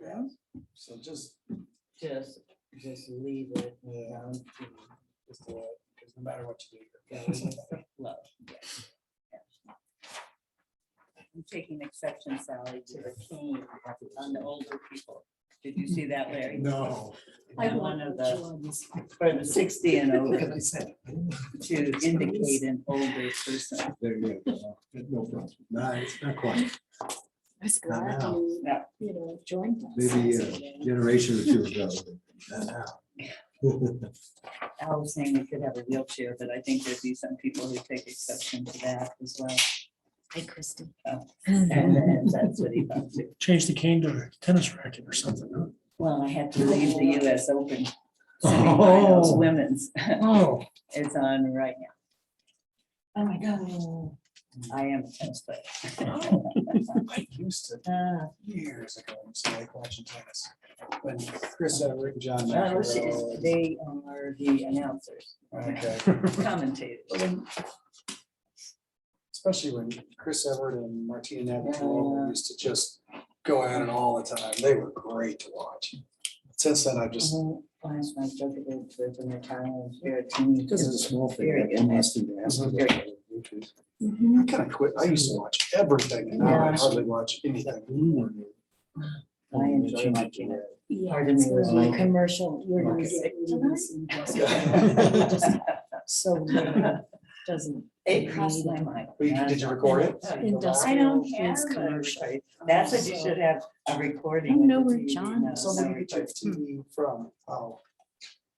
Yeah. So just leave it. Yeah. just do it, because no matter what you do. Yeah, we just love. I'm taking exception, Sally, to the cane on the older people. Did you see that, Larry? No. And one of the, for the 60 and over, to indicate an older person. There you go. No problem. Nice, not quite. I was glad Wow. you, Yeah. you know, joined us. Maybe a generation or two ago. Not now. I was saying we could have a wheelchair, but I think there'd be some people who take exception to that as well. Hi, Kristen. And that's what he thought too. Change the cane to a tennis racket or something, huh? Well, I had to leave the US Open semifinals women's. Oh, It's on right now. Oh, my God. I am a tennis player. I used to years ago, used to like watching tennis. When Chris Everett and John Well, McEnroe. they are the announcers, Okay. commentators. Especially when Chris Everett and Martina Navratilova used to just go at it all the time. They were great to watch. Since then, I've just, Last night, Djokovic was in Italian spirit to me. because it's a small thing, Very like one last thing to ask. Very Mhm. I kind of quit. I used to watch everything, and now I hardly watch anything. I enjoy watching it. Yeah, Pardon it's me, like was my my- commercial. We're gonna Okay. get readings and just- Yeah. just so lame, doesn't. It crossed my mind. Did you record it? Industrial I don't is have commercial. commercial. That's what you should have, a recording. I don't know of the where TV, John no, is. So where no do you get your recording. TV from? Oh.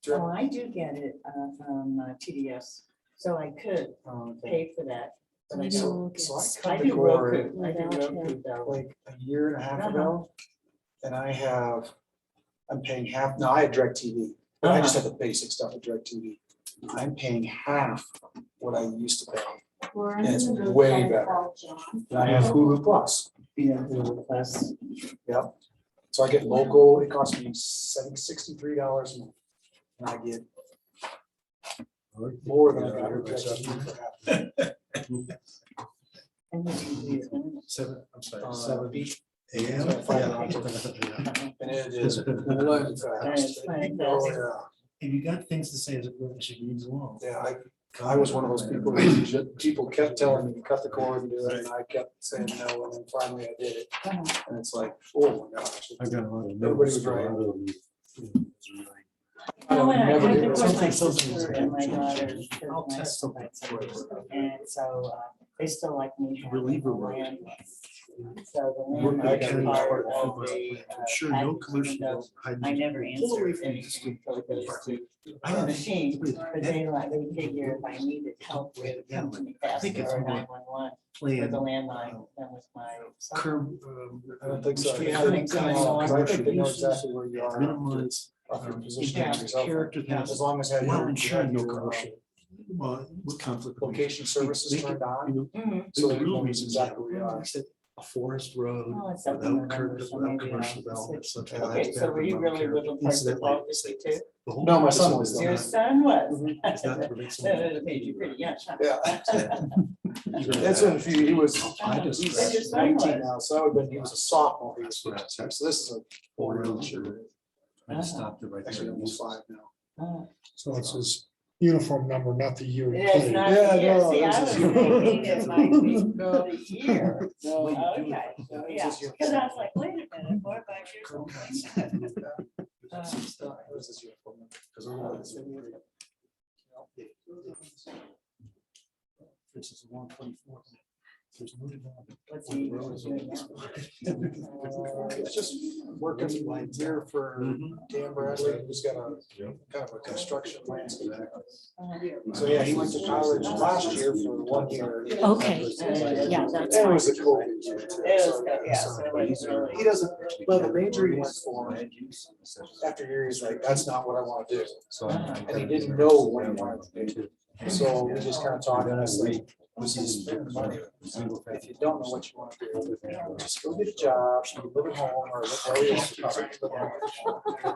Oh, I do get it from TDS, so I could Okay. pay for that. But I Maybe don't. we'll get So I started. cut I the do cord Roku, I do without Roku him. though. like a year and a half Uh-huh. ago. And I'm paying half, no, I had DirecTV, but I just have the basic stuff with DirecTV. I'm paying half what I used to pay. And it's way better. And I have Hulu Plus. Yeah, Hulu Plus. Yep. So I get local, it costs me $63 a month. And I get more than I got with DirecTV for half. And the TV is limited. seven, I'm sorry, Uh, 7 AM? a.m. Yeah. And it is blood fast. Fantastic. Oh, yeah. Have you got things to say as it reads along? Yeah, I was one of those people, that people kept telling me to cut the cord and do it, and I kept saying no, and then finally I did it. Uh-huh. And it's like, oh my gosh. I've got a lot of Everybody was right. You know what, I never cut do the it. cord my Something- sister and my daughter. I'll test something for you. And so they still like me. having Reliever the work. land. So the We're land not is getting part part of of the. I'm sure no commercial. I never answer anything until it goes to the machine, but they figure if I needed help with company I think faster it's or more 911 with Plan. the landline, then with my. cell phone. Curb. I don't think so. Yeah, I think so. Because I think they know exactly where you are. Minimize. Off your um, position on your cell phone. Character As things. long as I have While your- ensuring no your, commercial. Well, with conflict. of location interest. services Make it, turned on, you know, Mhm. so the that real knows reason exactly where you are. A forest road Oh, it's up in without November, curb, so without maybe commercial I'll development. switch. such as Okay, that, so were you have really character. little part of the Incidentally, policy too? the whole No, my purpose son of was it is Your not- son was. is not to prevent someone- That made you pretty young, huh? Yeah. It's been a few, he was, I just- You said your he's son 19 was. now, so that would have been, he was a sophomore. He was That's what I said. So this is a 4-year-old. I just stopped it right Actually, there. almost 5 now. Oh. So it's his uniform number, not the year. he It's played. not, Yeah, yeah, no, see, I this was is- thinking it might be No. for the year. No, Way to do it. Okay, so This yeah, is your- because I was like, wait a minute, 4 or 5 years old. This is your phone number. Because otherwise, this is 124. There's no development. What's he The road is doing open. It's just working here for Dan Bradley, who's got a kind of a construction landscape. So yeah, he went to college last year for 1 year. Okay, yeah, that's It fine. was a COVID year too. It was, So, yeah, so it was really. He doesn't, well, the major he went for, after a year, he's like, that's not what I want to do. And he didn't know what he wanted to do. So we just kind of talked and I was like, this is spending money. If you don't know what you want to do, just go get a job, you live at home or whatever you want to do.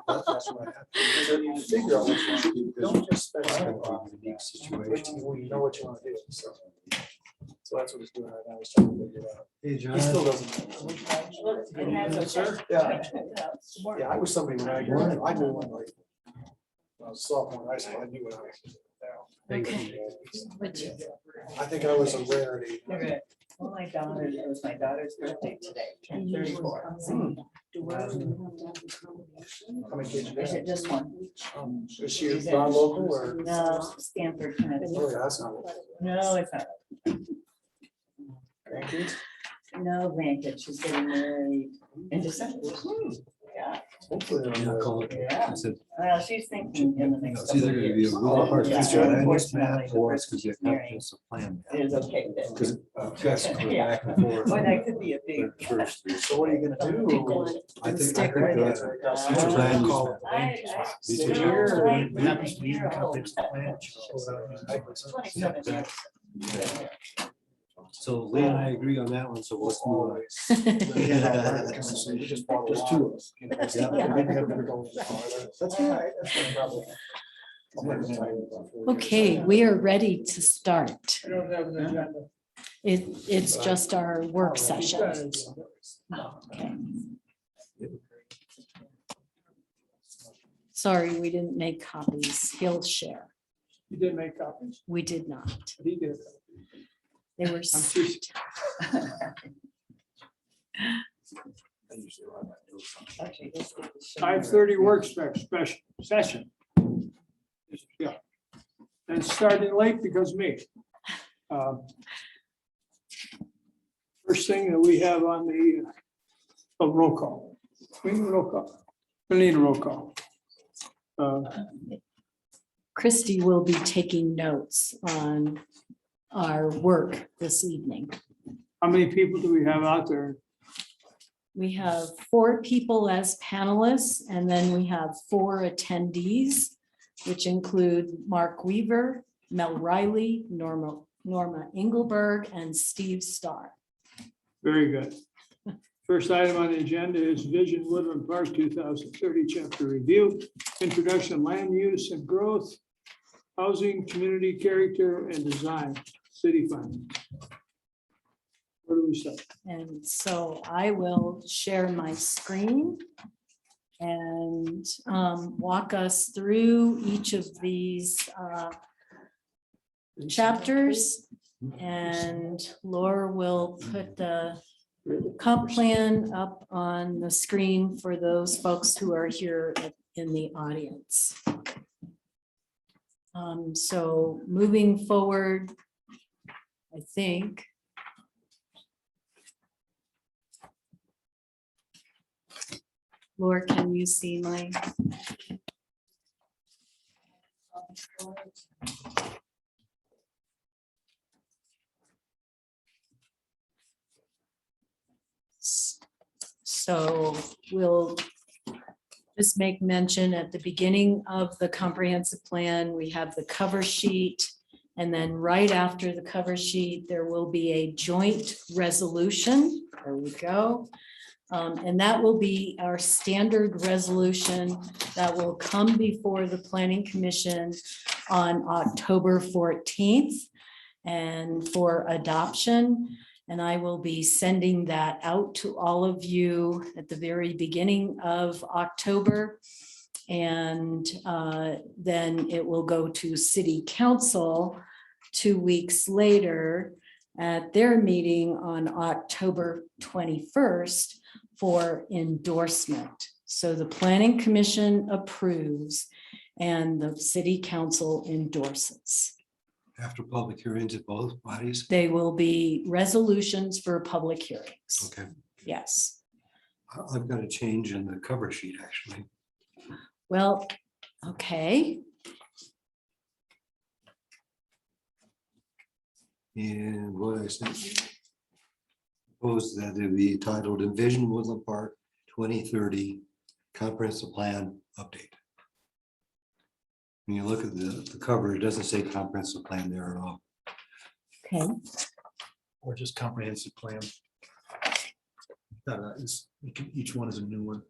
That's what I have. So you figure out what you want to do. Don't just spend money on it. Wait till you know what you want to do. So So that's what he's doing right now. He's trying to figure it out. Hey, He John. still doesn't. Yes, sir. Yeah. Yeah, I was somebody when I knew when like, I was sophomore in high school, I knew what I was doing. Which- I think I was a rarity. Okay. Well, my daughter, it was my daughter's birthday today, turned 34. How many kids you Is got? it just one? Is she non-local or? No, Stanford, Connecticut. Oh, yeah, that's not. No, it's not. Grandkids? No, grandkids. She's getting married in December. Yeah, Hopefully. they're on Yeah, the- call it. yeah. I said, Well, she's thinking in the next it's couple either of gonna be a years. Woodland Park Yeah. future land use Unfortunately, map the or it's person gonna be a she's marrying comprehensive plan. is okay then. Because yes, go Yeah. back and forth. Boy, that could be a big. First three. So what are you gonna do? I think Stick that with future land use Call map. it land use map. Me I- too. What happens to you in comprehensive plan? Yeah, exactly. So Lee and I agree on that one, so let's move on. There's two of us. That's all right. That's no problem. Okay, we are ready to start. I don't have an agenda. It's just our work session. Okay. Sorry, we didn't make copies. He'll share. You did make copies? We did not. He did. They were. sent. Actually, this is the show. 5:30 work special session. Yeah. And starting late because of me. First thing that we have on the roll call. We need a roll call. We need a roll call. Christie will be taking notes on our work this evening. How many people do we have out there? We have 4 people as panelists, and then we have 4 attendees, which include Mark Weaver, Mel Riley, Norma Engelberg, and Steve Starr. Very good. First item on the agenda is Vision Woodland Park 2030 chapter review, introduction, land use and growth, housing, community character and design, city findings. Where do we start? And so I will share my screen and walk us through each of these chapters. And Laura will put the comp plan up on the screen for those folks who are here in the audience. So moving forward, I think. Laura, can you see my? So we'll just make mention at the beginning of the comprehensive plan, we have the cover sheet. And then right after the cover sheet, there will be a joint resolution. There we go. And that will be our standard resolution that will come before the Planning Commission on October 14th and for adoption. And I will be sending that out to all of you at the very beginning of October. And then it will go to City Council 2 weeks later at their meeting on October 21st for endorsement. So the Planning Commission approves and the City Council endorses. After public hearings at both bodies? They will be resolutions for public hearings. Okay, Yes. I've got a change in the cover sheet, actually. Well, okay. And what I said, propose that it be titled Envision Woodland Park 2030 Comprehensive Plan Update. When you look at the cover, it doesn't say comprehensive plan there at all. Okay. Or just comprehensive plan. Each one is a new one.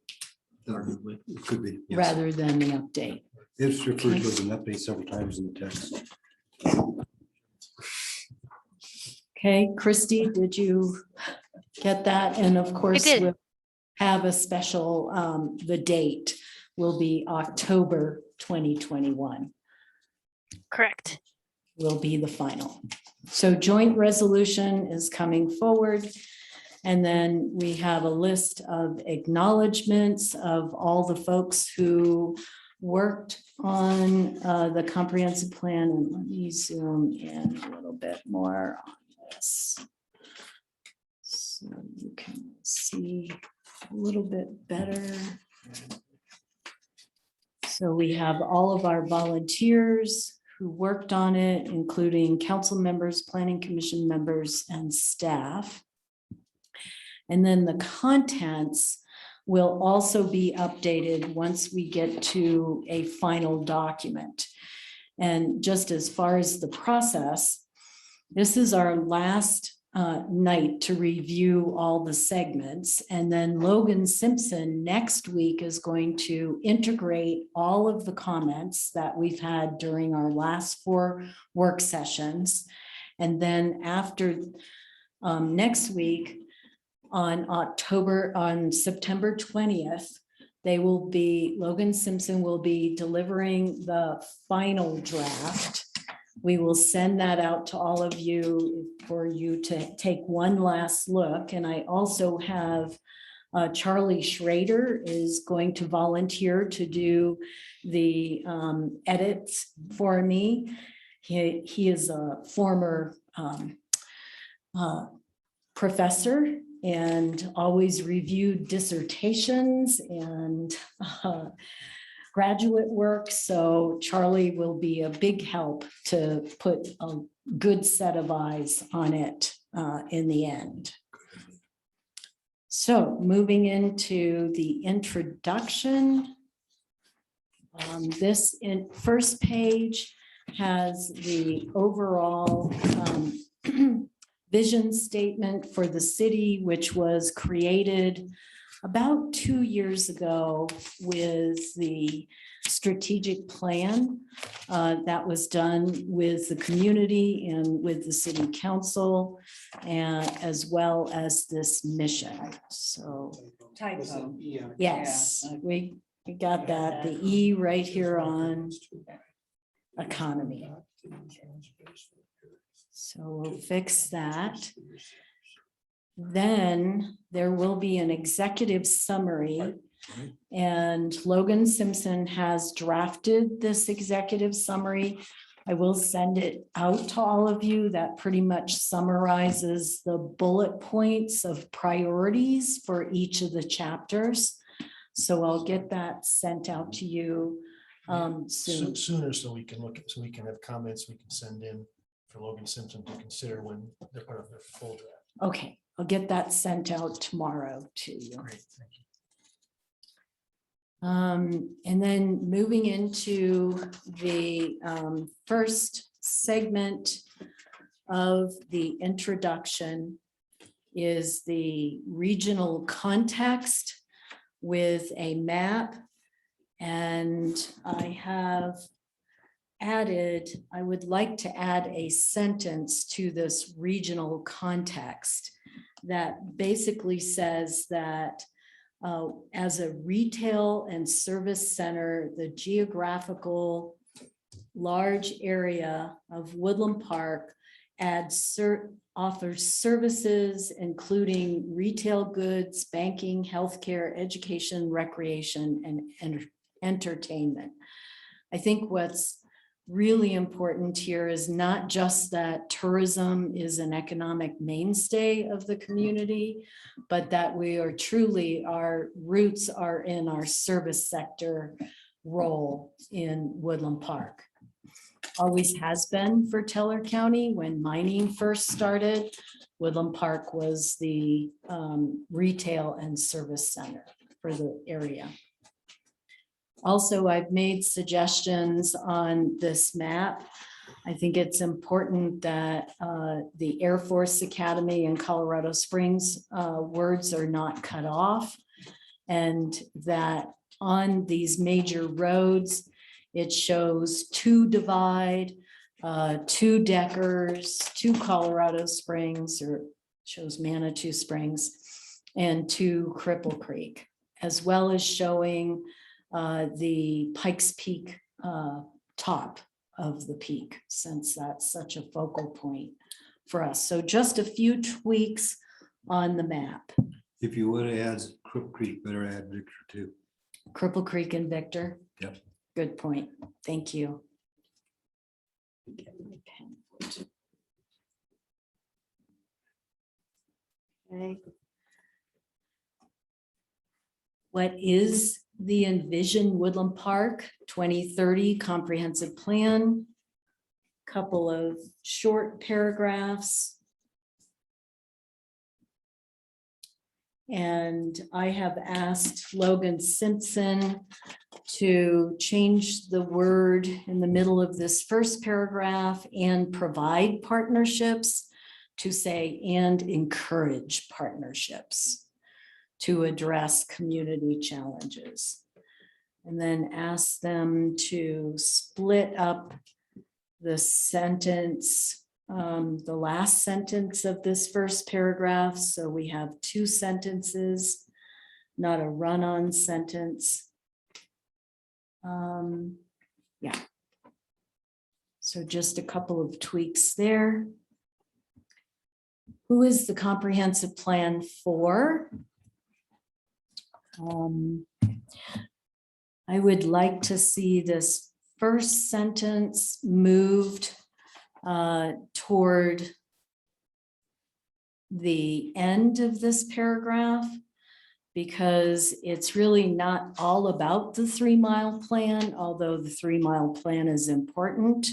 It could be. yes. Rather than the update. It's referred to as an update several times in the text. Okay, Christy, did you get that? And of course, did. we'll have a special, the date will be October 2021 Correct. will be the final. So joint resolution is coming forward. And then we have a list of acknowledgements of all the folks who worked on the comprehensive plan. And let me zoom in a little bit more on this, so you can see a little bit better. So we have all of our volunteers who worked on it, including council members, planning commission members, and staff. And then the contents will also be updated once we get to a final document. And just as far as the process, this is our last night to review all the segments. And then Logan Simpson next week is going to integrate all of the comments that we've had during our last 4 work sessions. And then after next week, on September 20th, Logan Simpson will be delivering the final draft. We will send that out to all of you for you to take one last look. And I also have Charlie Schrader is going to volunteer to do the edits for me. He is a former professor and always reviewed dissertations and graduate work. So Charlie will be a big help to put a good set of eyes on it in the end. So moving into the introduction. This first page has the overall vision statement for the city, which was created about 2 years ago with the strategic plan that was done with the community and with the city council, and as well as this mission. So Typo. yes, we got that, the E right here on economy. So we'll fix that. Then there will be an executive summary, and Logan Simpson has drafted this executive summary. I will send it out to all of you. That pretty much summarizes the bullet points of priorities for each of the chapters. So I'll get that sent out to you soon. Sooner, so we can look at, so we can have comments we can send in for Logan Simpson to consider when they're part of their full draft. Okay, I'll get that sent out tomorrow to you. Great, thank you. And then moving into the first segment of the introduction is the regional context with a map. And I would like to add a sentence to this regional context that basically says that as a retail and service center, the geographical large area of Woodland Park offers services including retail goods, banking, healthcare, education, recreation, and entertainment. I think what's really important here is not just that tourism is an economic mainstay of the community, but that we are truly, our roots are in our service sector role in Woodland Park. Always has been for Teller County. When mining first started, Woodland Park was the retail and service center for the area. Also, I've made suggestions on this map. I think it's important that the Air Force Academy in Colorado Springs words are not cut off, and that on these major roads, it shows 2 divide, 2 Deckers, 2 Colorado Springs, or shows Manitou Springs, and 2 Cripple Creek, as well as showing the Pikes Peak top of the peak, since that's such a focal point for us. So just a few tweaks on the map. If you would add Crook Creek, better add Victor too. Cripple Creek and Victor. Yep. Good point. Thank you. Okay. What is the Envision Woodland Park 2030 comprehensive plan? Couple of short paragraphs. And I have asked Logan Simpson to change the word in the middle of this first paragraph and provide partnerships to say and encourage partnerships to address community challenges. And then ask them to split up the sentence, the last sentence of this first paragraph. So we have 2 sentences, not a run-on sentence. Yeah. So just a couple of tweaks there. Who is the comprehensive plan for? I would like to see this first sentence moved toward the end of this paragraph, because it's really not all about the 3-mile plan, although the 3-mile plan is important.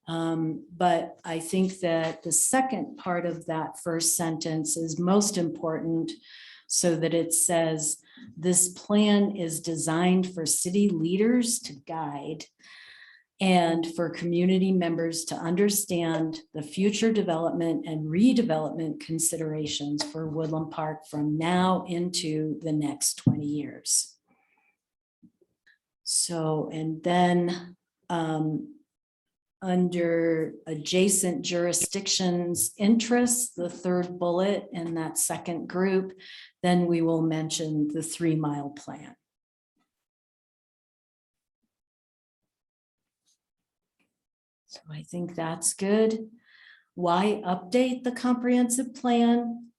But I think that the second part of that first sentence is most important, so that it says, this plan is designed for city leaders to guide and for community members to understand the future development and redevelopment considerations for Woodland Park from now into the next 20 years. So, and then under adjacent jurisdictions interests, the 3rd bullet in that second group, then we will mention the 3-mile plan. So I think that's good. Why update the comprehensive plan?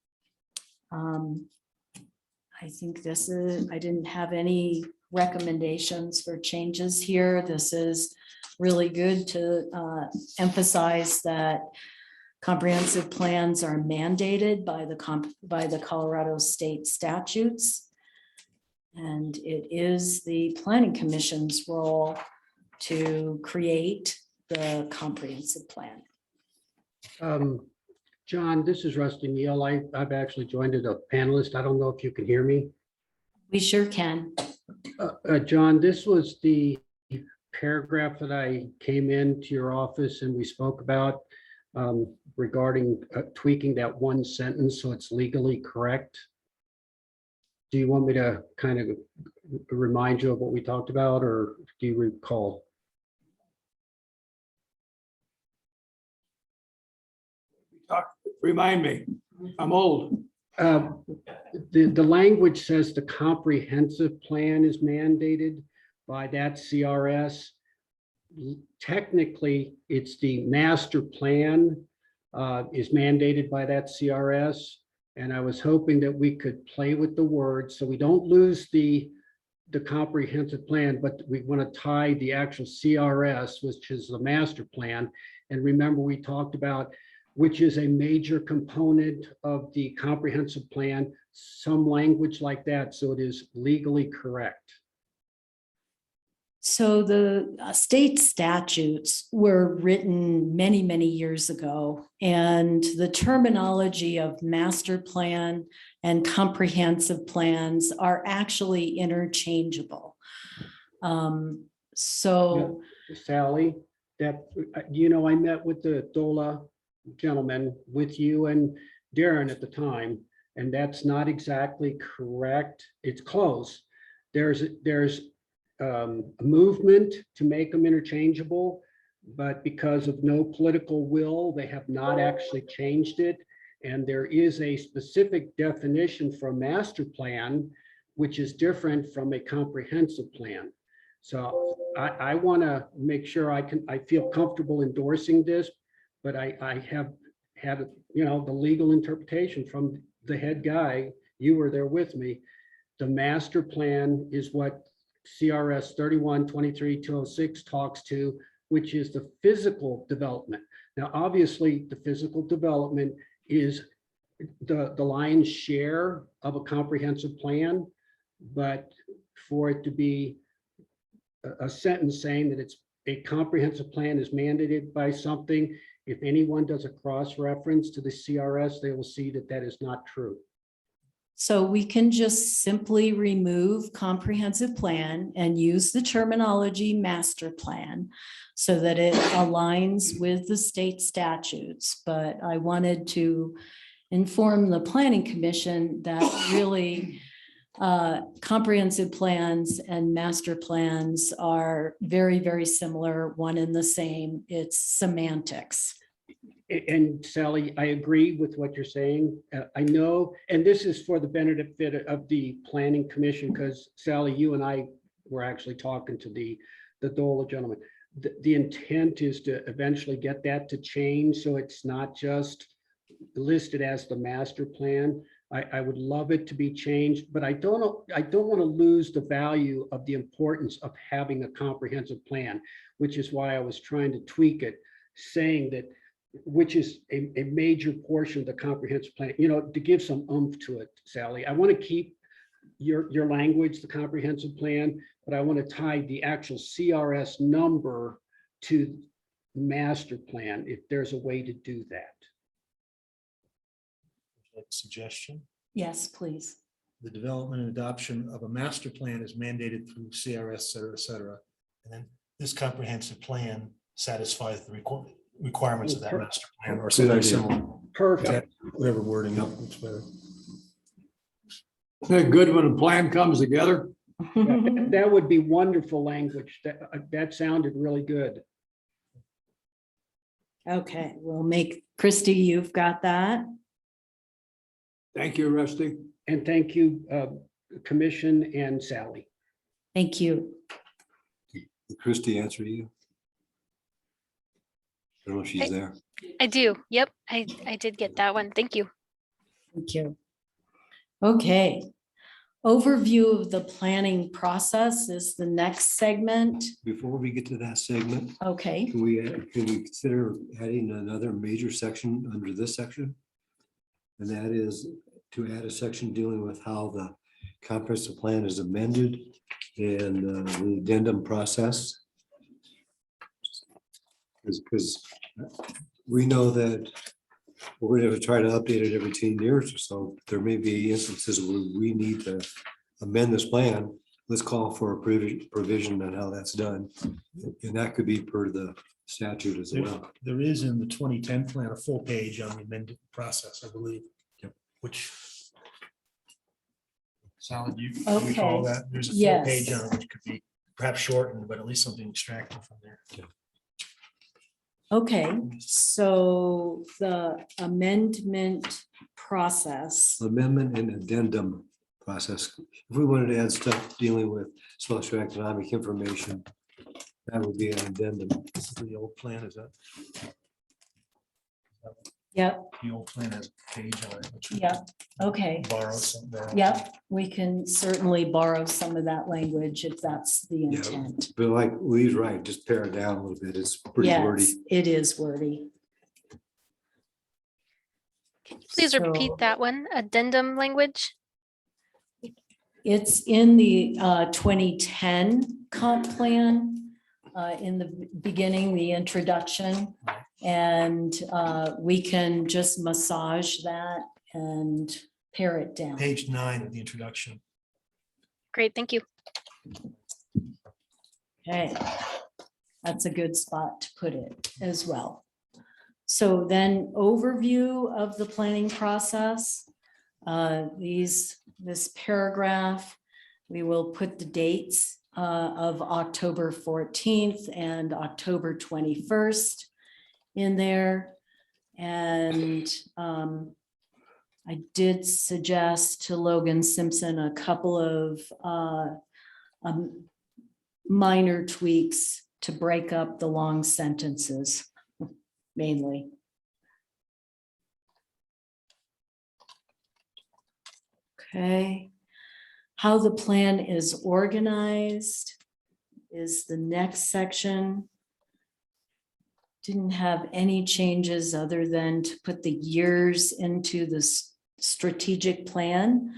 I think this is, I didn't have any recommendations for changes here. This is really good to emphasize that comprehensive plans are mandated by the Colorado state statutes. And it is the Planning Commission's role to create the comprehensive plan. John, this is Rusty Neal. I've actually joined as a panelist. I don't know if you can hear me. We sure can. John, this was the paragraph that I came into your office and we spoke about regarding tweaking that one sentence so it's legally correct. Do you want me to kind of remind you of what we talked about, or do you recall? Remind me, I'm old. The language says the comprehensive plan is mandated by that CRS. Technically, it's the master plan is mandated by that CRS. And I was hoping that we could play with the words so we don't lose the comprehensive plan, but we want to tie the actual CRS, which is the master plan. And remember, we talked about which is a major component of the comprehensive plan, some language like that, so it is legally correct. So the state statutes were written many, many years ago, and the terminology of master plan and comprehensive plans are actually interchangeable. So Sally, that, you know, I met with the DOLA gentleman with you and Darren at the time, and that's not exactly correct. It's close. There's a movement to make them interchangeable, but because of no political will, they have not actually changed it. And there is a specific definition for a master plan, which is different from a comprehensive plan. So I want to make sure I feel comfortable endorsing this, but I have had, the legal interpretation from the head guy. You were there with me. The master plan is what CRS 31-23-206 talks to, which is the physical development. Now, obviously, the physical development is the lion's share of a comprehensive plan, but for it to be a sentence saying that it's a comprehensive plan is mandated by something, if anyone does a cross-reference to the CRS, they will see that that is not true. So we can just simply remove comprehensive plan and use the terminology master plan so that it aligns with the state statutes. But I wanted to inform the Planning Commission that really comprehensive plans and master plans are very, very similar, one and the same. It's semantics. And Sally, I agree with what you're saying. I know, and this is for the benefit of the Planning Commission, because Sally, you and I were actually talking to the DOLA gentleman. The intent is to eventually get that to change, so it's not just listed as the master plan. I would love it to be changed, but I don't want to lose the value of the importance of having a comprehensive plan, which is why I was trying to tweak it, saying that, which is a major portion of the comprehensive plan, to give some oomph to it, Sally. I want to keep your language, the comprehensive plan, but I want to tie the actual CRS number to master plan, if there's a way to do that. Suggestion. Yes, please. The development and adoption of a master plan is mandated through CRS, et cetera. And then this comprehensive plan satisfies the requirements of that master plan or something similar. Perfect. Whatever wording, it's better. Isn't it good when a plan comes together? That would be wonderful language. That sounded really good. Okay, we'll make, Christy, you've got that. Thank you, Rusty. And thank you, Commission and Sally. Thank you. Did Christie answer you? I don't know if she's there. I do. Yep. I did get that one. Thank you. Thank you. Okay. Overview of the planning process is the next segment. Before we get to that segment, Okay. can we consider adding another major section under this section? And that is to add a section dealing with how the comprehensive plan is amended and the addendum process. Because we know that we're going to try to update it every 10 years or so. There may be instances where we need to amend this plan. Let's call for a provision on how that's done. And that could be per the statute as well. There is in the 2010 plan a full page on the amended process, I believe. Yep. Which Sally, do you Okay. recall that? There's a full Yes. page on it, which could be perhaps shortened, but at least something extracted from there. Okay, so the amendment process. Amendment and addendum process. If we wanted to add stuff dealing with socioeconomic information, that would be an addendum. This is the old plan, is that? Yep, The old plan has a page on it. which we yep, could okay. Borrow some. Yep, we can certainly borrow some of that language if that's the Yeah. intent. But like Lee's right, just pare it down a little bit. It's pretty wordy. Yes, it is wordy. Can you please repeat So- that one? Addendum language? It's in the 2010 comp plan, in the beginning, the introduction. And we can just massage that and pare it down. Page 9 of the introduction. Great. Thank you. Okay, that's a good spot to put it as well. So then overview of the planning process. This paragraph, we will put the dates of October 14th and October 21st in there. And I did suggest to Logan Simpson a couple of minor tweaks to break up the long sentences, mainly. Okay. How the plan is organized is the next section. Didn't have any changes other than to put the years into the strategic plan,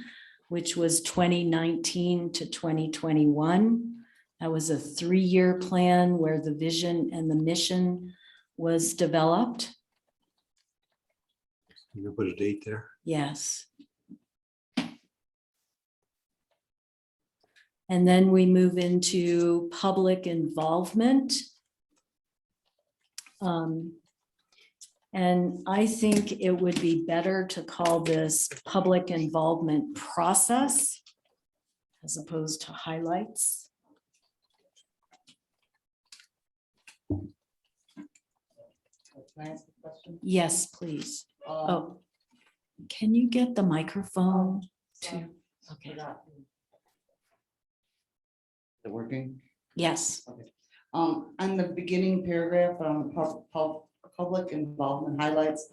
which was 2019 to 2021. That was a 3-year plan where the vision and the mission was developed. You can put a date there. Yes. And then we move into public involvement. And I think it would be better to call this public involvement process as opposed to highlights. Can I ask a question? Yes, please. Oh, can you get the microphone to? Okay. Is it working? Yes. On the beginning paragraph, public involvement highlights,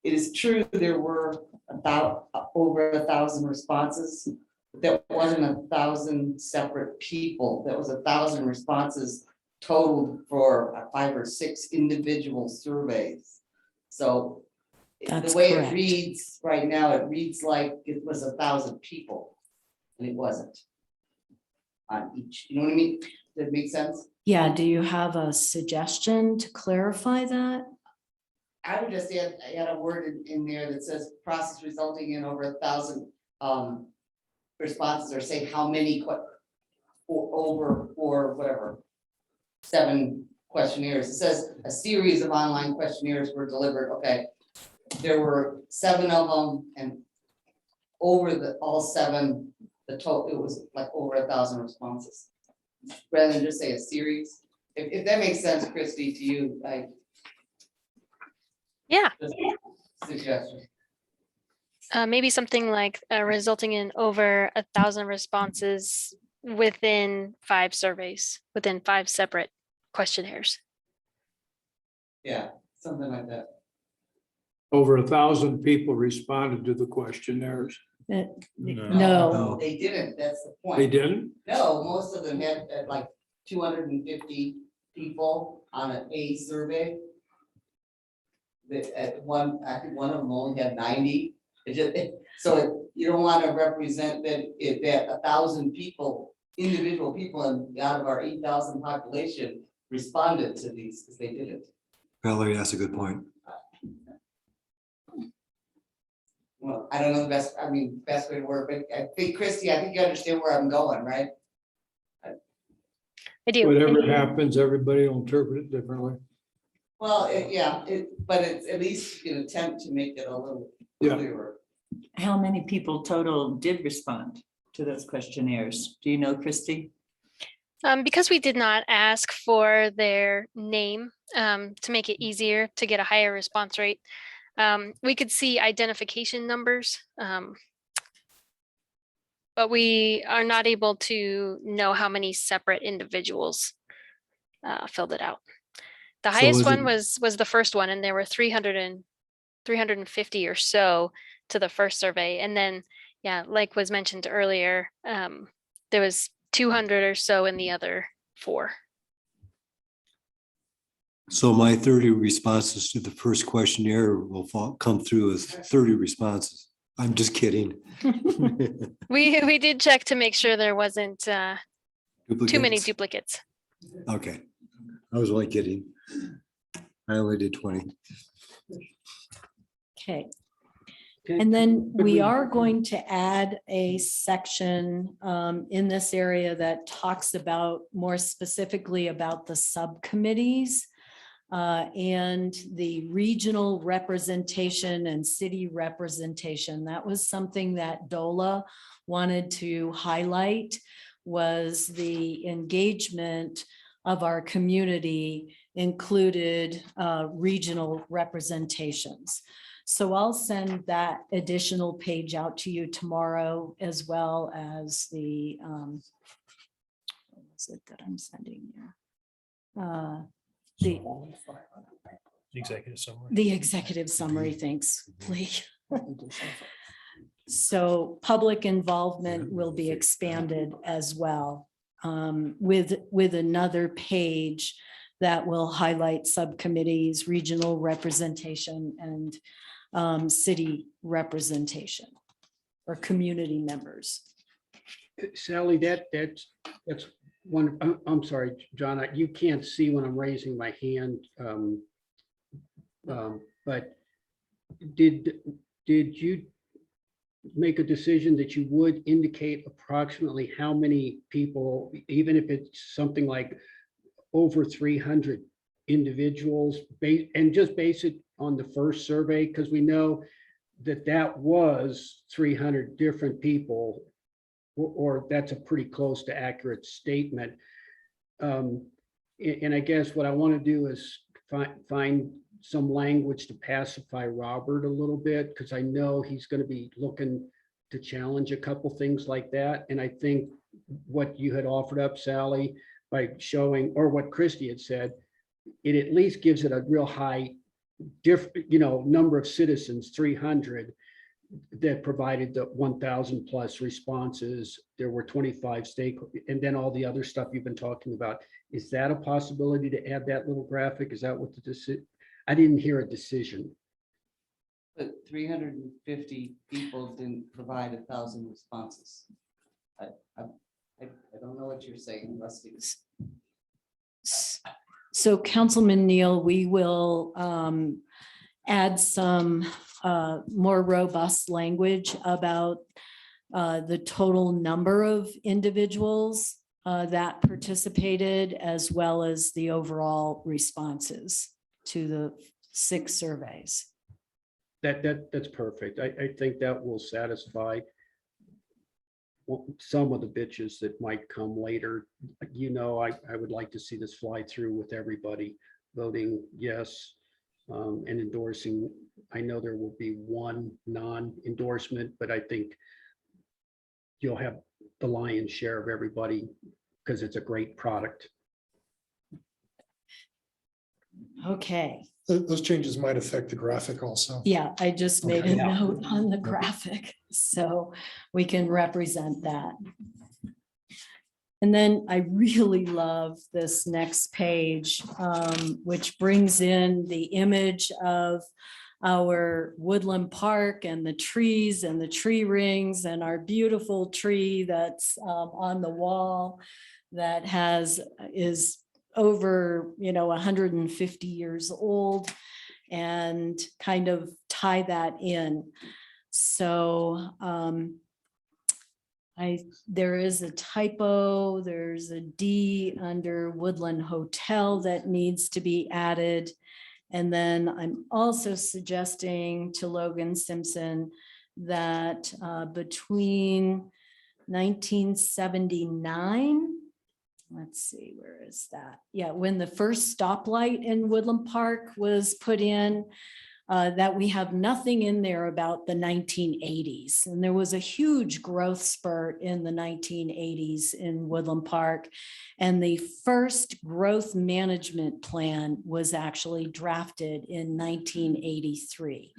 it is true there were about over 1,000 responses. But that wasn't 1,000 separate people. That was 1,000 responses totaled for 5 or 6 individual surveys. So That's the way correct. it reads right now, it reads like it was 1,000 people, and it wasn't on each. You know what I mean? Does that make sense? Yeah, do you have a suggestion to clarify that? I would just add a word in there that says process resulting in over 1,000 responses, or say how many or whatever, 7 questionnaires. It says a series of online questionnaires were delivered. Okay, there were 7 of them, and over all 7, the total, it was like over 1,000 responses. Rather than just say a series. If that makes sense, Christy, to you, I Yeah, just suggestion. maybe something like resulting in over 1,000 responses within 5 surveys, within 5 separate questionnaires. Yeah, something like that. Over 1,000 people responded to the questionnaires. No, They didn't, that's the point. They didn't? No, most of them had like 250 people on a survey. At one, I think one of them only had 90. So you don't want to represent that 1,000 people, individual people, and out of our 8,000 population responded to these, because they didn't. Valerie, that's a good point. Well, I don't know the best way to work, but I think, Christy, I think you understand where I'm going, right? I do. Whatever happens, everybody will interpret it differently. Well, but it's at least you can attempt to make it a little Yeah. clearer. How many people total did respond to those questionnaires? Do you know, Christy? Because we did not ask for their name to make it easier to get a higher response rate, we could see identification numbers, but we are not able to know how many separate individuals filled it out. The So highest is one it- was the first one, and there were 350 or so to the first survey. And then, yeah, like was mentioned earlier, there was 200 or so in the other 4. So my 30 responses to the first questionnaire will come through as 30 responses. I'm just kidding. We did check to make sure there wasn't too many Duplicates? duplicates. Okay, I was only kidding. I only did 20. okay. Okay. And then Could we we- are going to add a section in this area that talks about more specifically about the subcommittees and the regional representation and city representation. That was something that DOLA wanted to highlight. was the engagement of our community included regional representations. So I'll send that additional page out to you tomorrow, as well as the, what is it that I'm sending you? The Executive summary. the executive summary, thanks, Lee. So public involvement will be expanded as well, with another page that will highlight subcommittees, regional representation, and city representation or community members. Sally, that's one, I'm sorry, John, you can't see when I'm raising my hand. But did you make a decision that you would indicate approximately how many people, even if it's something like over 300 individuals, and just base it on the first survey, because we know that was 300 different people, or that's a pretty close to accurate statement. And I guess what I want to do is find some language to pacify Robert a little bit, because I know he's going to be looking to challenge a couple things like that. And I think what you had offered up, Sally, by showing, or what Christie had said, it at least gives it a real high number of citizens, 300, that provided the 1,000 plus responses. There were 25 stakeholders, and then all the other stuff you've been talking about. Is that a possibility to add that little graphic? Is that what the decision? I didn't hear a decision. But 350 people didn't provide 1,000 responses. I don't know what you're saying, Rusty. So Councilman Neal, we will add some more robust language about the total number of individuals that participated, as well as the overall responses to the 6 surveys. That's perfect. I think that will satisfy some of the bitches that might come later. I would like to see this fly through with everybody voting yes and endorsing. I know there will be one non-endorsement, but I think you'll have the lion's share of everybody because it's a great product. Okay, Those changes might affect the graphic also. yeah, I just made a Okay. note on the graphic, so we can represent that. And then I really love this next page, which brings in the image of our Woodland Park and the trees and the tree rings and our beautiful tree that's on the wall that is over 150 years old, and kind of tie that in. So there is a typo, there's a D under Woodland Hotel that needs to be added. And then I'm also suggesting to Logan Simpson that between 1979, let's see, where is that? Yeah, when the first stoplight in Woodland Park was put in, that we have nothing in there about the 1980s. And there was a huge growth spurt in the 1980s in Woodland Park. And the first growth management plan was actually drafted in 1983.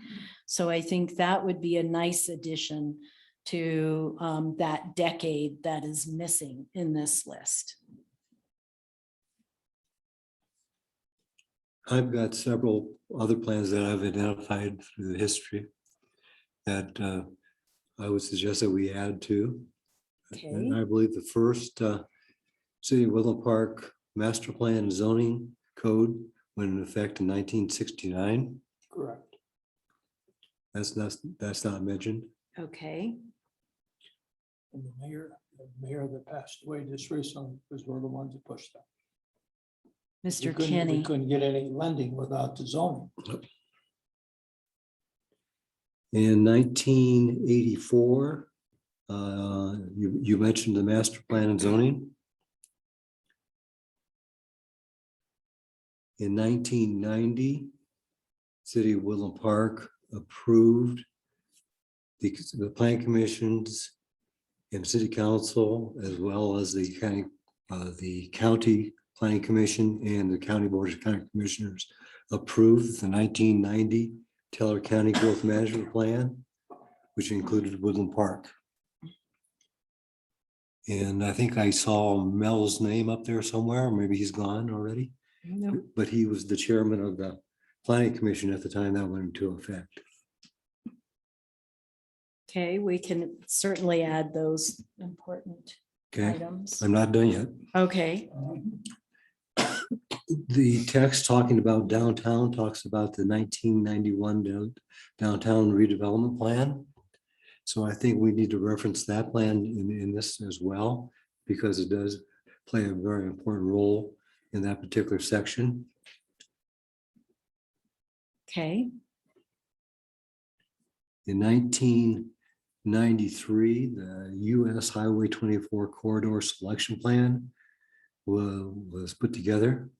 So I think that would be a nice addition to that decade that is missing in this list. I've got several other plans that I've identified through the history that I would suggest that we add to. Okay. And I believe the first City of Woodland Park Master Plan and Zoning Code went into effect in 1969. Correct. That's not mentioned. Okay. And the mayor that passed away just recently was one of the ones that pushed that. Mr. We Kenny. couldn't get any lending without the zoning. In 1984, You mentioned the master plan and zoning. In 1990, City of Woodland Park approved the plan commissions and city council, as well as the county planning commission and the county board of county commissioners approved the 1990 Teller County Growth Management Plan, which included Woodland Park. And I think I saw Mel's name up there somewhere. Maybe he's gone already, No. but he was the chairman of the planning commission at the time that went into effect. Okay, we can certainly add those important Okay, items. I'm not done yet. Okay, The text talking about downtown talks about the 1991 downtown redevelopment plan. So I think we need to reference that plan in this as well, because it does play a very important role in that particular section. okay, In 1993, the US Highway 24 corridor selection plan was put together.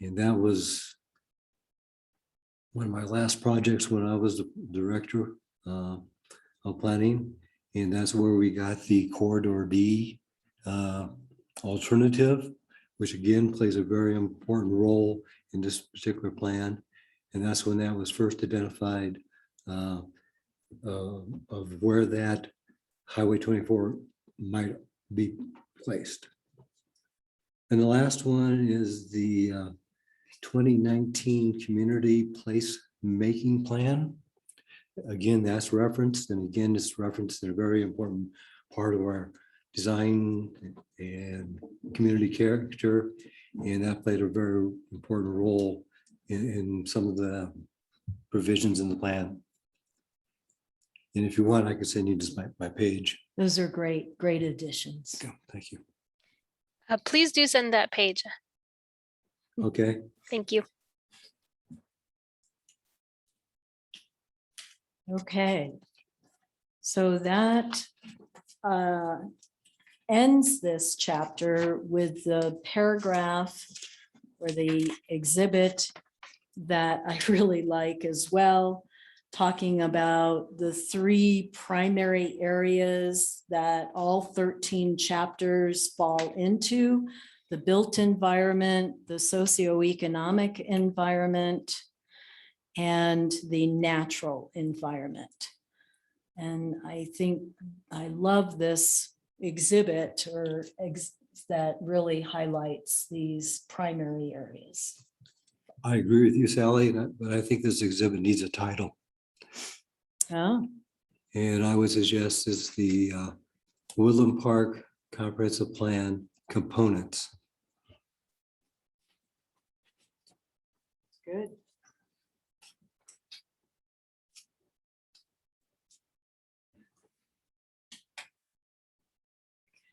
And that was one of my last projects when I was the director of planning. And that's where we got the corridor D alternative, which again plays a very important role in this particular plan. And that's when that was first identified of where that Highway 24 might be placed. And the last one is the 2019 Community Place Making Plan. Again, that's referenced, and again, it's referenced in a very important part of our design and community character. And that played a very important role in some of the provisions in the plan. And if you want, I can send you just my page. those are great, great additions. Yeah, thank you. Please do send that page. Okay. Thank you. Okay. So that ends this chapter with the paragraph or the exhibit that I really like as well, talking about the 3 primary areas that all 13 chapters fall into: the built environment, the socioeconomic environment, and the natural environment. And I think I love this exhibit that really highlights these primary areas. I agree with you, Sally, but I think this exhibit needs a title. Oh, And I would suggest it's the Woodland Park Comprehensive Plan Components. good.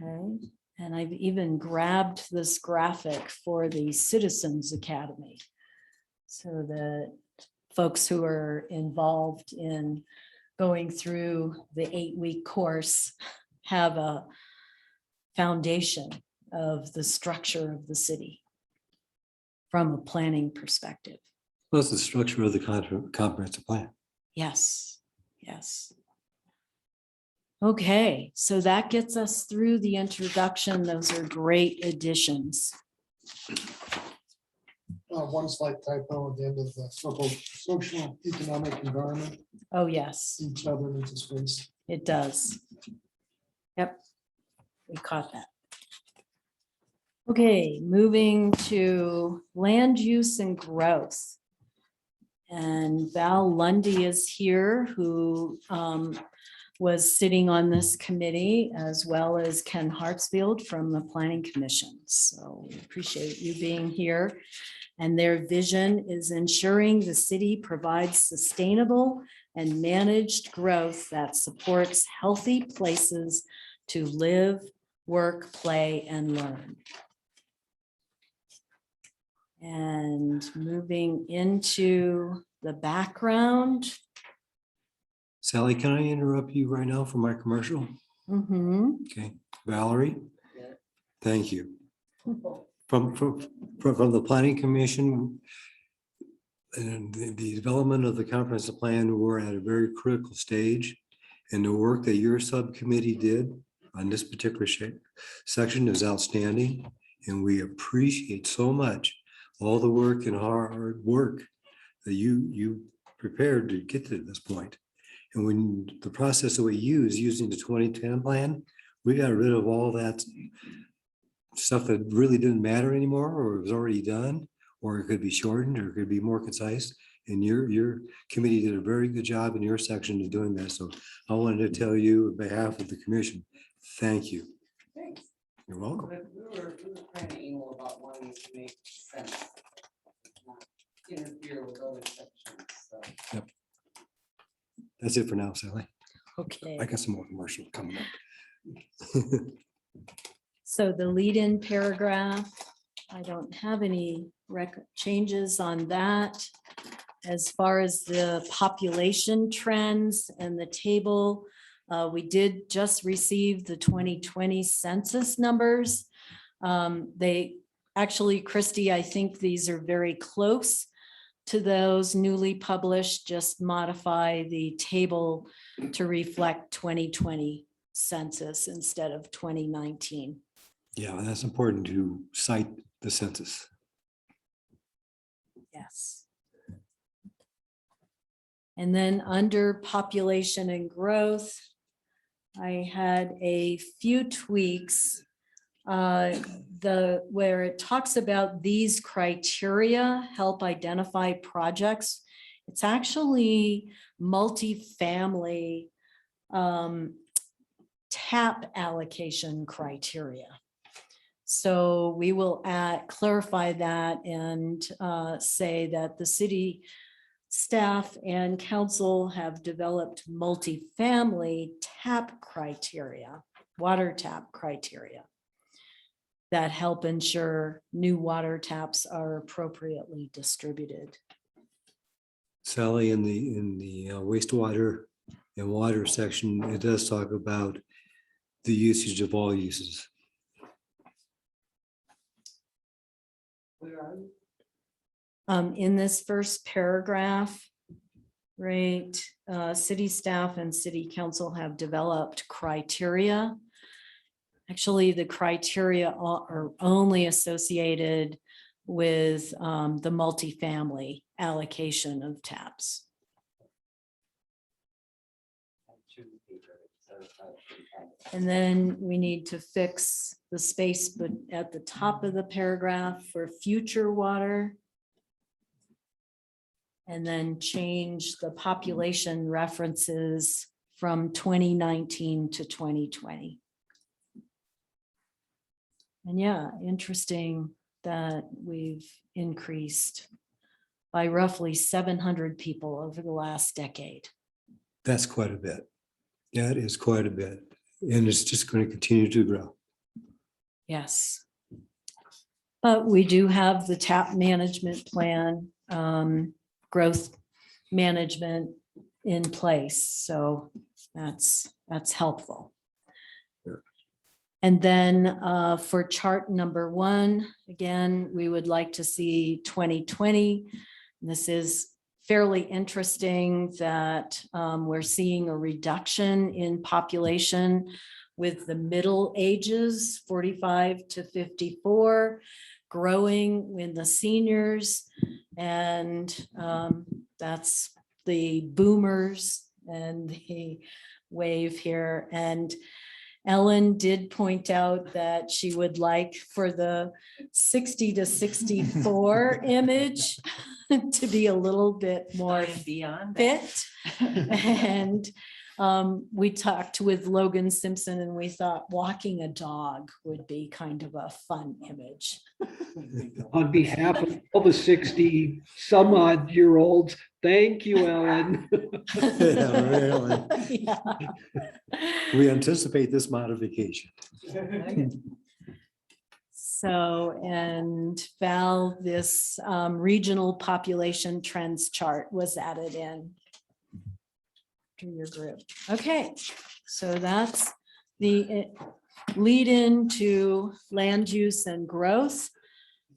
Okay, and I've even grabbed this graphic for the Citizens Academy, so that folks who are involved in going through the 8-week course have a foundation of the structure of the city from a planning perspective. Plus the structure of the comprehensive plan. Yes, yes. Okay, so that gets us through the introduction. Those are great additions. One slight typo at the end of the social economic environment, Oh, yes, each other needs a space. it does. Yep, we caught that. Okay, moving to land use and growth. And Val Lundy is here, who was sitting on this committee, as well as Ken Hartsfield from the Planning Commission. So we appreciate you being here. And their vision is ensuring the city provides sustainable and managed growth that supports healthy places to live, work, play, and learn. And moving into the background. Sally, can I interrupt you right now for my commercial? Mhm. Okay, Valerie? Thank you. From the planning commission and the development of the comprehensive plan, we're at a very critical stage. And the work that your subcommittee did on this particular section is outstanding. And we appreciate so much all the work and hard work that you prepared to get to this point. And when the process that we use using the 2010 plan, we got rid of all that stuff that really didn't matter anymore, or was already done, or it could be shortened, or it could be more concise. And your committee did a very good job in your section of doing that. So I wanted to tell you on behalf of the commission, thank you. Thanks. You're welcome. We were kind of anal about wanting to make sense. Not interfere with other sections, so. That's it for now, Sally. Okay. I got some more commercial coming up. So the lead-in paragraph, I don't have any changes on that. As far as the population trends and the table, we did just receive the 2020 census numbers. They actually, Christy, I think these are very close to those newly published, just modify the table to reflect 2020 census instead of 2019. Yeah, and that's important to cite the census. Yes. And then under population and growth, I had a few tweaks. Where it talks about these criteria help identify projects. It's actually multifamily TAP allocation criteria. So we will clarify that and say that the city staff and council have developed multifamily TAP criteria, water tap criteria, that help ensure new water taps are appropriately distributed. Sally, in the wastewater and water section, it does talk about the usage of all uses. Where are you? In this first paragraph, right, city staff and city council have developed criteria. Actually, the criteria are only associated with the multifamily allocation of taps. And then we need to fix the space but at the top of the paragraph for future water. And then change the population references from 2019 to 2020. And yeah, interesting that we've increased by roughly 700 people over the last decade. That's quite a bit. That is quite a bit. And it's just going to continue to grow. Yes. But we do have the TAP management plan, growth management in place. So that's helpful. Sure. And then for chart number 1, again, we would like to see 2020. This is fairly interesting that we're seeing a reduction in population with the middle ages, 45 to 54, growing in the seniors. And that's the boomers and the wave here. And Ellen did point out that she would like for the 60 to 64 image to be a little bit more Beyond fit. And we talked with Logan Simpson and we thought walking a dog would be kind of a fun image. On behalf of all the 60 some odd year olds, thank you, Ellen. Yeah, really. Yeah. We anticipate this modification. So, and Val, this regional population trends chart was added in. after your group. Okay, so that's the lead into land use and growth.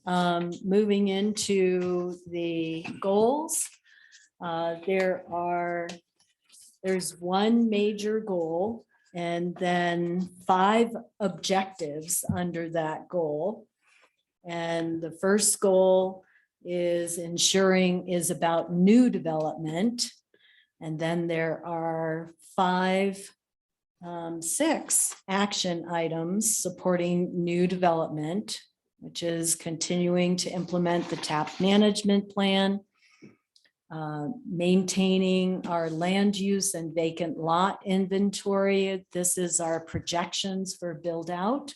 Moving into the goals. There's one major goal and then 5 objectives under that goal. And the first goal is about new development. And then there are 6 action items supporting new development, which is continuing to implement the TAP management plan, maintaining our land use and vacant lot inventory. This is our projections for build out.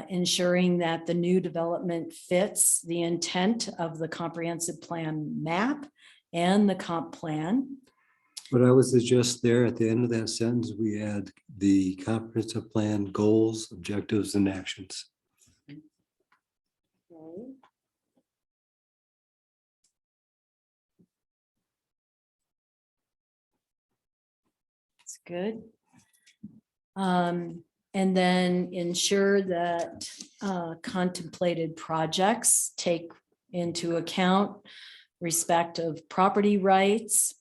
Ensuring that the new development fits the intent of the comprehensive plan map and the comp plan. But I would suggest there at the end of that sentence, we add the comprehensive plan goals, objectives, and actions. It's good. And then ensure that contemplated projects take into account respect of property rights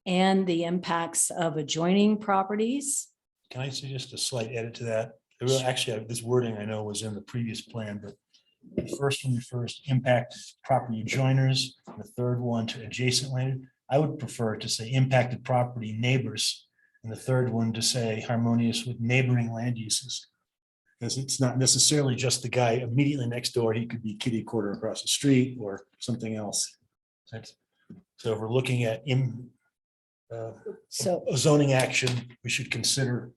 and the impacts of adjoining properties. Can I suggest a slight edit to that? Actually, this wording I know was in the previous plan, but the first one refers to impact property joiners, the third one to adjacent land. I would prefer to say impacted property neighbors, and the third one to say harmonious with neighboring land uses. Because it's not necessarily just the guy immediately next door. He could be kitty corner across the street or something else. So if we're looking at So, a zoning action, we should consider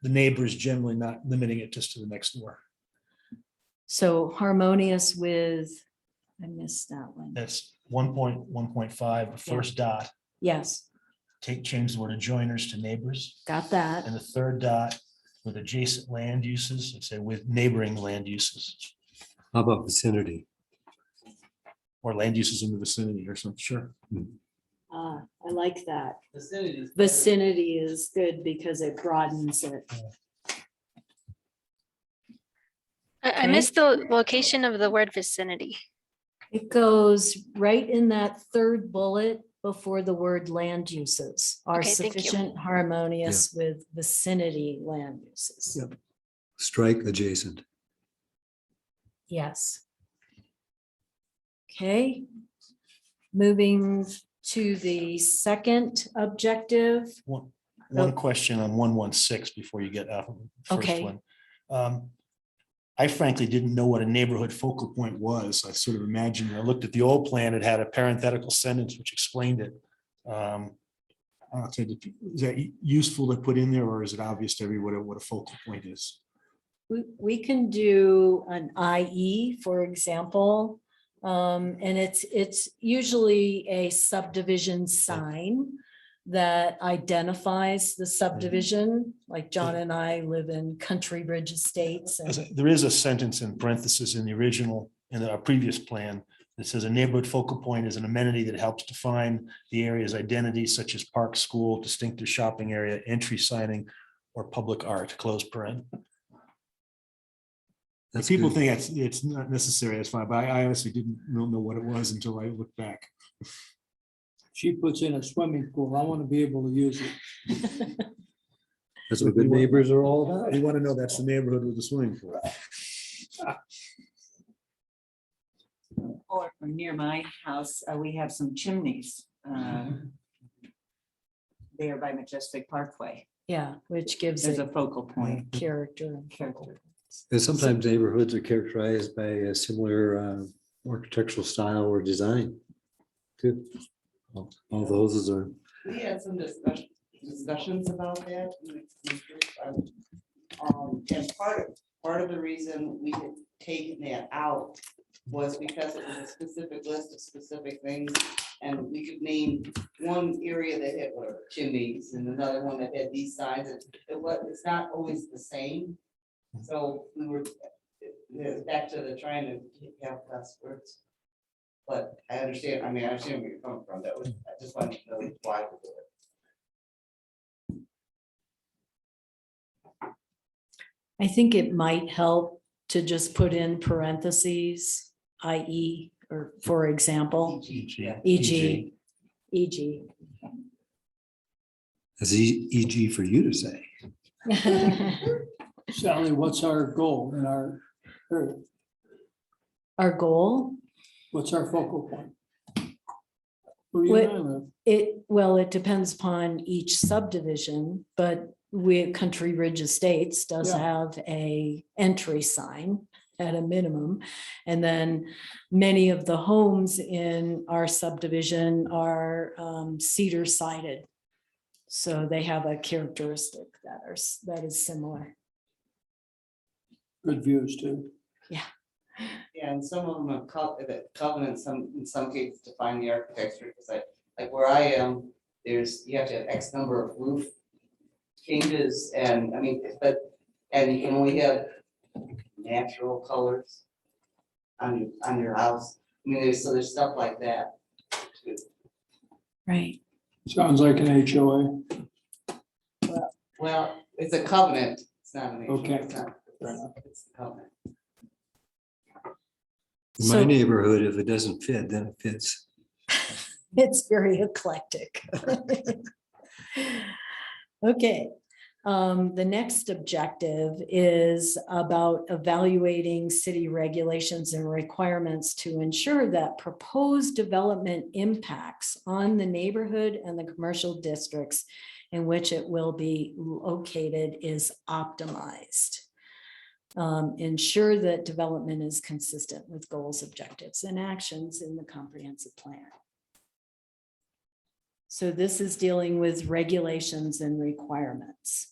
the neighbors, generally not limiting it just to the next door. so harmonious with, I missed that one. That's 1.1.5, the first dot. Yes, Change the word adjoiners to neighbors. got that. And the third dot with adjacent land uses, let's say with neighboring land uses How about vicinity? or land uses in the vicinity or something. Sure. I like that. Vicinity is good because it broadens it. I missed the location of the word vicinity. It goes right in that third bullet before the word land uses are Okay, thank you. sufficient harmonious with vicinity land uses. Yep. Strike adjacent. Yes. Okay. Moving to the second objective. One question on 116 before you get off of the first Okay. one. I frankly didn't know what a neighborhood focal point was. I sort of imagined, I looked at the old plan, it had a parenthetical sentence which explained it. I'll tell you, is that useful to put in there, or is it obvious to everyone what a focal point is? We can do an IE, for example. And it's usually a subdivision sign that identifies the subdivision. Like John and I live in Country Ridge Estates. And There is a sentence in parentheses in the original, in our previous plan, that says a neighborhood focal point is an amenity that helps define the area's identity, such as park, school, distinctive shopping area, entry signing, or public art, close paren. That's People good. think it's not necessary, that's fine, but I honestly didn't know what it was until I looked back. She puts in a swimming pool. I want to be able to use it. That's what good neighbors are all about. You want to know that's the neighborhood with the swimming pool. Or near my house, we have some chimneys. There by Majestic Parkway. yeah, which gives There's it a focal point. character. And sometimes neighborhoods are characterized by a similar architectural style or design too. All those are, We had some discussions about that. And part of the reason we had taken that out was because it was a specific list of specific things. And we could name one area that had chimneys and another one that had these signs. It's not always the same. So we were back to the trying to have less words. But I understand, I understand where you're coming from. I just wanted to know why we do it. I think it might help to just put in parentheses, i.e., or for example, e.g., e.g. That's EG for you to say. Sally, what's our goal in our area? Our goal, What's our focal point? Where you and I live. it depends upon each subdivision, but Country Ridge Estates does Yeah. have a entry sign at a minimum. And then many of the homes in our subdivision are cedar sided. So they have a characteristic that is similar. Good views too. Yeah, and some of them are covenants, in some cases define the architecture, because like where I am, you have to have X number of roof changes, and I mean, and you can only have natural colors on your house. I mean, there's stuff like that too. Right. Sounds like an HOA. Well, it's a covenant, it's not an HOA, Okay. it's not- it's a covenant. In my neighborhood, if it doesn't fit, then it fits. It's very eclectic. Okay. The next objective is about evaluating city regulations and requirements to ensure that proposed development impacts on the neighborhood and the commercial districts in which it will be located is optimized. Ensure that development is consistent with goals, objectives, and actions in the comprehensive plan. So this is dealing with regulations and requirements.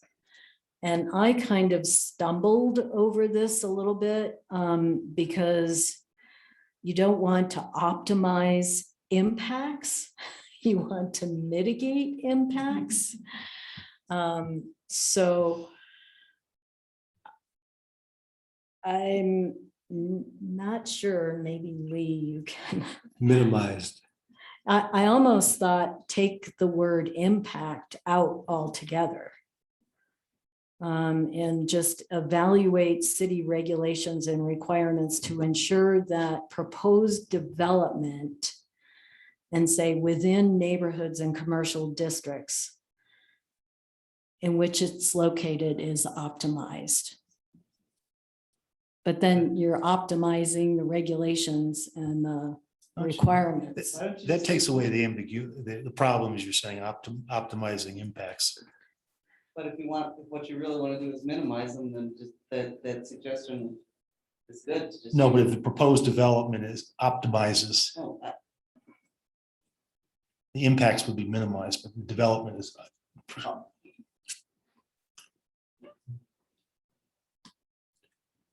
And I kind of stumbled over this a little bit because you don't want to optimize impacts. You want to mitigate impacts. So I'm not sure, maybe Lee, you can. Minimized. I almost thought take the word impact out altogether. And just evaluate city regulations and requirements to ensure that proposed development and say within neighborhoods and commercial districts in which it's located is optimized. But then you're optimizing the regulations and the requirements. That takes away the ambiguity, the problems you're saying, optimizing impacts. But if what you really want to do is minimize them, then just that suggestion is good. To just No, but if the proposed development optimizes, Oh, the impacts would be minimized, but the development is not.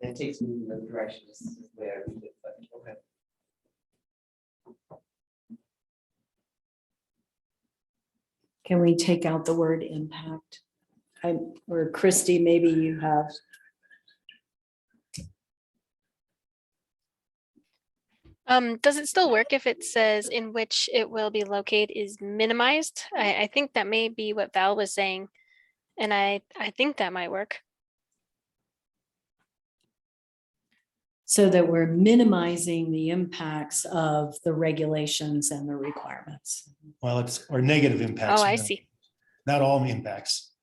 That takes me in the direction this is where I read it, but okay. Can we take out the word impact? Or Christy, maybe you have. Does it still work if it says in which it will be located is minimized? I think that may be what Val was saying. And I think that might work. So that we're minimizing the impacts of the regulations and the requirements. Well, it's, or negative impacts. Oh, I see. Not all impacts.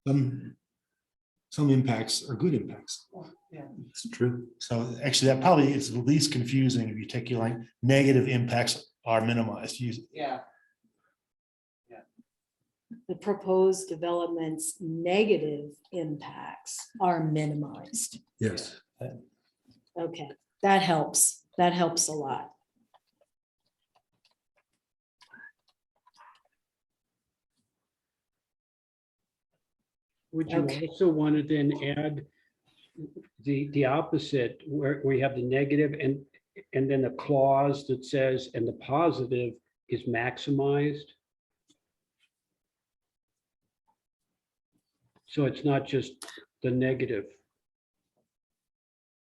Some impacts are good impacts. Yeah. It's true. So actually, that probably is the least confusing if you take your line, negative impacts are minimized. Yeah. The proposed development's negative impacts are minimized. Yes. Okay, that helps. That helps a lot. Would you Okay. also want to then add the opposite, where you have the negative and then a clause that says, and the positive is maximized? So it's not just the negative.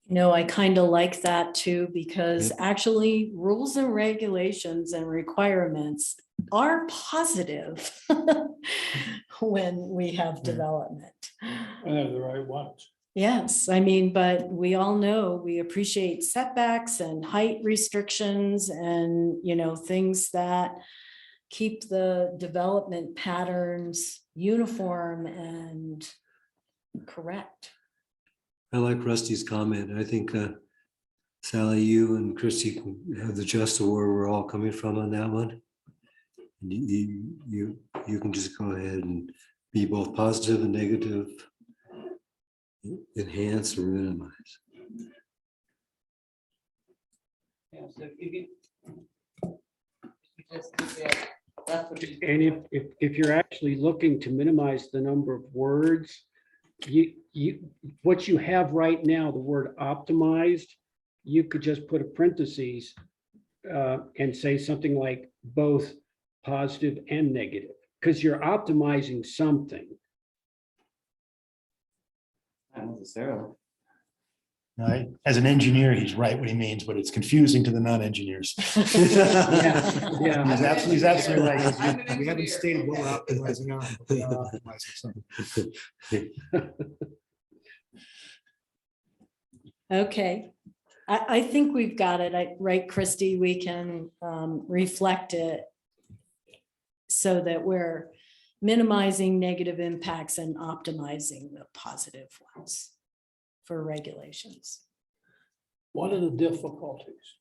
No, I kind of like that too, because actually rules and regulations and requirements are positive. when we have development. And they're the right ones. Yes, I mean, but we all know, we appreciate setbacks and height restrictions and, things that keep the development patterns uniform and correct. I like Rusty's comment. I think Sally, you and Christie can have the gist of where we're all coming from on that one. You can just go ahead and be both positive and negative, enhance or minimize. Yeah, so if you just do that, that's what you- And if you're actually looking to minimize the number of words, what you have right now, the word optimized, you could just put a parentheses and say something like both positive and negative, because you're optimizing something. Not necessarily. As an engineer, he's right what he means, but it's confusing to the non-engineers. Yeah. He's absolutely right. I'm an We engineer. haven't stated what we're optimizing on, but we are optimizing something. Okay, I think we've got it, right, Christie? We can reflect it so that we're minimizing negative impacts and optimizing the positive ones for regulations. One of the difficulties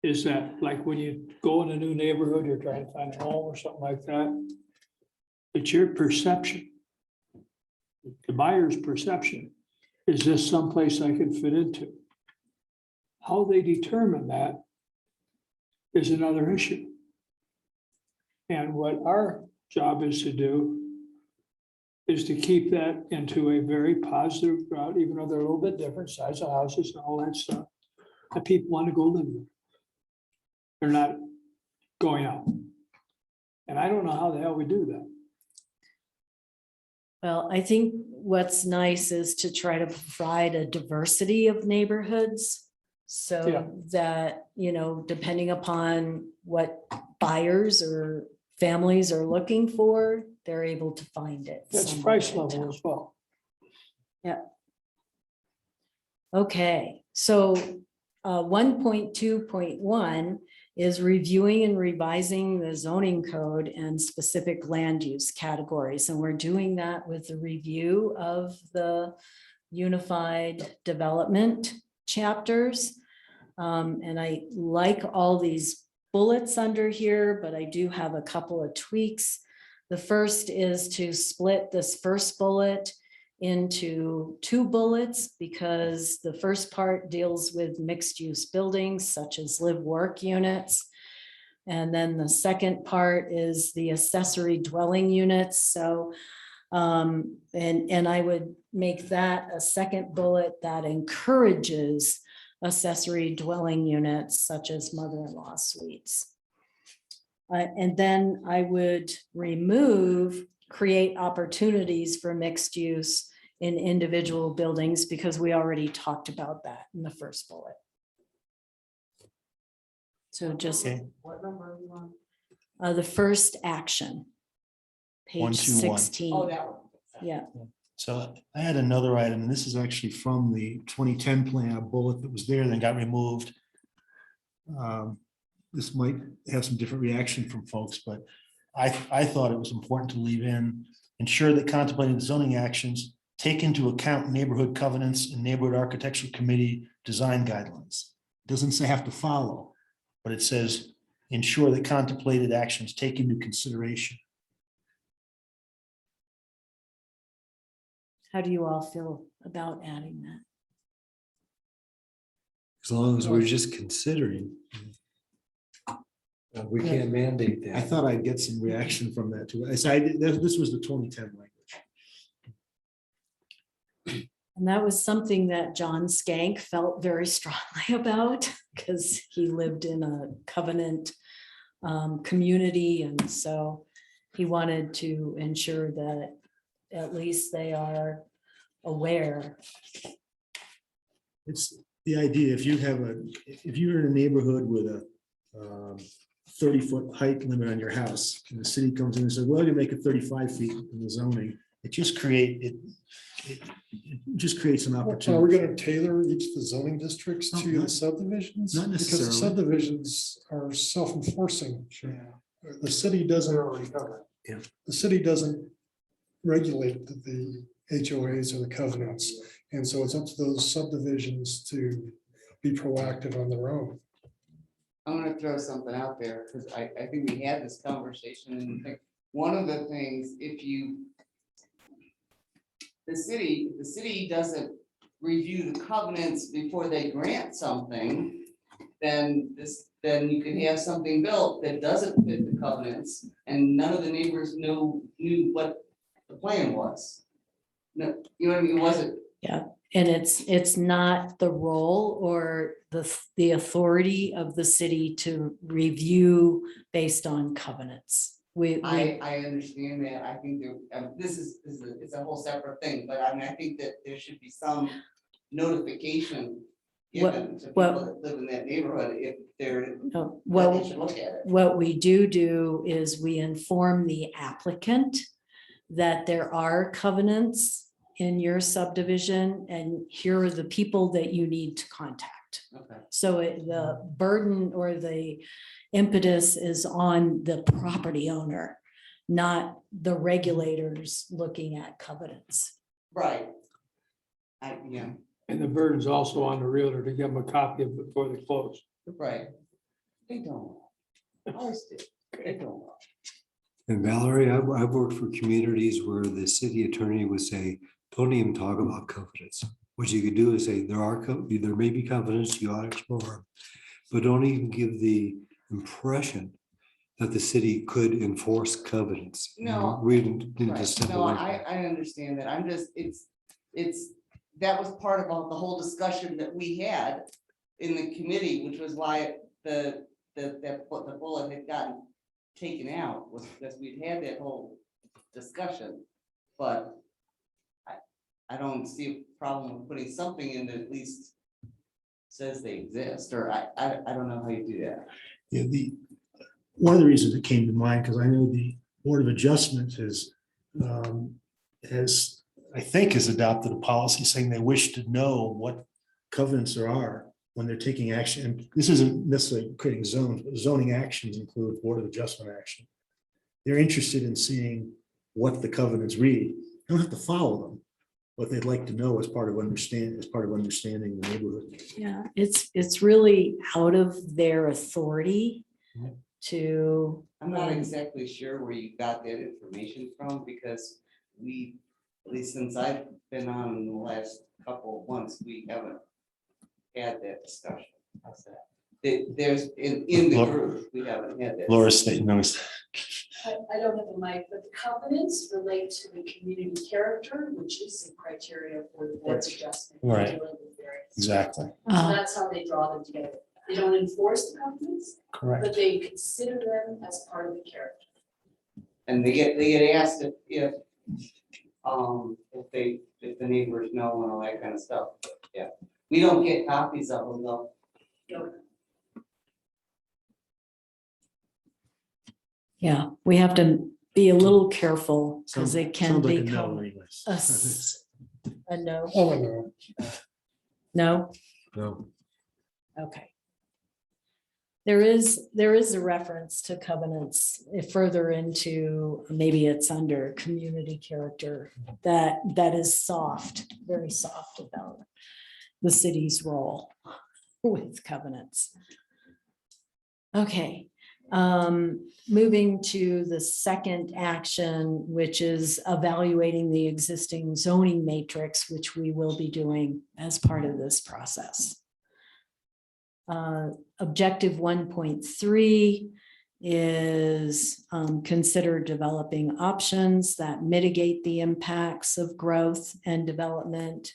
is that, like, when you go in a new neighborhood, you're trying to find a home or something like that, it's your perception. The buyer's perception. Is this someplace I can fit into? How they determine that is another issue. And what our job is to do is to keep that into a very positive route, even though they're a little bit different size of houses and all that stuff. That people want to go live there. They're not going out. And I don't know how the hell we do that. Well, I think what's nice is to try to provide a diversity of neighborhoods. So Yeah. that, depending upon what buyers or families are looking for, they're able to find it. That's somewhere price in level town. as well. Okay, so 1.2.1 is reviewing and revising the zoning code and specific land use categories. And we're doing that with the review of the unified development chapters. And I like all these bullets under here, but I do have a couple of tweaks. The first is to split this first bullet into 2 bullets, because the first part deals with mixed use buildings such as live work units. And then the second part is the accessory dwelling units. So and I would make that a second bullet that encourages accessory dwelling units such as mother-in-law suites. And then I would remove create opportunities for mixed use in individual buildings, because we already talked about that in the first bullet. So just Okay. What number are you on? the first action. Page 121. 16. Oh, that one. Yeah, So I had another item, and this is actually from the 2010 plan, a bullet that was there, then got removed. This might have some different reaction from folks, but I thought it was important to leave in, ensure that contemplating zoning actions take into account neighborhood covenants and neighborhood architectural committee design guidelines. It doesn't say have to follow, but it says ensure that contemplated actions take into consideration. how do you all feel about adding that? As long as we're just considering. We can't mandate that. I thought I'd get some reaction from that too. This was the 2010 language. And that was something that John Skank felt very strongly about, because he lived in a covenant community. And so he wanted to ensure that at least they are aware. It's the idea, if you're in a neighborhood with a 30-foot height limit on your house, and the city comes in and says, well, you make it 35 feet in the zoning, it just just creates an Are we opportunity. gonna tailor each of the zoning districts No, to not- the subdivisions? not Because necessarily. the subdivisions are self-enforcing. The city doesn't. Yeah. The city doesn't regulate the HOAs or the covenants. And so it's up to those subdivisions to be proactive on their own. I'm gonna throw something out there, because I think we had this conversation, and I think one of the things, if the city doesn't review the covenants before they grant something, then you can have something built that doesn't fit the covenants, and none of the neighbors knew what the plan was. No, you know what I mean, it wasn't. And it's not the role or the authority of the city to review based on covenants. I understand that. I think it's a whole separate thing, but I mean, I think that there should be some notification given to people that live in that neighborhood if they're, that they should look at it. What we do is we inform the applicant that there are covenants in your subdivision, and here are the people that you need to contact. Okay. So the burden or the impetus is on the property owner, not the regulators looking at covenants. Right. Yeah, And the burden's also on the realtor to give them a copy of it before they close. right. They don't. Always do. They don't. And Valerie, I've worked for communities where the city attorney would say, don't even talk about covenants. What you could do is say, there may be covenants, you ought to explore them, but don't even give the impression that the city could enforce covenants. No. We didn't Right. just step No, away. I understand that. I'm just, that was part of the whole discussion that we had in the committee, which was why the bullet had gotten taken out, was because we'd had that whole discussion. But I don't see a problem with putting something in that at least says they exist, or I don't know how you do that. Yeah, one of the reasons it came to mind, because I know the Board of Adjustment has, I think, has adopted a policy saying they wish to know what covenants there are when they're taking action. And this isn't necessarily creating zones, but zoning actions include Board of Adjustment action. They're interested in seeing what the covenants read. They don't have to follow them, but they'd like to know as part of understanding the neighborhood. Yeah, it's really out of their authority to. I'm not exactly sure where you got that information from, because we, at least since I've been on in the last couple of months, we haven't had that discussion. How's that? There's, in the group, we haven't had that. Laura's statement knows. I don't have a mic, but the covenants relate to the community character, which is the criteria for the board's adjustment. for Right. dealing with variance. Exactly. So that's how they draw them together. They don't enforce the covenants, Correct. but they consider them as part of the character. And they get asked if the neighbors know and all that kind of stuff. Yeah, we don't get copies of them though. Yeah, we have to be a little careful because they can Sounds like a no become anyways. a no. Oh, I know. No, No. okay. There is a reference to covenants further into, maybe it's under community character, that is soft, very soft about the city's role with covenants. Okay, moving to the second action, which is evaluating the existing zoning matrix, which we will be doing as part of this process. Objective 1.3 is consider developing options that mitigate the impacts of growth and development.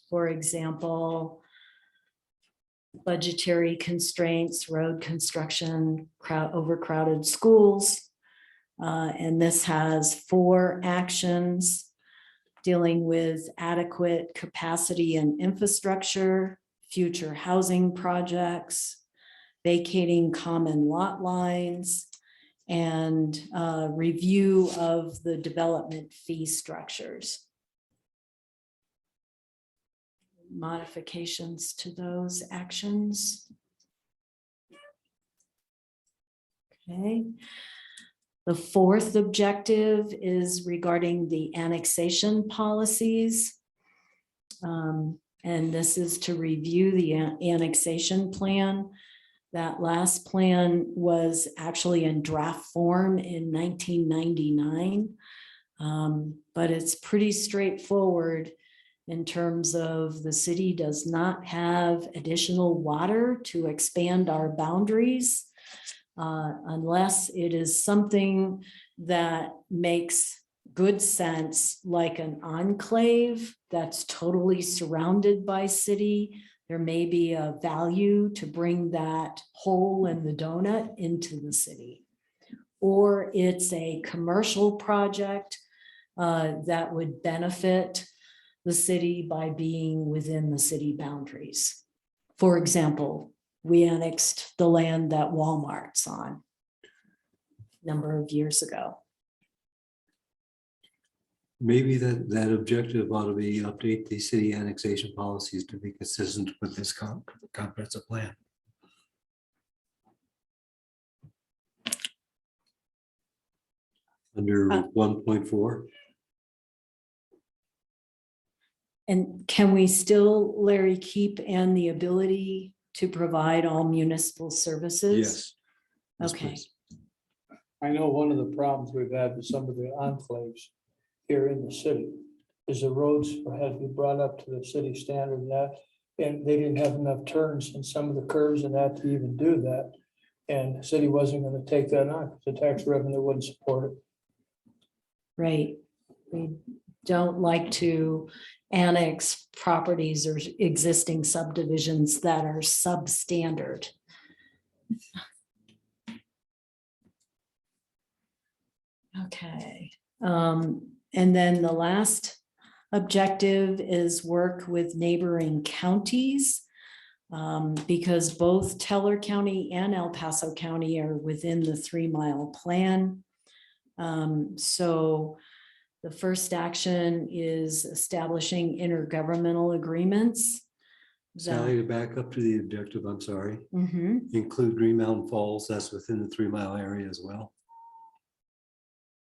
For example, budgetary constraints, road construction, overcrowded schools. And this has 4 actions dealing with adequate capacity and infrastructure, future housing projects, vacating common lot lines, and review of the development fee structures. Modifications to those actions. Okay. The fourth objective is regarding the annexation policies. And this is to review the annexation plan. That last plan was actually in draft form in 1999. But it's pretty straightforward in terms of the city does not have additional water to expand our boundaries unless it is something that makes good sense, like an enclave that's totally surrounded by city. There may be a value to bring that hole in the donut into the city. Or it's a commercial project that would benefit the city by being within the city boundaries. For example, we annexed the land that Walmart's on a number of years ago. Maybe that objective ought to be update the city annexation policies to be consistent with this comprehensive plan. Under 1.4. And can we still, Larry, keep and the ability to provide all municipal services? Yes. Yes, Okay. please. I know one of the problems we've had with some of the enclaves here in the city is the roads had to be brought up to the city standard and that, and they didn't have enough turns in some of the curves and that to even do that. And the city wasn't going to take that on because the tax revenue wouldn't support it. Right. We don't like to annex properties or existing subdivisions that are substandard. Okay. And then the last objective is work with neighboring counties because both Teller County and El Paso County are within the 3-mile plan. So the first action is establishing intergovernmental agreements. Sally, to back up to the objective, I'm sorry. Mhm. Include Green Mountain Falls, that's within the 3-mile area as well.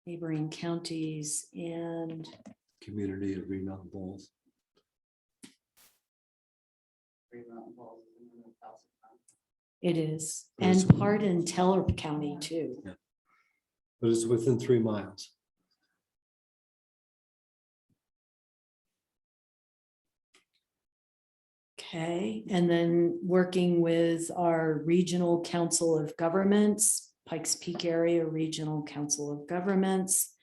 Neighboring counties and Community of Green Mountain Falls. it is, But it's- and part in Teller County too. But it's within 3 miles. Okay, and then working with our Regional Council of Governments, Pikes Peak Area Regional Council of Governments,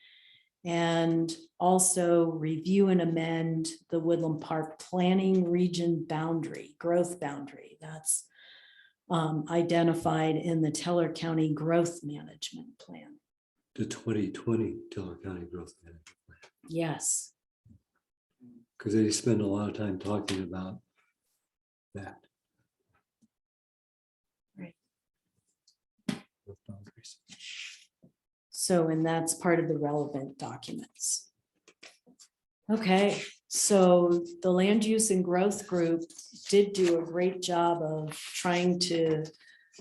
and also review and amend the Woodland Park Planning Region Boundary, Growth Boundary. That's identified in the Teller County Growth Management Plan. The 2020 Teller County Growth Management Plan. Yes. Because they spend a lot of time talking about that. Right. Growth boundaries. So, and that's part of the relevant documents. Okay, so the land use and growth group did do a great job of trying to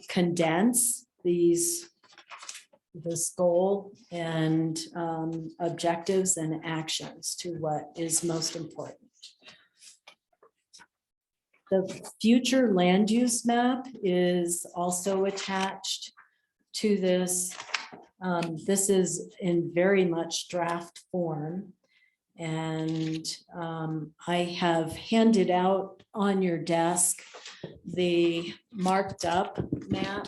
condense this goal and objectives and actions to what is most important. The future land use map is also attached to this. This is in very much draft form. And I have handed out on your desk the marked up map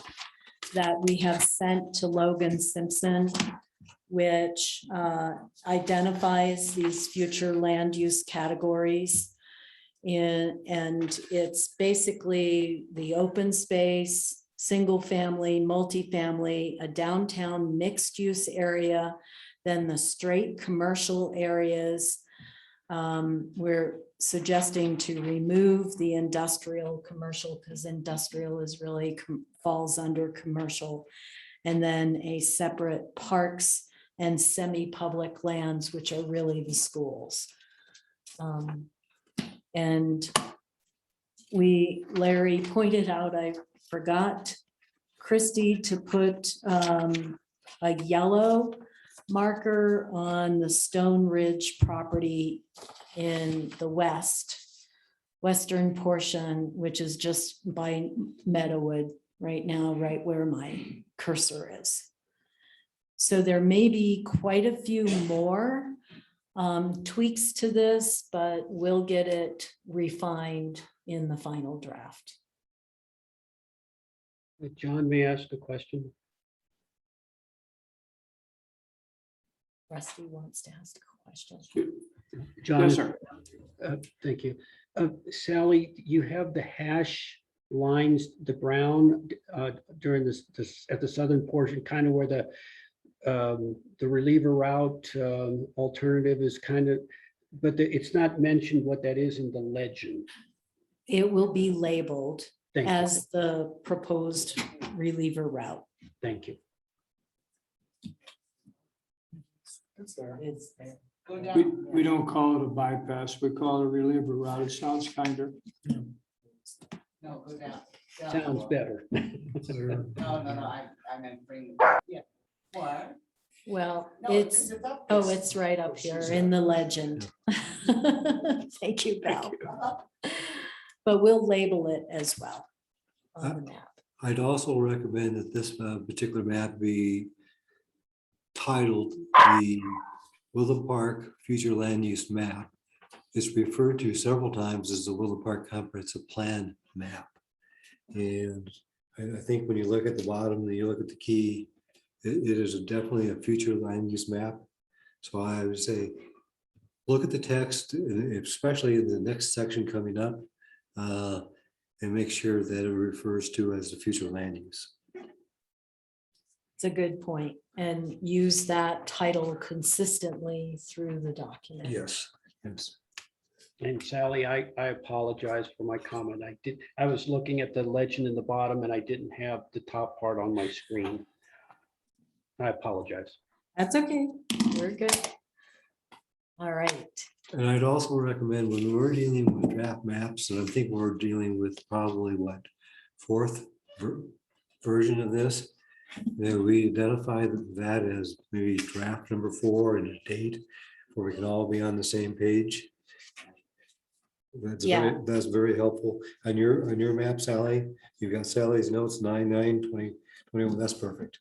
that we have sent to Logan Simpson, which identifies these future land use categories. And it's basically the open space, single family, multifamily, a downtown mixed use area, then the straight commercial areas, We're suggesting to remove the industrial commercial because industrial is really falls under commercial. And then a separate parks and semi-public lands, which are really the schools. And Larry pointed out, I forgot, Christie, to put a yellow marker on the Stone Ridge property in the western portion, which is just by Meadowood right now, right where my cursor is. So there may be quite a few more tweaks to this, but we'll get it refined in the final draft. John, may I ask a question? Rusty wants to ask a question. John, Yes, sir. Thank you. Sally, you have the hash lines, the brown during this at the southern portion, kind of where the reliever route alternative is kind of, but it's not mentioned what that is in the legend. It will be labeled Thank you. as the proposed reliever route. Thank you. It's there. It's there. Go We, down. we don't call it a bypass, we call it a reliever route. It sounds kinder. No, go down. Down. Sounds better. No, I meant bring, yeah. What? Well, No, it's, up oh, this. it's right up here in the legend. Thank you, Val. But we'll label it as well on the map. I'd also recommend that this particular map be titled the Woodland Park Future Land Use Map. It's referred to several times as the Woodland Park Comprehensive Plan Map. And I think when you look at the bottom and you look at the key, it is definitely a future land use map. So I would say, look at the text, and especially in the next section coming up, and make sure that it refers to as the future land use. It's a good point, and use that title consistently through the document. Yes. Yes. And Sally, I apologize for my comment. I was looking at the legend in the bottom and I didn't have the top part on my screen. I apologize. That's okay. We're good. All right. And I'd also recommend when we're dealing with draft maps, and I think we're dealing with probably what, fourth version of this, that we identify that as maybe draft number 4 and a date where we can all be on the same page. Yeah. That's very helpful. On your map, Sally, you've got Sally's notes 9/9/2021. That's perfect.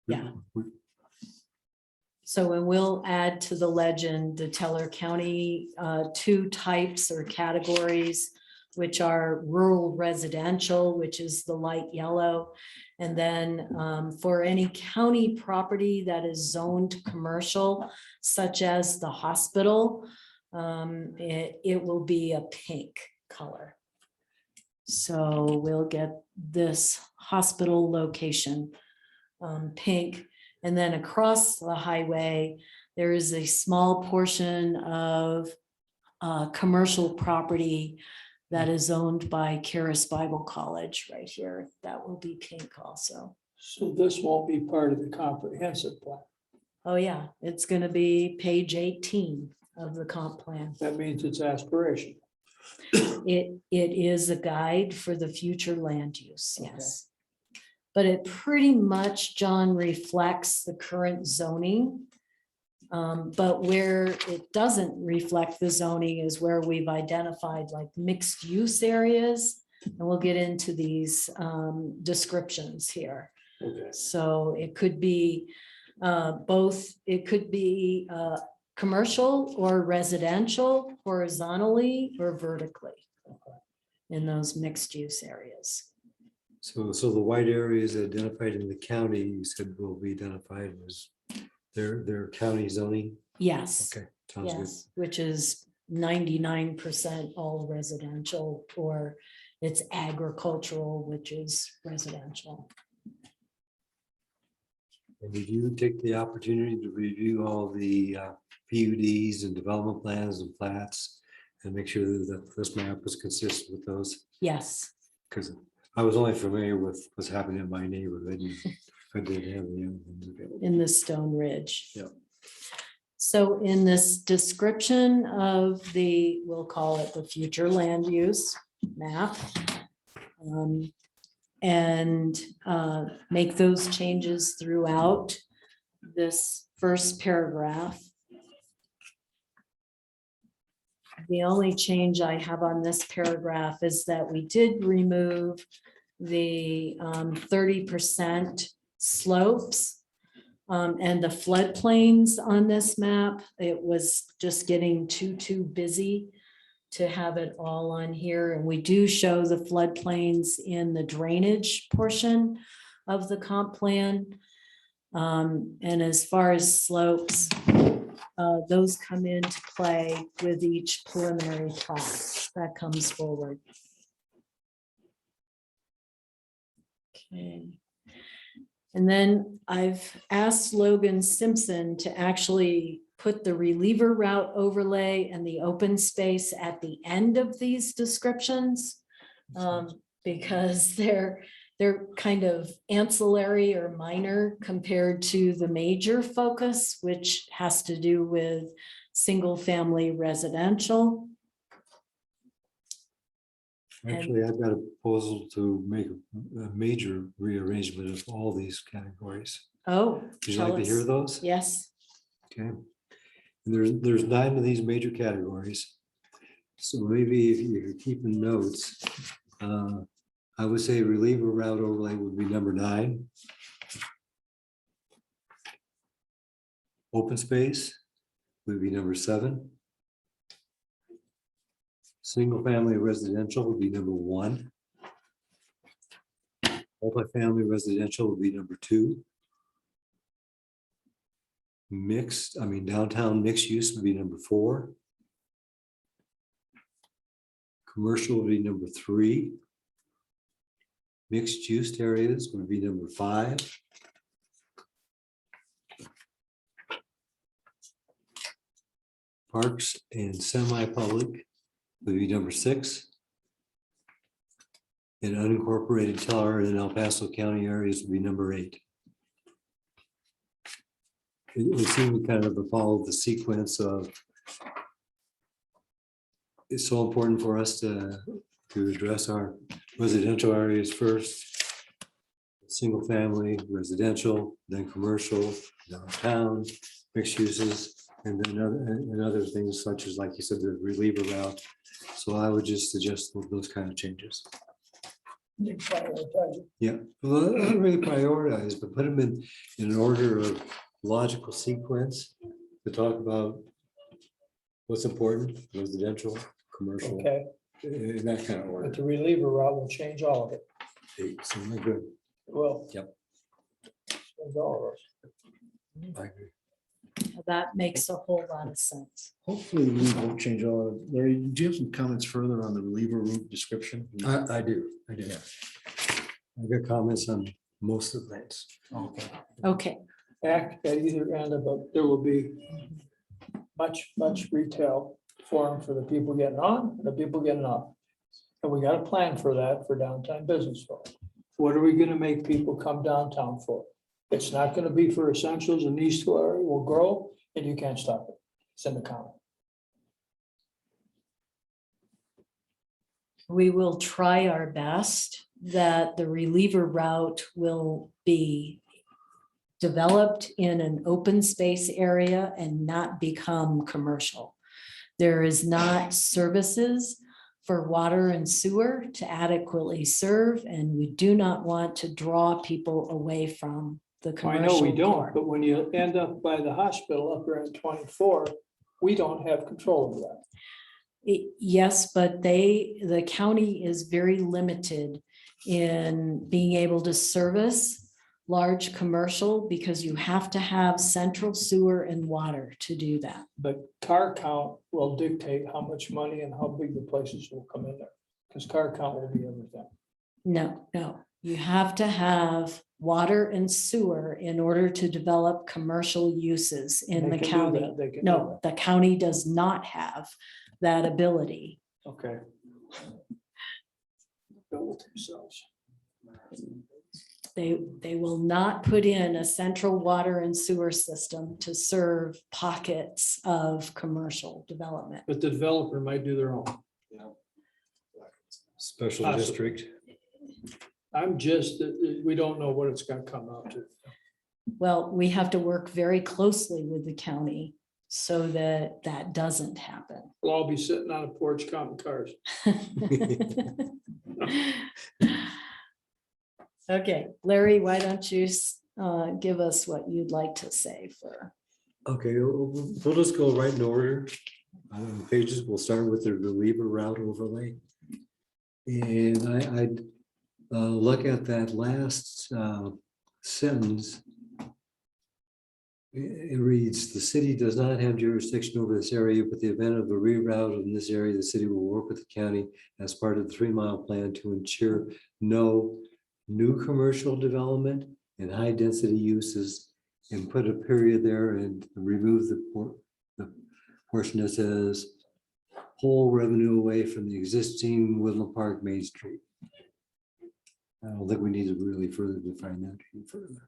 Yeah. So when we'll add to the legend, the Teller County 2 types or categories, which are rural residential, which is the light yellow. And then for any county property that is zoned commercial, such as the hospital, it will be a pink color. So we'll get this hospital location pink. And then across the highway, there is a small portion of commercial property that is owned by Charis Bible College right here. That will be pink also. So this won't be part of the comprehensive plan. Oh yeah, it's going to be page 18 of the comp plan. That means it's aspiration. It is a guide for the future land use, yes. But it pretty much, John, reflects the current zoning. But where it doesn't reflect the zoning is where we've identified like mixed use areas. And we'll get into these descriptions here. Okay. So it could be both, it could be commercial or residential, horizontally or vertically in those mixed use areas. So the white areas identified in the county, you said will be identified as their county zoning. Yes. Okay, sounds good. Yes, which is 99% all residential, or it's agricultural, which is residential. And did you take the opportunity to review all the PUDs and development plans and plats, and make sure that this map was consistent with those. Yes. Because I was only familiar with what's happening in my neighborhood. I didn't have the other things available. In the Stone Ridge. Yeah. So in this description of the, we'll call it the future land use map, and make those changes throughout this first paragraph. The only change I have on this paragraph is that we did remove the 30% slopes and the floodplains on this map. It was just getting too busy to have it all on here. And we do show the floodplains in the drainage portion of the comp plan. And as far as slopes, those come into play with each preliminary plat that comes forward. Okay. And then I've asked Logan Simpson to actually put the reliever route overlay and the open space at the end of these descriptions, because they're kind of ancillary or minor compared to the major focus, which has to do with single family residential. Actually, I've got a proposal to make a major rearrangement of all these categories. Oh, Would you tell like to hear us. those? Yes. Okay. And there's 9 of these major categories. So maybe if you're keeping notes, I would say reliever route overlay would be number 9. Open space would be number 7. Single family residential would be number 1. Multifamily residential would be number 2. Downtown mixed use would be number 4. Commercial would be number 3. Mixed use areas would be number 5. Parks and semi-public would be number 6. And unincorporated Teller and El Paso County areas would be number 8. It seemed to kind of follow the sequence of, it's so important for us to address our residential areas first, single family, residential, then commercial, downtown, mixed uses, and then other things such as, like you said, the reliever route. So I would just suggest those kind of changes. Yeah, well, not really prioritize, but put them in an order of logical sequence to talk about what's important, residential, commercial, Okay, in that kind of but order. the reliever route will change all of it. Seems good. Well. Yep. Change all of us. I agree. That makes a whole lot of sense. Hopefully we won't change all of it. Larry, do you have some comments further on the reliever route description? I do. Yeah. I've got comments on most of the things. Okay. Okay, Act at either end of it, there will be much retail forum for the people getting on and the people getting off. And we got a plan for that for downtown business forum. What are we gonna make people come downtown for? It's not gonna be for essentials, and these 2 areas will grow and you can't stop it. It's in the comment. we will try our best that the reliever route will be developed in an open space area and not become commercial. There is not services for water and sewer to adequately serve, and we do not want to draw people away from the I commercial. know we don't, part. but when you end up by the hospital up there in 24, we don't have control of that. Yes, but the county is very limited in being able to service large commercial because you have to have central sewer and water to do that. But car count will dictate how much money and how big the places will come in there, because car count will be everything. No, you have to have water and sewer in order to develop commercial uses in They the can do county. that, they can do No, the county does not have that ability. Okay. Build it themselves. They will not put in a central water and sewer system to serve pockets of commercial development. But the developer might do their own. Special Possibly. district. I'm just, we don't know what it's gonna come out to. Well, we have to work very closely with the county so that that doesn't happen. We'll all be sitting on a porch counting cars. Okay, Larry, why don't you give us what you'd like to say for, Okay, we'll just go right in order. Pages, we'll start with the reliever route overlay. And I'd look at that last sentence. It reads, the city does not have jurisdiction over this area, but the event of a reroute in this area, the city will work with the county as part of the 3-mile plan to ensure no new commercial development and high density uses, and put a period there and remove the portion that says pull revenue away from the existing Woodland Park Main Street. I don't think we need to really further define that any further.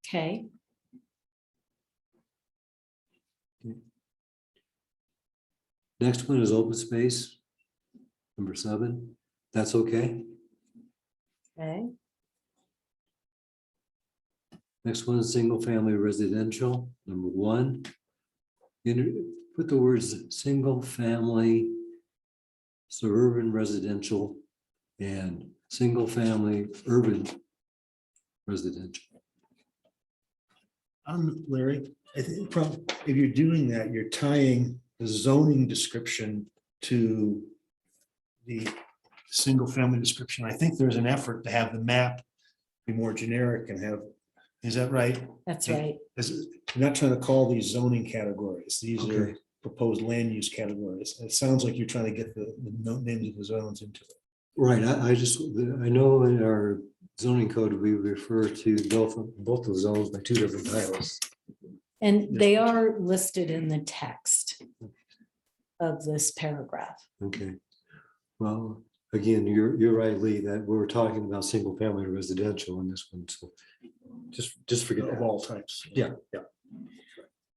okay, Next one is open space. Number 7, that's okay. okay, Next one is single family residential, number 1. Put the words single family suburban residential and single family urban residential. Larry, I think if you're doing that, you're tying the zoning description to the single family description. I think there's an effort to have the map be more generic and have, is that right? that's right. You're not trying to call these zoning categories. These are Okay. proposed land use categories. It sounds like you're trying to get the names of the zones into it. Right, I know in our zoning code, we refer to both of the zones by 2 different titles. And they are listed in the text of this paragraph. Okay, well, again, you're right, Lee, that we're talking about single family residential in this one, so just forget Of that. all types. Yeah.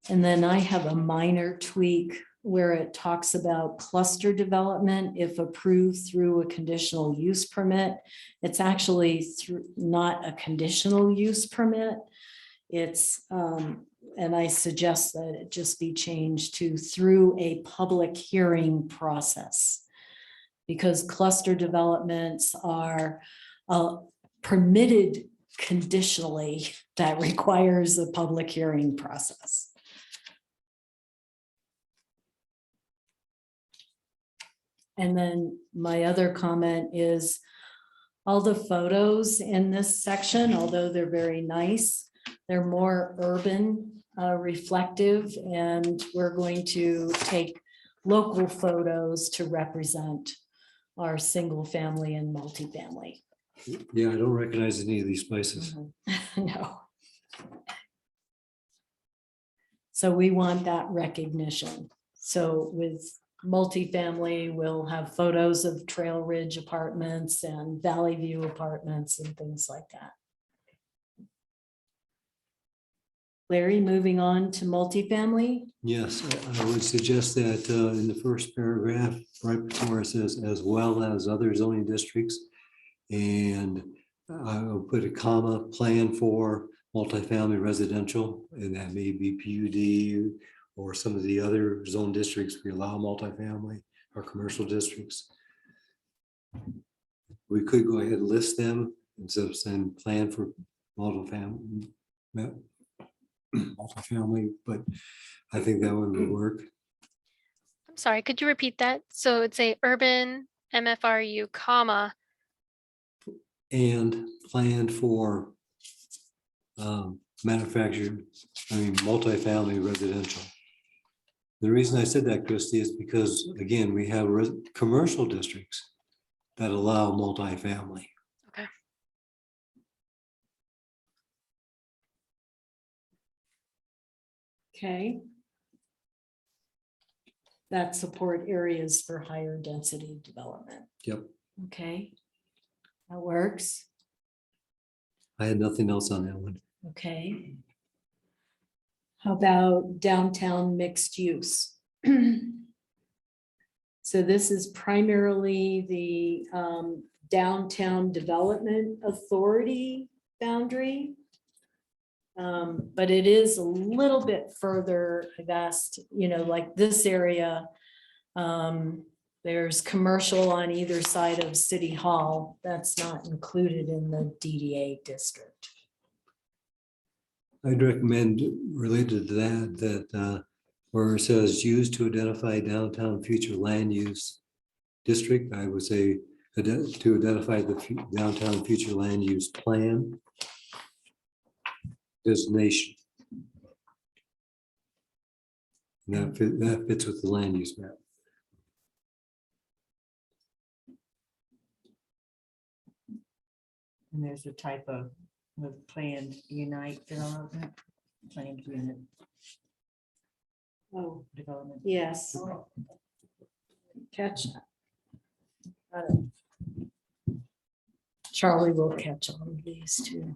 And then I have a minor tweak where it talks about cluster development if approved through a conditional use permit. It's actually not a conditional use permit. It's, and I suggest that it just be changed to through a public hearing process. Because cluster developments are permitted conditionally that requires a public hearing process. And then my other comment is all the photos in this section, although they're very nice, they're more urban reflective, and we're going to take local photos to represent our single family and multifamily. Yeah, I don't recognize any of these places. No. So we want that recognition. So with multifamily, we'll have photos of Trail Ridge apartments and Valley View apartments and things like that. Larry, moving on to multifamily. Yes, I would suggest that in the first paragraph, right before it says as well as other zoning districts. And I'll put a comma, plan for multifamily residential, and that may be PUD or some of the other zone districts we allow multifamily or commercial districts. We could go ahead and list them instead of saying plan for multifamily, but I think that one would work. I'm sorry, could you repeat that? So it's a urban MFRU, comma, And planned for multifamily residential. The reason I said that, Christie, is because, again, we have commercial districts that allow multifamily. Okay. Okay. That support areas for higher density development. Yep. Okay. That works. I had nothing else on that one. Okay. How about downtown mixed use? So this is primarily the Downtown Development Authority boundary. But it is a little bit further, I've asked, like this area. There's commercial on either side of City Hall. That's not included in the DDA district. I'd recommend related to that where it says used to identify downtown future land use district, I would say to identify the downtown future land use plan designation. And that fits with the land use map. And there's a type of planned unite development, planned unit Oh, development. yes. Catch that. Got it. Charlie will catch all of these too.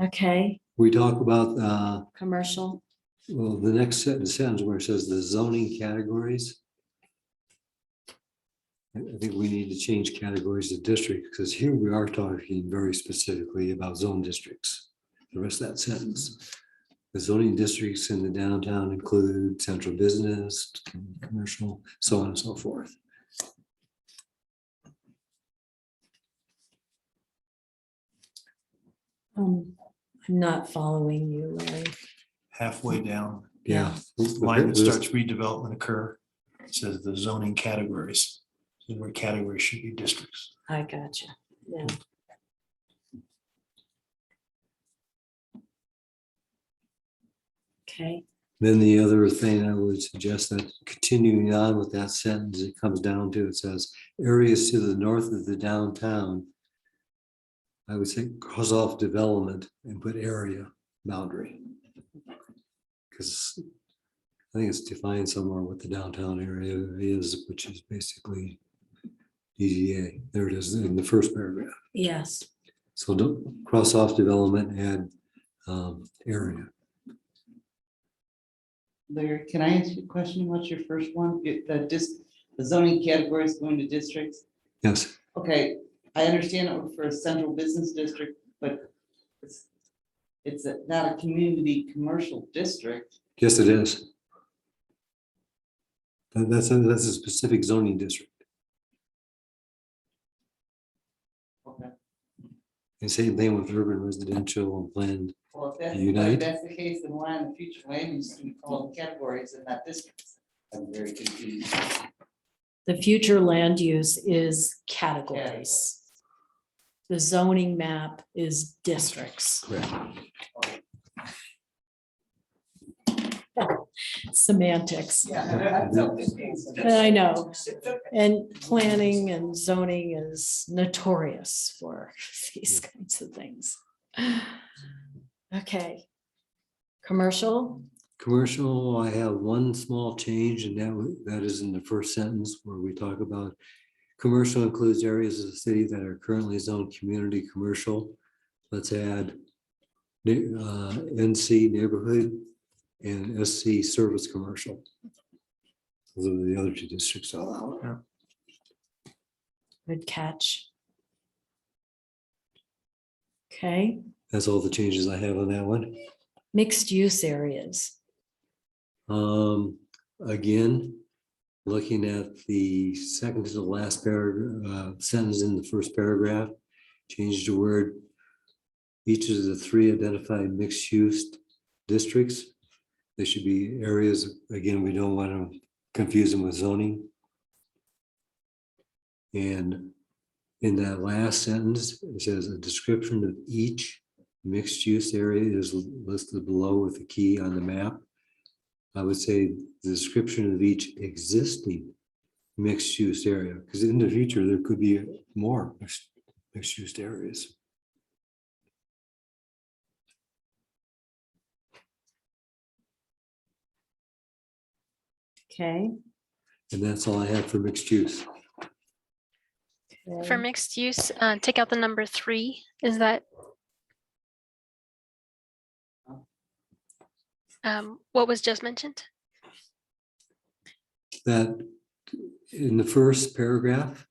Okay, We talk about commercial. well, the next sentence where it says the zoning categories. I think we need to change categories to districts because here we are talking very specifically about zone districts. The rest of that sentence. The zoning districts in the downtown include central business, commercial, so on and so forth. I'm not following you, Larry. Halfway down, Yeah. line that starts redevelopment occur, it says the zoning categories. So where categories should be districts. I got you. Yeah. Okay, Then the other thing I would suggest that continuing on with that sentence, it comes down to, it says areas to the north of the downtown. I would say cross off development and put area boundary. Because I think it's defined somewhere what the downtown area is, which is basically DDA. There it is in the first paragraph. yes. So don't cross off development, add area. Larry, can I ask you a question? What's your first one? The zoning categories going to districts? Yes, Okay, I understand it for a central business district, but it's not a community commercial district. yes, it is. That's a specific zoning district. Okay. And same thing with urban residential and planned. Well, if that's, Unite. if that's the case, then why in the future land use can we call them categories and not districts? I'm very confused. The future land use is categories. The zoning map is districts. Correct. Semantics. Yeah. I know. And planning and zoning is notorious for these kinds of things. Okay. Commercial, Commercial, I have one small change, and that is in the first sentence where we talk about commercial includes areas of the city that are currently zoned community commercial. Let's add NC neighborhood and SC service commercial. Those are the other two districts I'll allow. good catch. Okay, That's all the changes I have on that one. mixed use areas. Again, looking at the second to the last paragraph, sentence in the first paragraph, change the word. Each of the three identified mixed use districts. They should be areas, again, we don't want to confuse them with zoning. And in that last sentence, it says a description of each mixed use area is listed below with the key on the map. I would say the description of each existing mixed use area, because in the future, there could be more mixed use areas. Okay. And that's all I have for mixed use. For Okay. mixed use, take out the number 3. Is that? What was just mentioned? That in the first paragraph,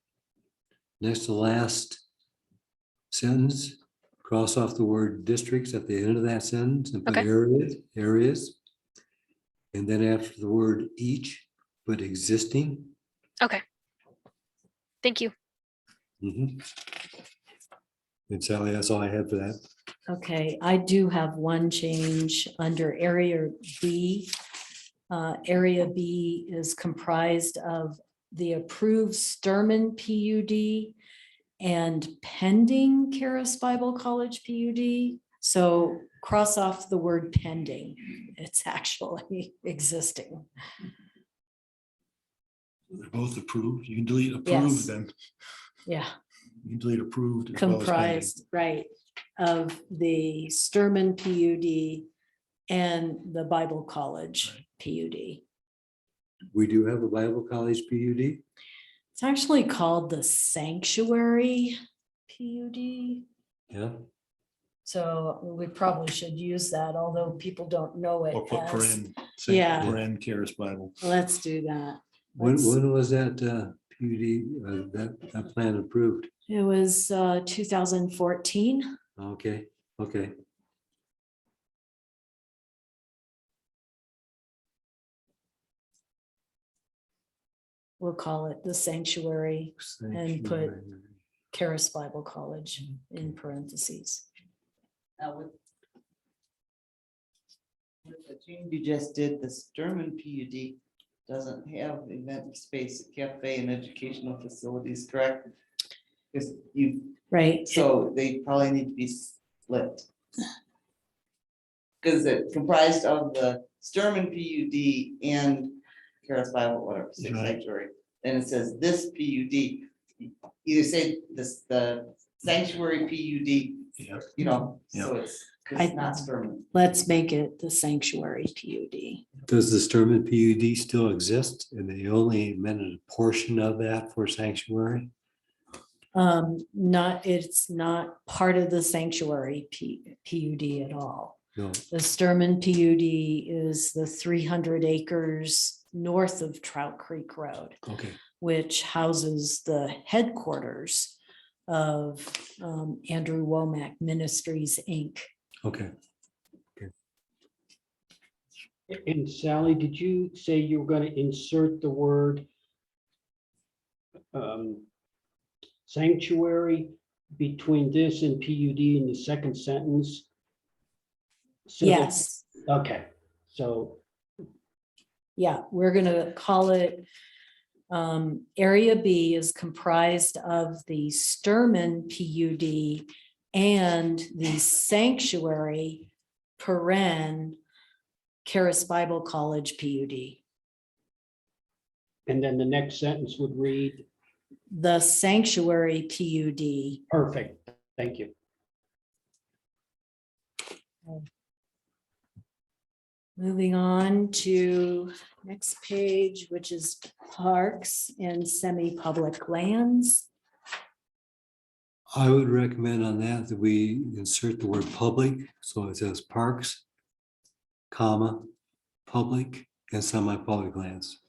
next to last sentence, cross off the word districts at the end of that sentence and put Okay. areas. And then after the word each, put existing. Okay. Thank you. Mhm. And Sally, that's all I had for that. Okay, I do have one change under area B. Area B is comprised of the approved Sturman PUD and pending Karis Bible College PUD. So cross off the word pending. It's actually existing. They're both approved. You can delete Yes. approved then. Yeah, You can delete approved. as well as pending. comprised, right, of the Sturman PUD and the Bible College PUD. We do have a Bible College PUD. It's actually called the Sanctuary PUD. Yeah. So we probably should use that, although people don't know it Or put as, paren, Yeah. paren Karis Bible. let's do that. When Let's- was that PUD, that plan approved? It was 2014. Okay, okay. We'll call it the Sanctuary And put- Karis Bible College in parentheses. Now with the change you just did, the Sturman PUD doesn't have event space, cafe and educational facilities, correct? Because you, Right, so they probably need to be split. Because it comprised of the Sturman PUD and Karis Bible, whatever, Sixth Right. Sanctuary. Then it says this PUD, either say this, the Sanctuary PUD, Yeah. you know, so it's I- not Sturman. let's make it the Sanctuary PUD. Does the Sturman PUD still exist? And they only amended a portion of that for sanctuary? Not, it's not part of the Sanctuary PUD at all. No, The Sturman PUD is the 300 acres north of Trout Creek Road, okay. which houses the headquarters of Andrew Womack Ministries, Inc. Okay. And Sally, did you say you were going to insert the word sanctuary between this and PUD in the second sentence? So that- Yes, Okay, so, yeah, we're gonna call it Area B is comprised of the Sturman PUD and the Sanctuary Karis Bible College PUD. and then the next sentence would read, The Sanctuary PUD. perfect, thank you. Moving on to next page, which is parks and semi-public lands. I would recommend on that we insert the word public, so it says parks, comma, public and semi-public lands.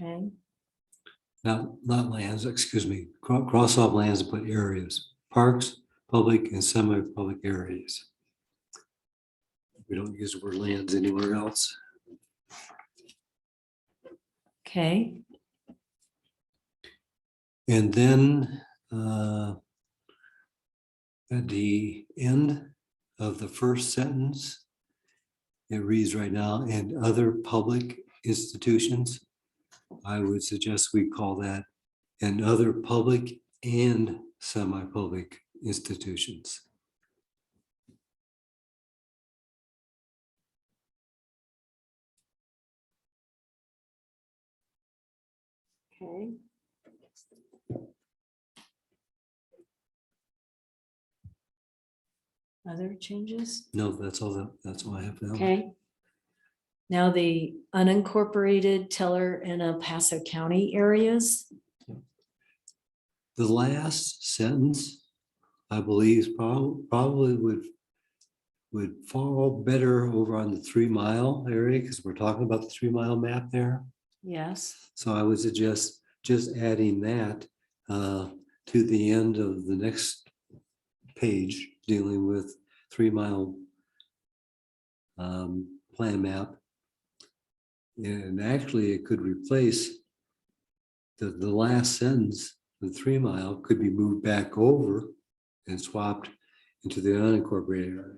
Okay, Not lands, excuse me, cross off lands and put areas, parks, public and semi-public areas. We don't use the word lands anywhere else. okay, And then at the end of the first sentence, it reads right now, and other public institutions. I would suggest we call that and other public and semi-public institutions. okay. Other changes? No, that's all I have for that one. Okay. Now the unincorporated Teller and El Paso County areas. The last sentence, I believe, probably would fall better over on the 3 mile area, because we're talking about the 3 mile map there. Yes. So I would suggest just adding that to the end of the next page, dealing with 3 mile plan map. And actually, it could replace the last sentence, the 3 mile could be moved back over and swapped into the unincorporated area.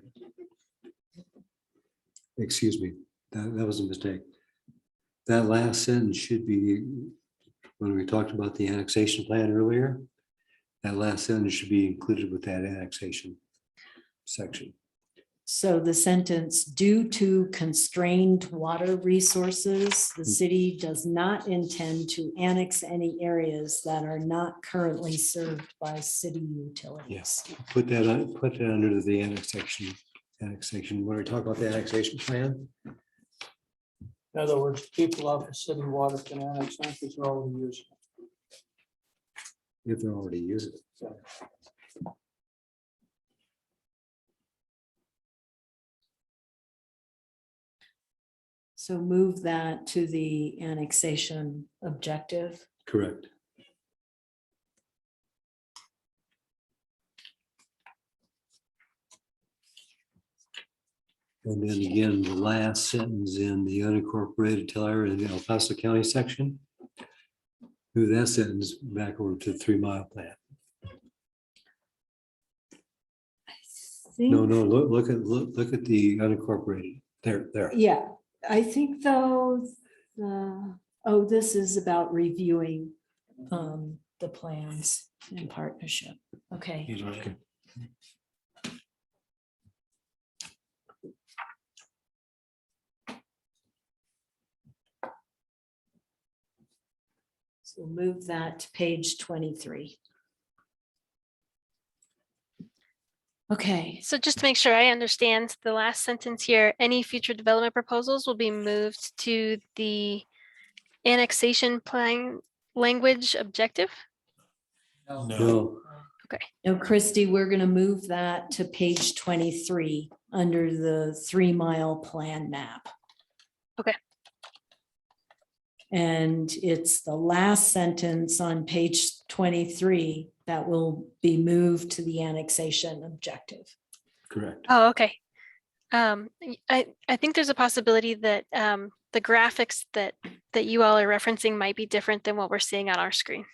Excuse me, that was a mistake. That last sentence should be, when we talked about the annexation plan earlier, that last sentence should be included with that annexation section. So the sentence, due to constrained water resources, the city does not intend to annex any areas that are not currently served by city utilities. Yes, put that under the annexation. When we talk about the annexation plan, In other words, people off of city water can annex land because they're already using it. if they're already using it. So move that to the annexation objective. Correct. And then again, the last sentence in the unincorporated Teller and El Paso County section. Move that sentence back over to the 3 mile plan. No, look at the unincorporated. There. Yeah, I think though, this is about reviewing the plans in partnership. Okay. Okay. So move that to page 23. Okay, So just to make sure I understand the last sentence here, any future development proposals will be moved to the annexation plan language objective. No, now Christy, we're gonna move that to page 23 under the 3 mile plan map. Okay. And it's the last sentence on page 23 that will be moved to the annexation objective. correct. Oh, okay. I think there's a possibility that the graphics that you all are referencing might be different than what we're seeing on our screen.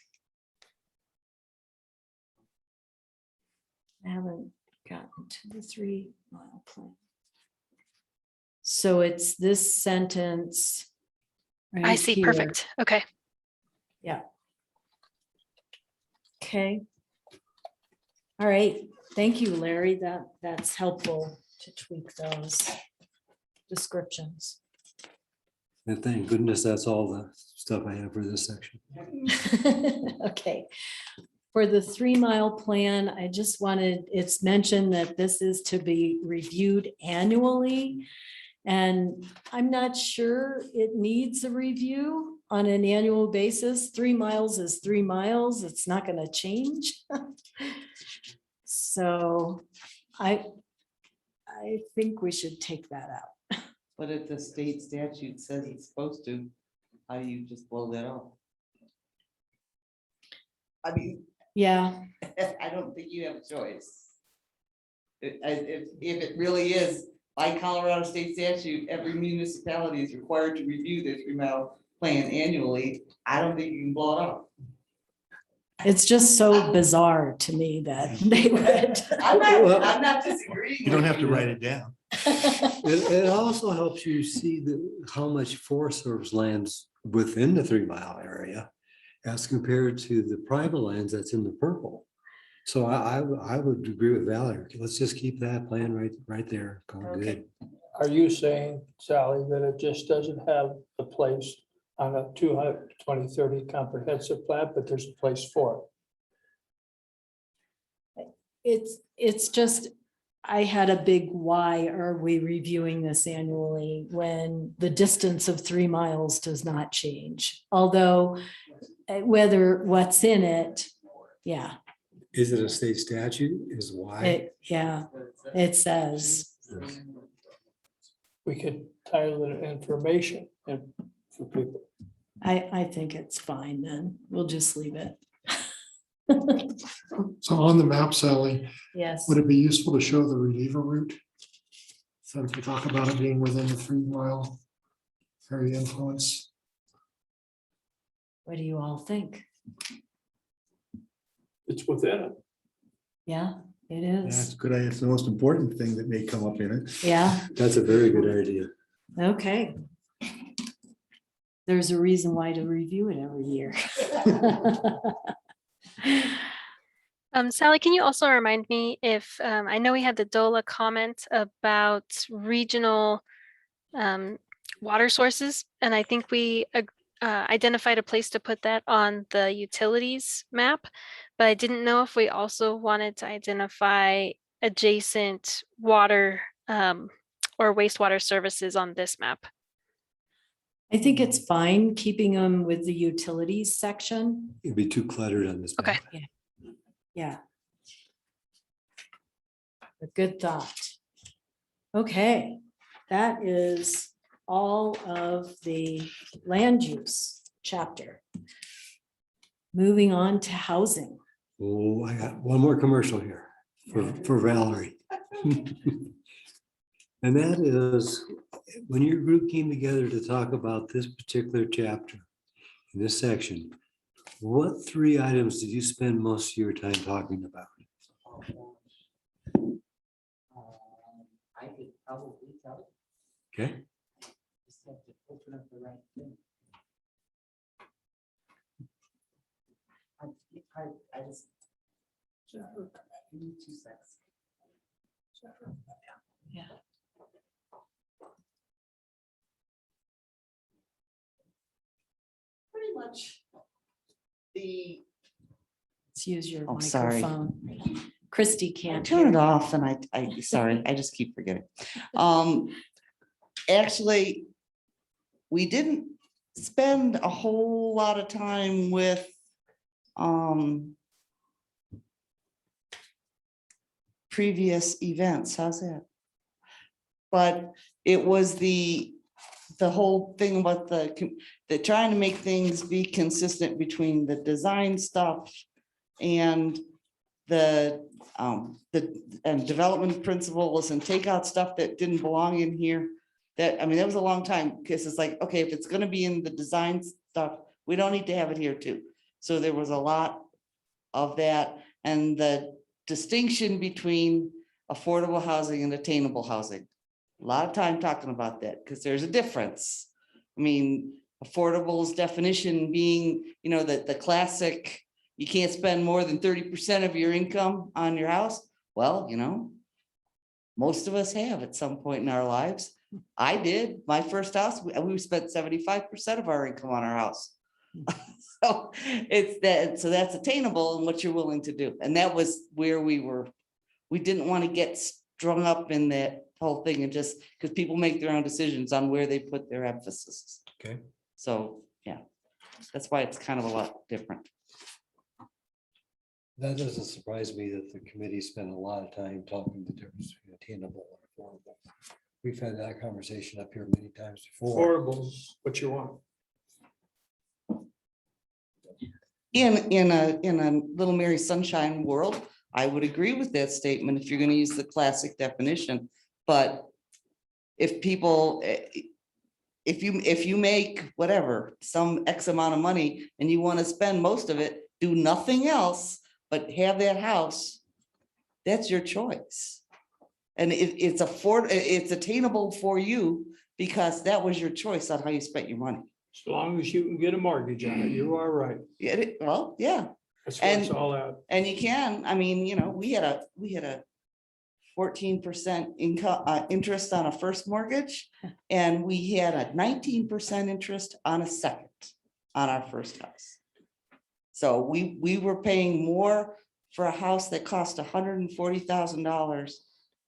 I haven't gotten to the 3 mile plan. So it's this sentence. I right see, here. perfect. Okay. Yeah. Okay. All right, thank you, Larry. That's helpful to tweak those descriptions. And thank goodness that's all the stuff I have for this section. Okay. For the 3 mile plan, I just wanted, it's mentioned that this is to be reviewed annually. And I'm not sure it needs a review on an annual basis. 3 miles is 3 miles. It's not going to change. So I think we should take that out. But if the state statute says it's supposed to, how do you just blow that off? I mean, Yeah, I don't think you have a choice. If it really is by Colorado state statute, every municipality is required to review their 3 mile plan annually. I don't think you can blow it off. it's just so bizarre to me that they would. I'm not disagreeing. You don't with have to you. write it down. It also helps you see how much Forest Service lands within the 3 mile area as compared to the private lands that's in the purple. So I would agree with Valerie. Let's just keep that plan right there. Going good. Are you saying, Sally, that it just doesn't have a place on a 2030 comprehensive plan, but there's a place for it? It's just, I had a big why are we reviewing this annually when the distance of 3 miles does not change? Although whether what's in it, yeah, Is it a state statute is why? it says. We could title it information and for people. I think it's fine then. We'll just leave it. So on the map, Sally, Yes. would it be useful to show the reliever route? So if we talk about it being within the 3 mile area influence. What do you all think? It's within it. Yeah, it That's is. good. It's the most important thing that may come up in it. Yeah, That's a very good idea. okay. There's a reason why to review it every year. Sally, can you also remind me if, I know we had the DOLA comment about regional water sources, and I think we identified a place to put that on the utilities map, but I didn't know if we also wanted to identify adjacent water or wastewater services on this map. I think it's fine keeping them with the utilities section. It'd be too cluttered on this. Okay. map. Yeah. A good thought. Okay, that is all of the land use chapter. Moving on to housing. Oh, I got one more commercial here for Valerie. And that is, when your group came together to talk about this particular chapter, in this section, what 3 items did you spend most of your time talking about? I could probably tell. Okay, Just have to open up the right thing. I just. Give me 2 seconds. Yeah. Pretty much the. Let's use your Oh, sorry. microphone. Christy I can't turn it hear. off and sorry, I just keep forgetting. Actually, we didn't spend a whole lot of time with previous events. How's that? But it was the whole thing about the trying to make things be consistent between the design stuff and the development principles and take out stuff that didn't belong in here. That, I mean, that was a long time, because it's like, okay, if it's gonna be in the design stuff, we don't need to have it here too. So there was a lot of that, and the distinction between affordable housing and attainable housing. A lot of time talking about that, because there's a difference. I mean, affordable's definition being, you know, the classic, you can't spend more than 30% of your income on your house. Well, you know, most of us have at some point in our lives. I did. My first house, we spent 75% of our income on our house. So it's that, so that's attainable and what you're willing to do. And that was where we didn't want to get strung up in that whole thing, and just because people make their own decisions on where they put their emphasis. okay. So, yeah, that's why it's kind of a lot different. That doesn't surprise me that the committee spent a lot of time talking the difference between attainable and affordable. We've had that conversation up here many times before. Affordable is what you want. In a Little Mary Sunshine world, I would agree with that statement if you're going to use the classic definition. But if people, if you make whatever, some X amount of money and you want to spend most of it, do nothing else but have that house, that's your choice. And it's attainable for you because that was your choice on how you spent your money. As long as you can get a mortgage on it, you are right. Yeah, well, yeah. That's what it's all out. And you can, I mean, you know, we had a 14% income interest on a first mortgage, and we had a 19% interest on a second on our first house. So we were paying more for a house that cost $140,000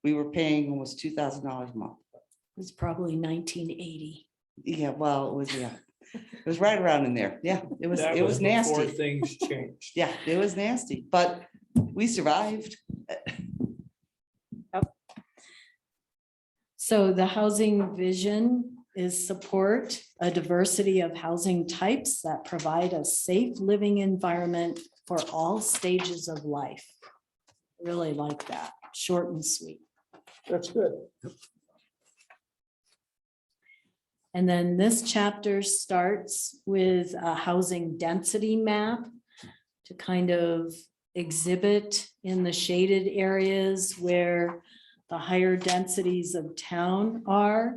we were paying almost $2,000 a month. It was probably 1980. Yeah, well, it was, yeah, it was right around in there. Yeah, it was That before Before nasty. things changed. Yeah, it was nasty, but we survived. So the housing vision is support a diversity of housing types that provide a safe living environment for all stages of life. Really like that, short and sweet. That's good. And then this chapter starts with a housing density map to kind of exhibit in the shaded areas where the higher densities of town are.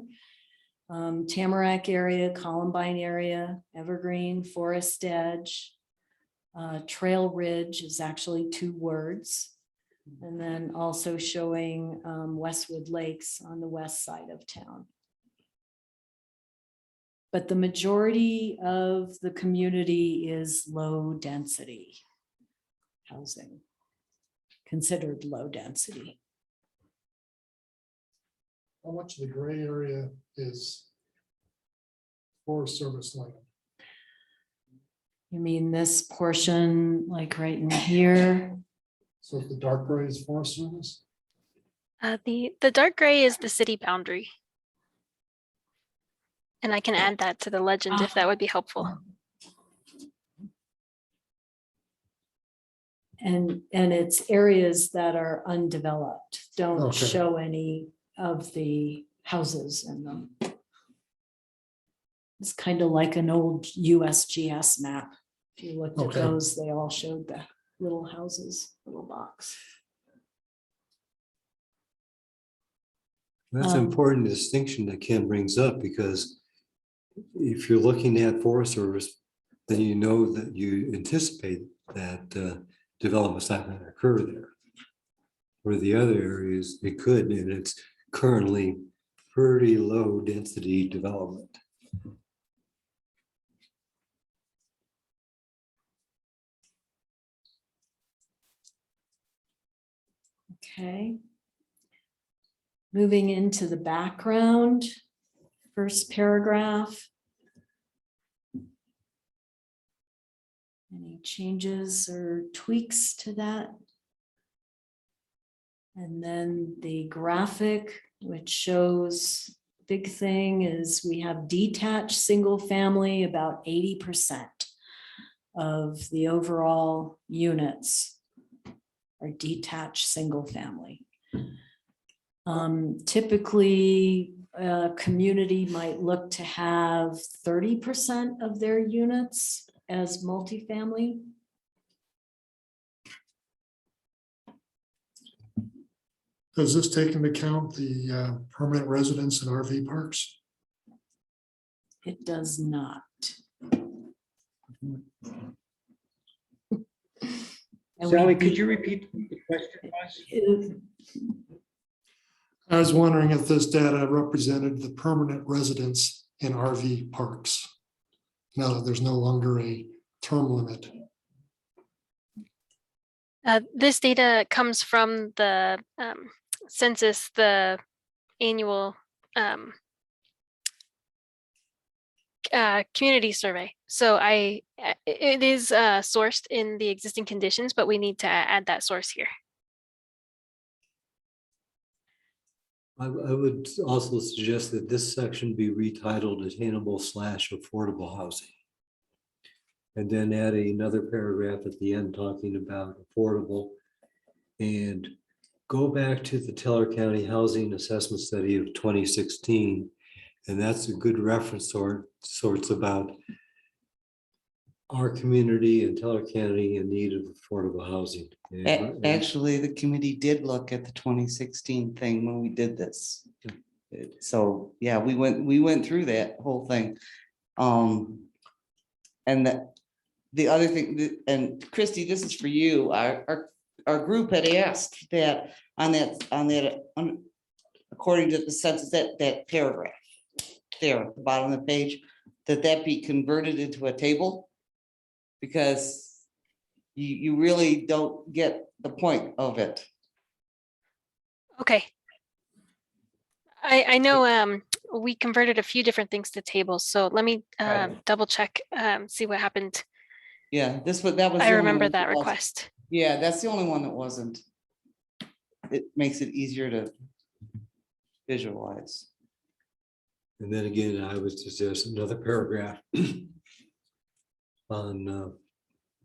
Tamarack area, Columbine area, Evergreen, Forest Edge. Trail Ridge is actually 2 words. And then also showing Westwood Lakes on the west side of town. But the majority of the community is low density housing, considered low density. How much of the gray area is Forest Service land? You mean this portion, like right in here? So the dark gray is Forest Service? The dark gray is the city boundary. And I can add that to the legend if that would be helpful. And it's areas that are undeveloped, don't Okay. show any of the houses in them. It's kind of like an old USGS map. If you looked at Okay. those, they all showed the little houses, little box. That's an Um, important distinction that Ken brings up, because if you're looking at Forest Service, then you know that you anticipate that development's not going to occur there. For the other areas, it could, and it's currently pretty low density development. Okay. Moving into the background, first paragraph. Any changes or tweaks to that? And then the graphic, which shows, big thing is we have detached single family, about 80% of the overall units are detached single family. Typically, a community might look to have 30% of their units as multifamily. Does this take into account the permanent residents and RV parks? It does not. And Sally, we- could you repeat the question, please? I was wondering if this data represented the permanent residents in RV parks. Now that there's no longer a term limit. This data comes from the census, the annual community survey. So it is sourced in the existing conditions, but we need to add that source here. I would also suggest that this section be retitled Attainable / Affordable Housing. And then add another paragraph at the end talking about affordable. And go back to the Teller County Housing Assessment Study of 2016. And that's a good reference sorts about our community and Teller County in need of affordable housing. And- Actually, the committee did look at the 2016 thing when we did this. So, yeah, we went through that whole thing. And the other thing, and Christy, this is for you, our group had asked that according to the census, that paragraph there at the bottom of the page, that be converted into a table. Because you really don't get the point of it. Okay, I know we converted a few different things to tables, so let me double check, see what happened. Yeah, that was. I the only remember one that wasn't. request. Yeah, that's the only one that wasn't. It makes it easier to visualize. And then again, I would suggest another paragraph on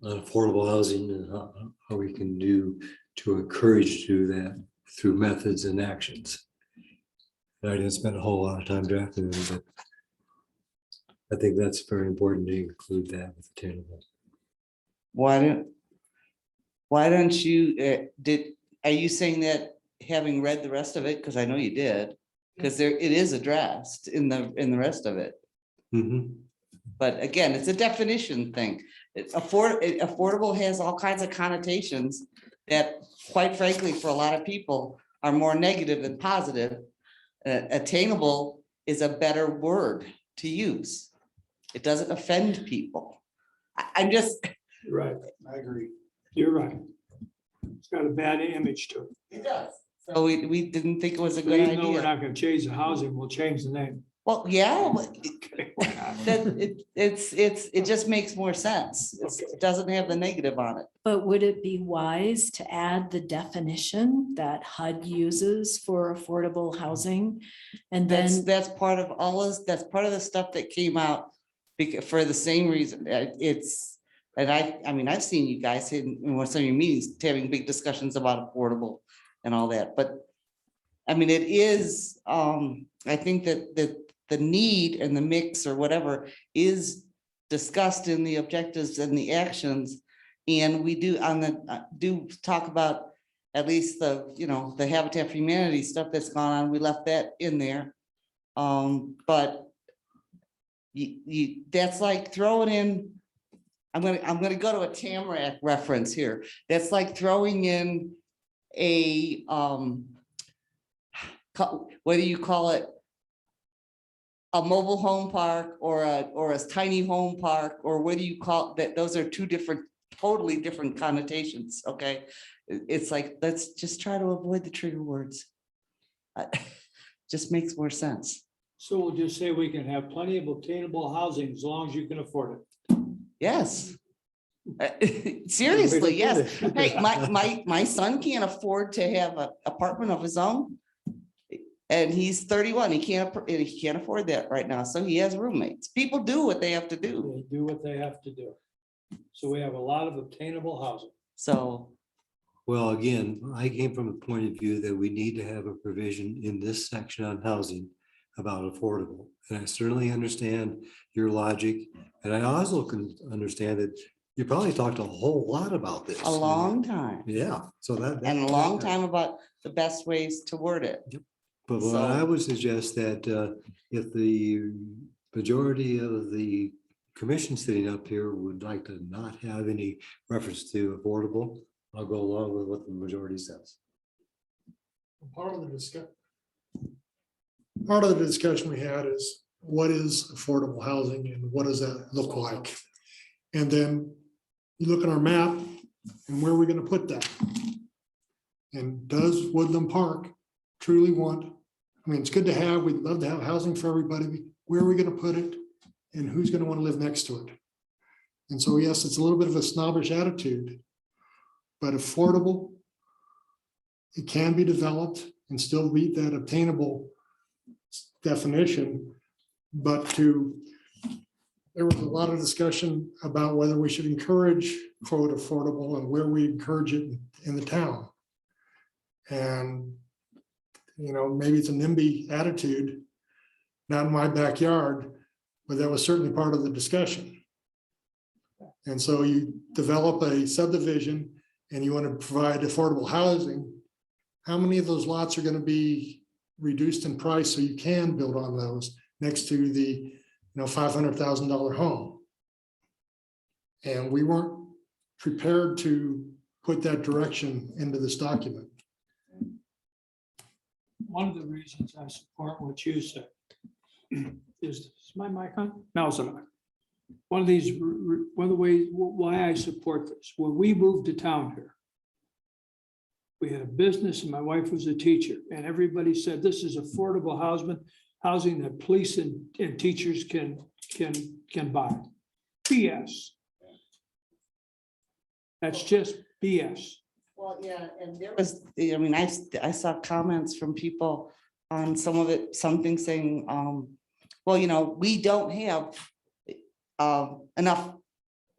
affordable housing and how we can do to encourage to do that through methods and actions. And I didn't spend a whole lot of time drafting them, but I think that's very important to include that with Attainable. Why don't you, are you saying that having read the rest of it? Because I know you did, because it is addressed in the rest of it. Mhm. But again, it's a definition thing. Affordable has all kinds of connotations that, quite frankly, for a lot of people are more negative than positive. Attainable is a better word to use. It doesn't offend people. I'm just. You're right. I agree. You're right. It's got a bad image to it. It does. So we didn't think it was a So good even though we're idea. not gonna change the housing, we'll change the name. Well, yeah, but Okay, why not? it just makes more sense. It doesn't have the negative on it. But would it be wise to add the definition that HUD uses for affordable housing? And then, That's part of all this, that's part of the stuff that came out for the same reason. And I mean, I've seen you guys in some of your meetings having big discussions about affordable and all that, but I mean, it is, I think that the need and the mix or whatever is discussed in the objectives and the actions. And we do do talk about at least the Habitat for Humanity stuff that's gone on. We left that in there. But that's like throwing in, I'm gonna go to a Tamarack reference here. That's like throwing in a what do you call it? A mobile home park or a tiny home park, or what do you call that? Those are two totally different connotations. Okay. It's like, let's just try to avoid the trigger words. Just makes more sense. So we'll just say we can have plenty of attainable housing as long as you can afford it. Yes. Seriously, yes. Hey, my son can't afford to have an apartment of his own. And he's 31. He can't afford that right now. So he has roommates. People do what they have to do. They do what they have to do. So we have a lot of obtainable housing. So, Well, again, I came from a point of view that we need to have a provision in this section on housing about affordable. And I certainly understand your logic. And I also can understand that you probably talked a whole lot about this. a long time. Yeah, so And a long time about the best ways to word it. But what I would suggest that if the majority of the commission sitting up here would like to not have any reference to affordable, I'll go along with what the majority says. Part of the discussion we had is what is affordable housing and what does that look like? And then you look at our map and where are we going to put that? And does Woodland Park truly want, I mean, it's good to have, we'd love to have housing for everybody. Where are we going to put it? And who's going to want to live next to it? And so, yes, it's a little bit of a snobbish attitude, but affordable, it can be developed and still meet that obtainable definition. But there was a lot of discussion about whether we should encourage quote affordable and where we encourage it in the town. And maybe it's a NIMBY attitude, not in my backyard, but that was certainly part of the discussion. And so you develop a subdivision and you want to provide affordable housing. How many of those lots are going to be reduced in price so you can build on those next to the $500,000 home? And we weren't prepared to put that direction into this document. One of the reasons I support what you said is my mic on? No, it's not. One of the ways why I support this, when we moved to town here, We had a business and my wife was a teacher, and everybody said this is affordable housing that police and teachers can buy. BS. That's just BS. Well, yeah, and there was, I mean, I saw comments from people on some of it, something saying, well, you know, we don't have enough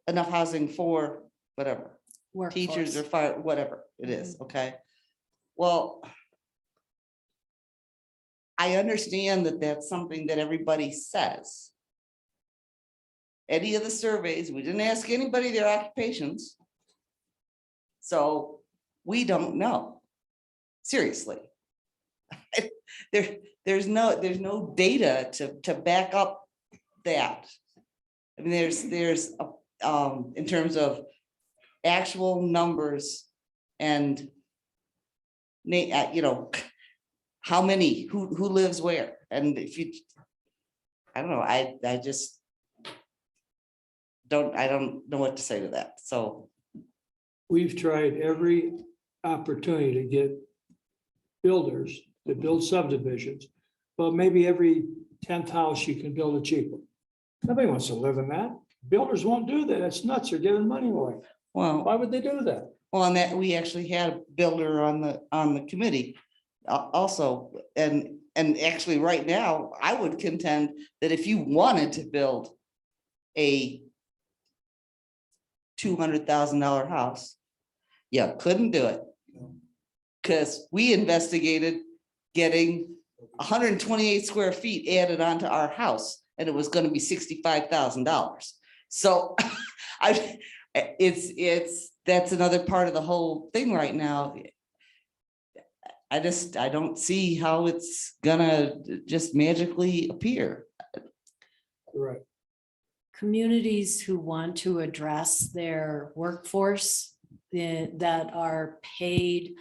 housing for whatever, teachers or fire, whatever it is, okay? Well, I understand that that's something that everybody says. Any of the surveys, we didn't ask anybody their occupations. So we don't know. Seriously. There's no data to back up that. I mean, there's in terms of actual numbers and you know, how many, who lives where, and if you, I don't know, I just I don't know what to say to that. So We've tried every opportunity to get builders to build subdivisions, but maybe every 10th house you can build it cheaper. Nobody wants to live in that. Builders won't do that. That's nuts. They're giving money away. well, Why would they do that? well, and that we actually had a builder on the committee also, and actually right now, I would contend that if you wanted to build a $200,000 house, you couldn't do it. Because we investigated getting 128 square feet added onto our house, and it was going to be $65,000. So that's another part of the whole thing right now. I don't see how it's gonna just magically appear. Right. Communities who want to address their workforce that are paid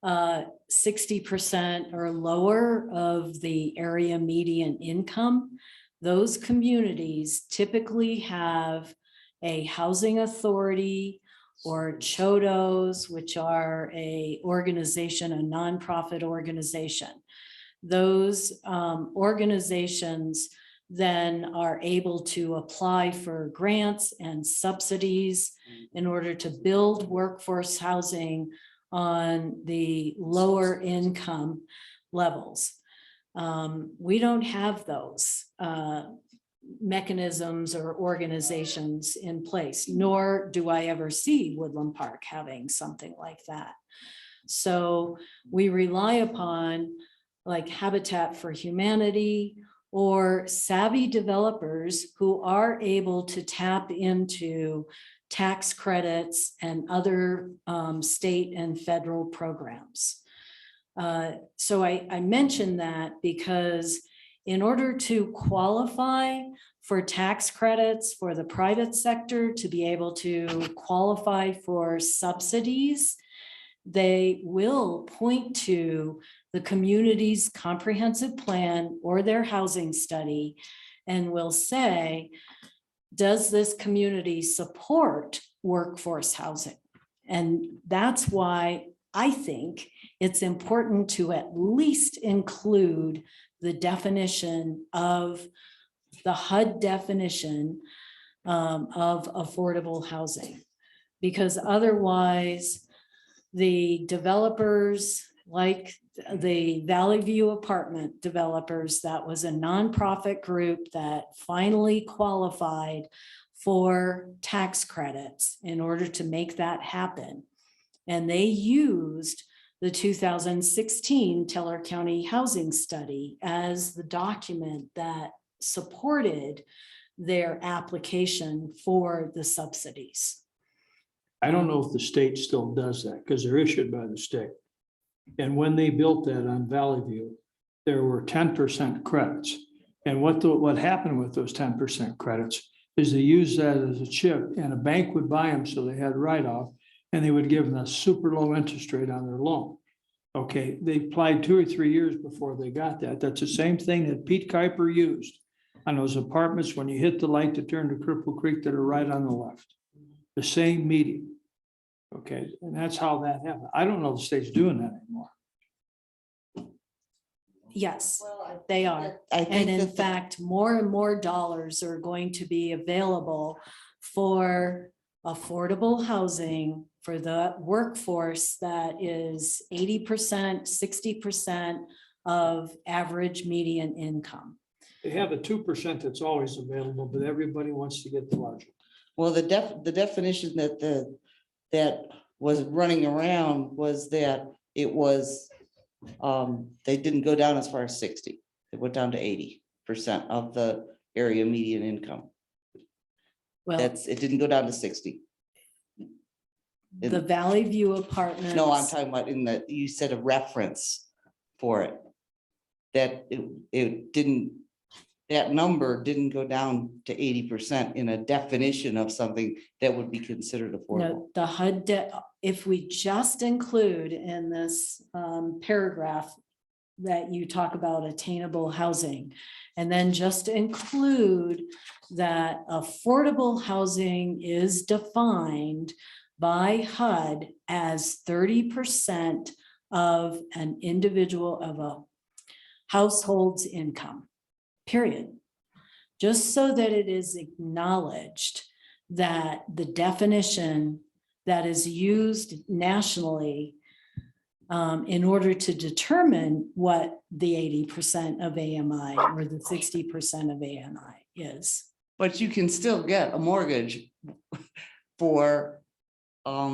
60% or lower of the area median income, those communities typically have a housing authority or CHODOs, which are a organization, a nonprofit organization. Those organizations then are able to apply for grants and subsidies in order to build workforce housing on the lower income levels. We don't have those mechanisms or organizations in place, nor do I ever see Woodland Park having something like that. So we rely upon like Habitat for Humanity or savvy developers who are able to tap into tax credits and other state and federal programs. So I mention that because in order to qualify for tax credits for the private sector to be able to qualify for subsidies, they will point to the community's comprehensive plan or their housing study and will say, does this community support workforce housing? And that's why I think it's important to at least include the definition of the HUD definition of affordable housing, because otherwise the developers like the Valley View apartment developers, that was a nonprofit group that finally qualified for tax credits in order to make that happen. And they used the 2016 Teller County Housing Study as the document that supported their application for the subsidies. I don't know if the state still does that because they're issued by the state. And when they built that on Valley View, there were 10% credits. And what happened with those 10% credits is they used that as a chip, and a bank would buy them so they had write-off, and they would give them a super low interest rate on their loan. Okay, they applied 2 or 3 years before they got that. That's the same thing that Pete Kuiper used on those apartments when you hit the light to turn to Cripple Creek that are right on the left. The same meeting. Okay, and that's how that happened. I don't know the state's doing that anymore. Yes, they are. I think And in that the- fact, more and more dollars are going to be available for affordable housing for the workforce that is 80%, 60% of average median income. They have the 2% that's always available, but everybody wants to get the larger. Well, the definition that was running around was that it was, they didn't go down as far as 60. It went down to 80% of the area median income. Well, It didn't go down to 60. the Valley View Apartments. No, I'm talking about in the, you said a reference for it. That it didn't, that number didn't go down to 80% in a definition of something that would be considered affordable. No, the HUD, if we just include in this paragraph that you talk about attainable housing, and then just include that affordable housing is defined by HUD as 30% of an individual of a household's income, period. Just so that it is acknowledged that the definition that is used nationally in order to determine what the 80% of AMI or the 60% of AMI is. But you can still get a mortgage for a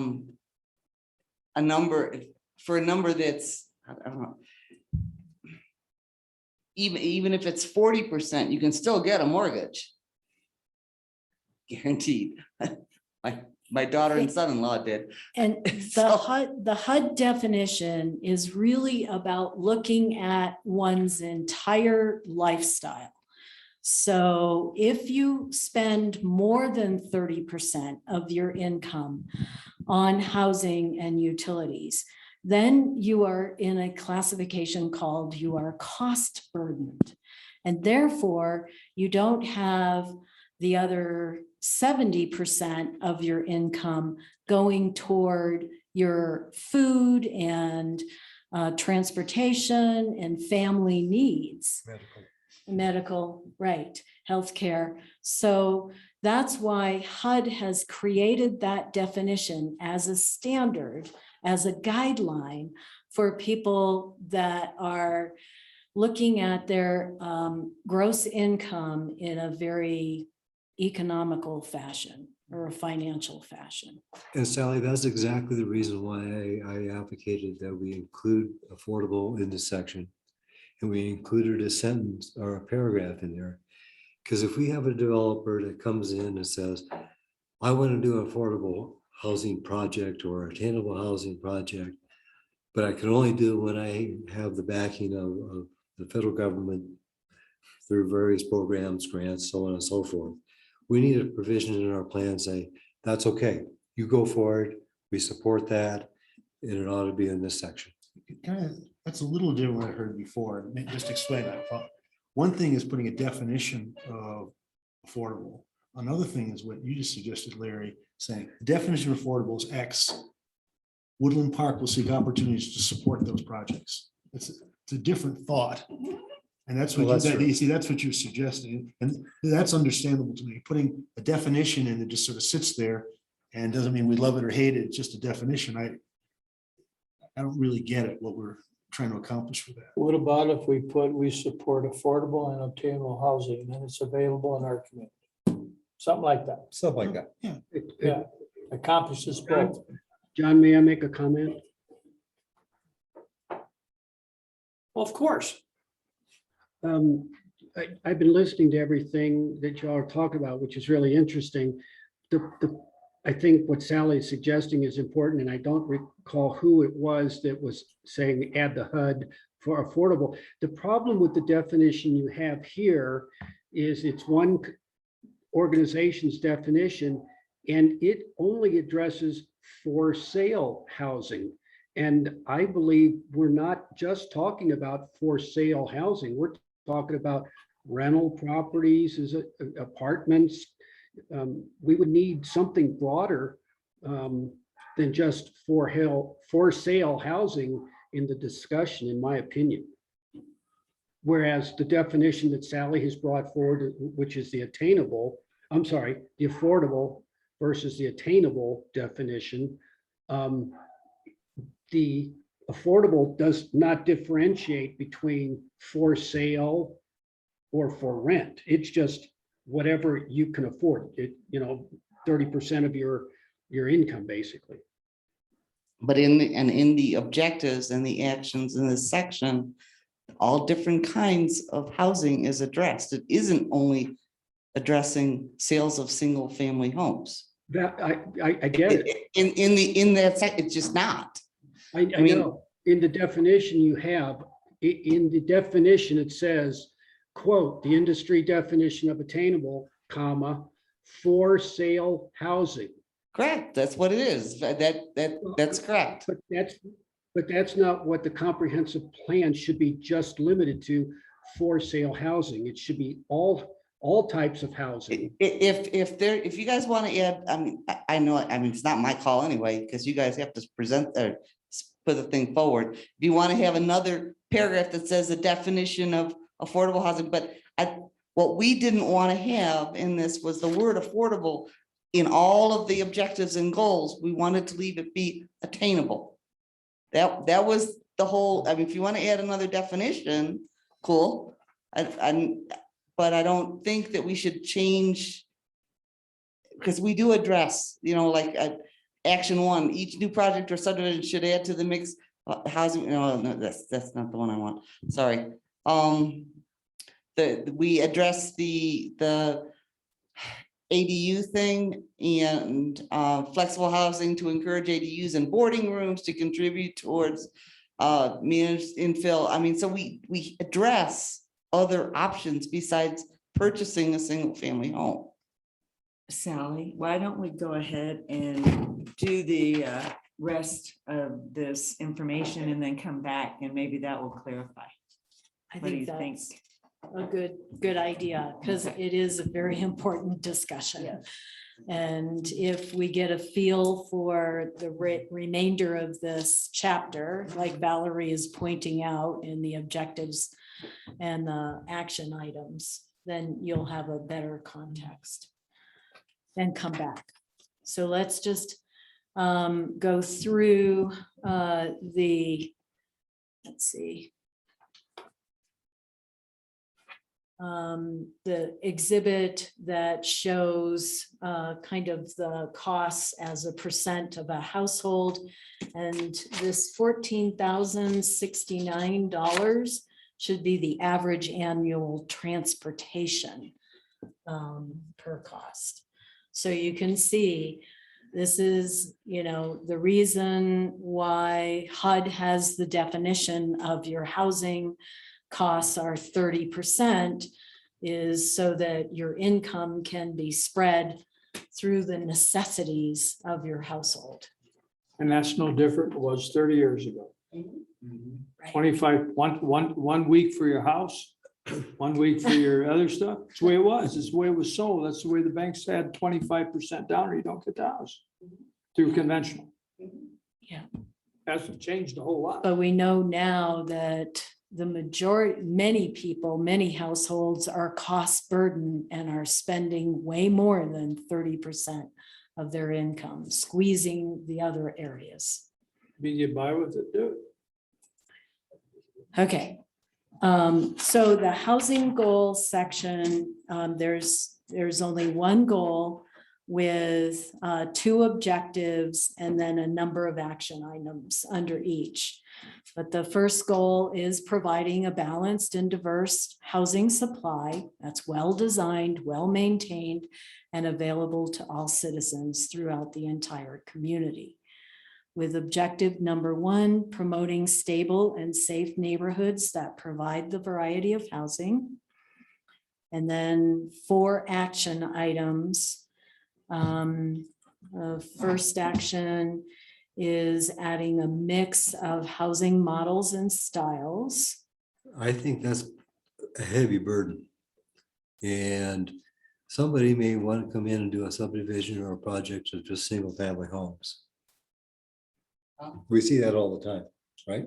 number that's, I don't know. Even if it's 40%, you can still get a mortgage. Guaranteed. My daughter and son-in-law did. And So- the HUD definition is really about looking at one's entire lifestyle. So if you spend more than 30% of your income on housing and utilities, then you are in a classification called you are cost burdened. And therefore, you don't have the other 70% of your income going toward your food and transportation and family needs. Medical, right, healthcare. So that's why HUD has created that definition as a standard, as a guideline for people that are looking at their gross income in a very economical fashion or a financial fashion. And Sally, that's exactly the reason why I advocated that we include affordable in this section. And we included a sentence or a paragraph in there. Because if we have a developer that comes in and says, I want to do an affordable housing project or attainable housing project, but I can only do it when I have the backing of the federal government through various programs, grants, so on and so forth. We need a provision in our plan saying, that's okay, you go for it, we support that, and it ought to be in this section. That's a little different than I heard before. Let me just explain that. One thing is putting a definition of affordable. Another thing is what you just suggested, Larry, saying the definition of affordable is X. Woodland Park will seek opportunities to support those projects. It's a different thought. And that's what you see, that's what you're suggesting. And that's understandable to me. Putting a definition in that just sort of sits there and doesn't mean we love it or hate it. It's just a definition. I don't really get it, what we're trying to accomplish with that. What about if we support affordable and obtainable housing, and it's available in our community? Something like that. Stuff like that. Yeah, accomplishes both. John, may I make a comment? Well, of course. I've been listening to everything that y'all are talking about, which is really interesting. I think what Sally is suggesting is important, and I don't recall who it was that was saying add the HUD for affordable. The problem with the definition you have here is it's one organization's definition, and it only addresses for sale housing. And I believe we're not just talking about for sale housing. We're talking about rental properties, apartments. We would need something broader than just for sale housing in the discussion, in my opinion. Whereas the definition that Sally has brought forward, which is the attainable, I'm sorry, the affordable versus the attainable definition, the affordable does not differentiate between for sale or for rent. It's just whatever you can afford. It, 30% of your income, basically. But in the objectives and the actions in this section, all different kinds of housing is addressed. It isn't only addressing sales of single family homes. That, I get it. In that it's just not. I mean- know, in the definition you have, in the definition, it says, quote, the industry definition of attainable, comma, for sale housing. Correct, that's what it is. That's correct. But that's not what the comprehensive plan should be just limited to, for sale housing. It should be all types of housing. If you guys want to add, I know, it's not my call anyway, because you guys have to present or put the thing forward. If you want to have another paragraph that says the definition of affordable housing, but what we didn't want to have in this was the word affordable in all of the objectives and goals. We wanted to leave it be attainable. That was the whole, if you want to add another definition, cool. But I don't think that we should change, because we do address, action 1, each new project or subdivision should add to the mix housing. No, that's not the one I want. Sorry. We address the ADU thing and flexible housing to encourage ADUs and boarding rooms to contribute towards managed infill. So we address other options besides purchasing a single family home. Sally, why don't we go ahead and do the rest of this information and then come back and maybe that will clarify. I What do you think think? that's a good idea, because it is a very important discussion. Yes. And if we get a feel for the remainder of this chapter, like Valerie is pointing out in the objectives and the action items, then you'll have a better context and come back. So let's just go through let's see. The exhibit that shows kind of the costs as a percent of a household. And this $14,069 should be the average annual transportation per cost. So you can see this is, the reason why HUD has the definition of your housing costs are 30% is so that your income can be spread through the necessities of your household. And that's no different than it was 30 years ago. Right. 25, one week for your house, 1 week for your other stuff. It's the way it was. It's the way it was sold. That's the way the banks had 25% down, or you don't get the house through conventional. Yeah. Hasn't changed a whole lot. But we know now that the majority, many households are cost burdened and are spending way more than 30% of their income, squeezing the other areas. You get by with it, do it. Okay. So the housing goal section, there's only one goal with 2 objectives and then a number of action items under each. But the first goal is providing a balanced and diverse housing supply that's well-designed, well-maintained, and available to all citizens throughout the entire community. With objective number 1, promoting stable and safe neighborhoods that provide the variety of housing. And then 4 action items. First action is adding a mix of housing models and styles. I think that's a heavy burden. And somebody may want to come in and do a subdivision or a project of just single family homes. We see that all the time, right?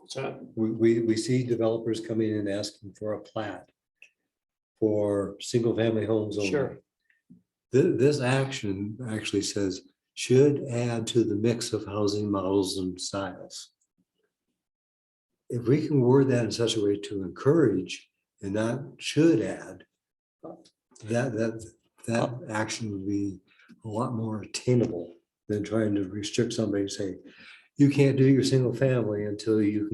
So, We see developers coming in asking for a plat for single-family homes only. Sure. This action actually says, should add to the mix of housing models and styles. If we can word that in such a way to encourage and not should add, that action would be a lot more attainable than trying to restrict somebody and say, you can't do your single family until you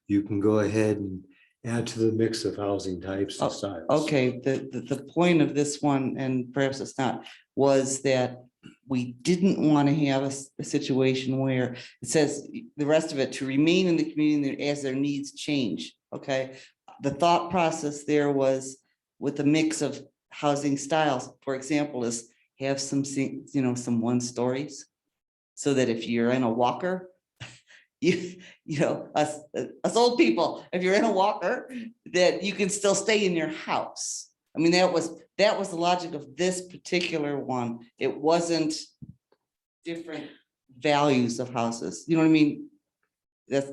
can go ahead and add to the mix of housing types and styles. Okay, the point of this one, and perhaps it's not, was that we didn't want to have a situation where it says the rest of it to remain in the community as their needs change, okay? The thought process there was with a mix of housing styles, for example, is have some, some one stories. So that if you're in a walker, us old people, if you're in a walker, that you can still stay in your house. I mean, that was the logic of this particular one. It wasn't different values of houses. You know what I mean? That's,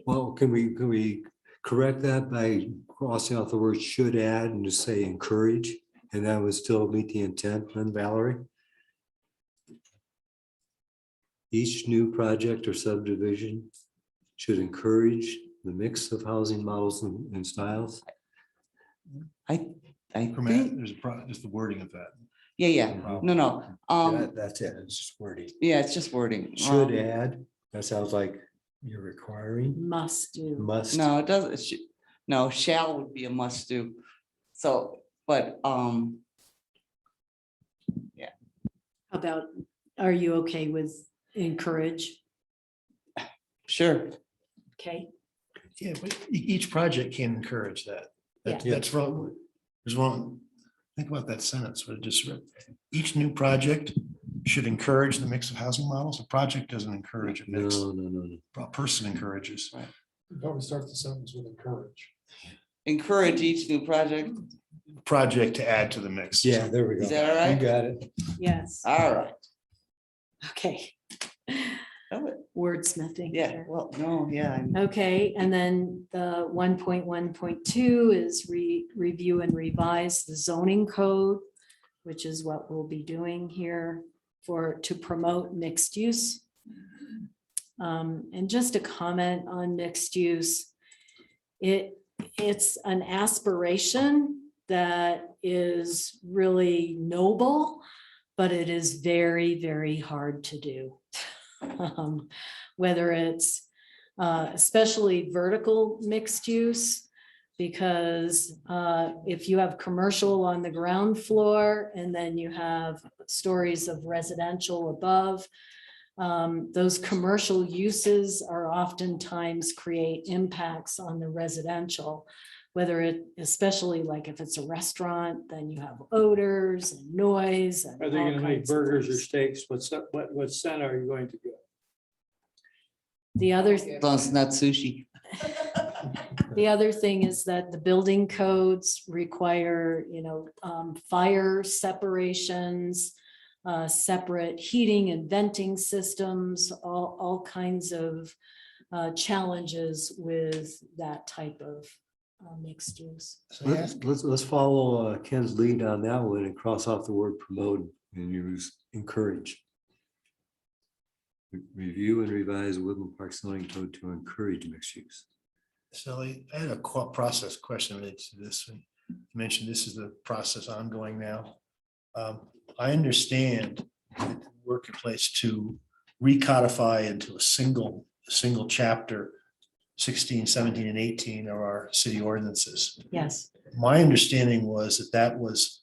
Well, can we correct that by crossing out the word should add and just say encourage? And that would still meet the intent, then, Valerie? Each new project or subdivision should encourage the mix of housing models and styles. I think, There's just the wording of that. yeah, no. That's it, it's just wording. Yeah, it's just wording. Should add, that sounds like you're requiring, Must do. must. No, it doesn't. No, shall would be a must do. So, but, How about, are you okay with encourage? sure. Okay, Yeah, but each project can encourage that. Yeah. That's wrong. There's wrong. Think about that sentence, what it just read. Each new project should encourage the mix of housing models. A project doesn't encourage a mix. No. A person encourages. Probably start the sentence with encourage. Encourage each new project. Project to add to the mix. Yeah, there we go. Is that all right? You got it. yes, All right. okay. Oh, Wordsmithing. yeah, there. well, no, yeah. Okay, and then the 1.1.2 is review and revise the zoning code, which is what we'll be doing here to promote mixed use. And just a comment on mixed use. It's an aspiration that is really noble, but it is very, very hard to do. Whether it's especially vertical mixed use, because if you have commercial on the ground floor and then you have stories of residential above, those commercial uses are oftentimes create impacts on the residential, whether it, especially like if it's a restaurant, then you have odors and noise. And Are they all gonna make kinds of burgers or things. steaks? What scent are you going to get? The other, As long as it's not sushi. the other thing is that the building codes require, fire separations, separate heating and venting systems, all kinds of challenges with that type of mixed use. Let's follow Ken's lead on that one and cross off the word promote and use encourage. Review and revise Woodland Park zoning code to encourage mixed use. Sally, I had a process question related to this. You mentioned this is the process ongoing now. I understand the workplace to recodify into a single chapter 16, 17, and 18 of our city ordinances. Yes, My understanding was that was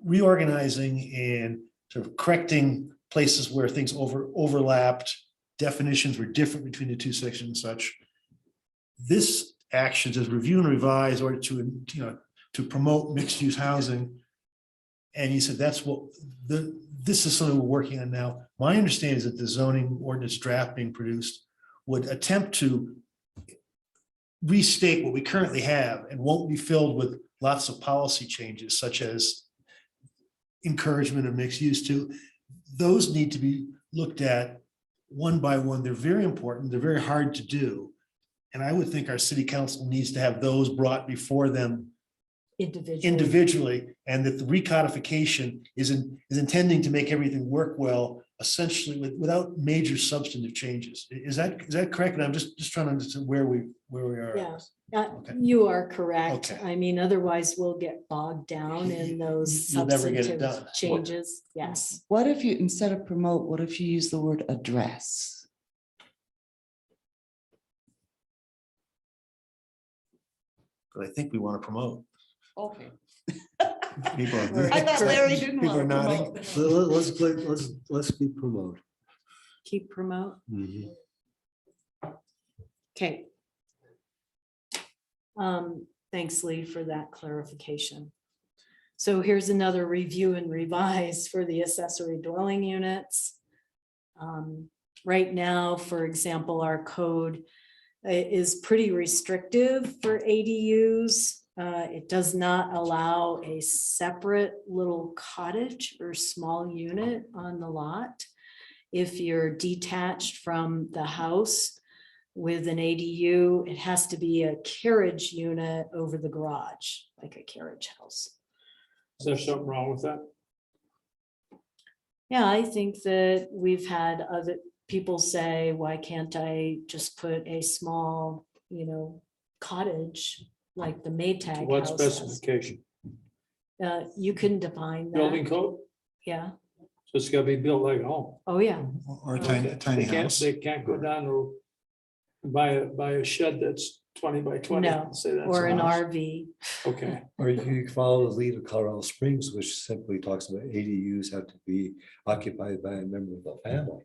reorganizing and sort of correcting places where things overlapped, definitions were different between the two sections and such. This action is review and revise or to promote mixed use housing. And you said that's what this is something we're working on now. My understanding is that the zoning ordinance draft being produced would attempt to restate what we currently have and won't be filled with lots of policy changes, such as encouragement of mixed use too. Those need to be looked at one by one. They're very important. They're very hard to do. And I would think our city council needs to have those brought before them individually, and that the recodification is intending to make everything work well, essentially without major substantive changes. Is that correct? And I'm just trying to understand where we are. Yeah. Okay. You are correct. Okay. I mean, otherwise we'll get bogged down in those You'll never get it substantive done. changes. Yes. What if you, instead of promote, what if you use the word address? But I think we want to promote. Okay. People are- I thought Larry didn't People are want to nodding. promote. Let's be promote. Keep promote. Mhm. Okay. Thanks, Lee, for that clarification. So here's another review and revise for the accessory dwelling units. Right now, for example, our code is pretty restrictive for ADUs. It does not allow a separate little cottage or small unit on the lot. If you're detached from the house with an ADU, it has to be a carriage unit over the garage, like a carriage house. Is there something wrong with that? Yeah, I think that we've had other people say, why can't I just put a small, cottage like the Maytag What house has? specification? You can define Building that. code? Yeah. So it's gotta be built like a home. Oh, yeah. Or a tiny They can't- house. They can't go down to buy a shed that's 20 by 20. No, and say that's or a an house. RV. Okay, Or you can follow the lead of Colorado Springs, which simply talks about ADUs have to be occupied by a member of the family.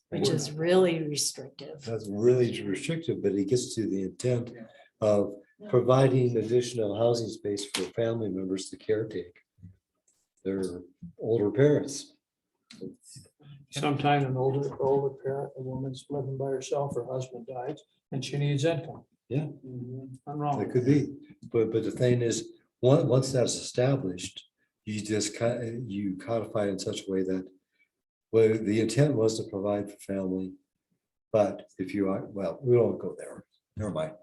Which is really restrictive. That's really restrictive, but it gets to the intent of providing additional housing space for family members to caretake their older parents. sometime an older parent, a woman's living by herself, her husband dies, and she needs income. Yeah. I'm wrong. It could be, but the thing is, once that's established, you just you codify in such a way that, well, the intent was to provide for family, but if you are, well, we won't go there. Never mind.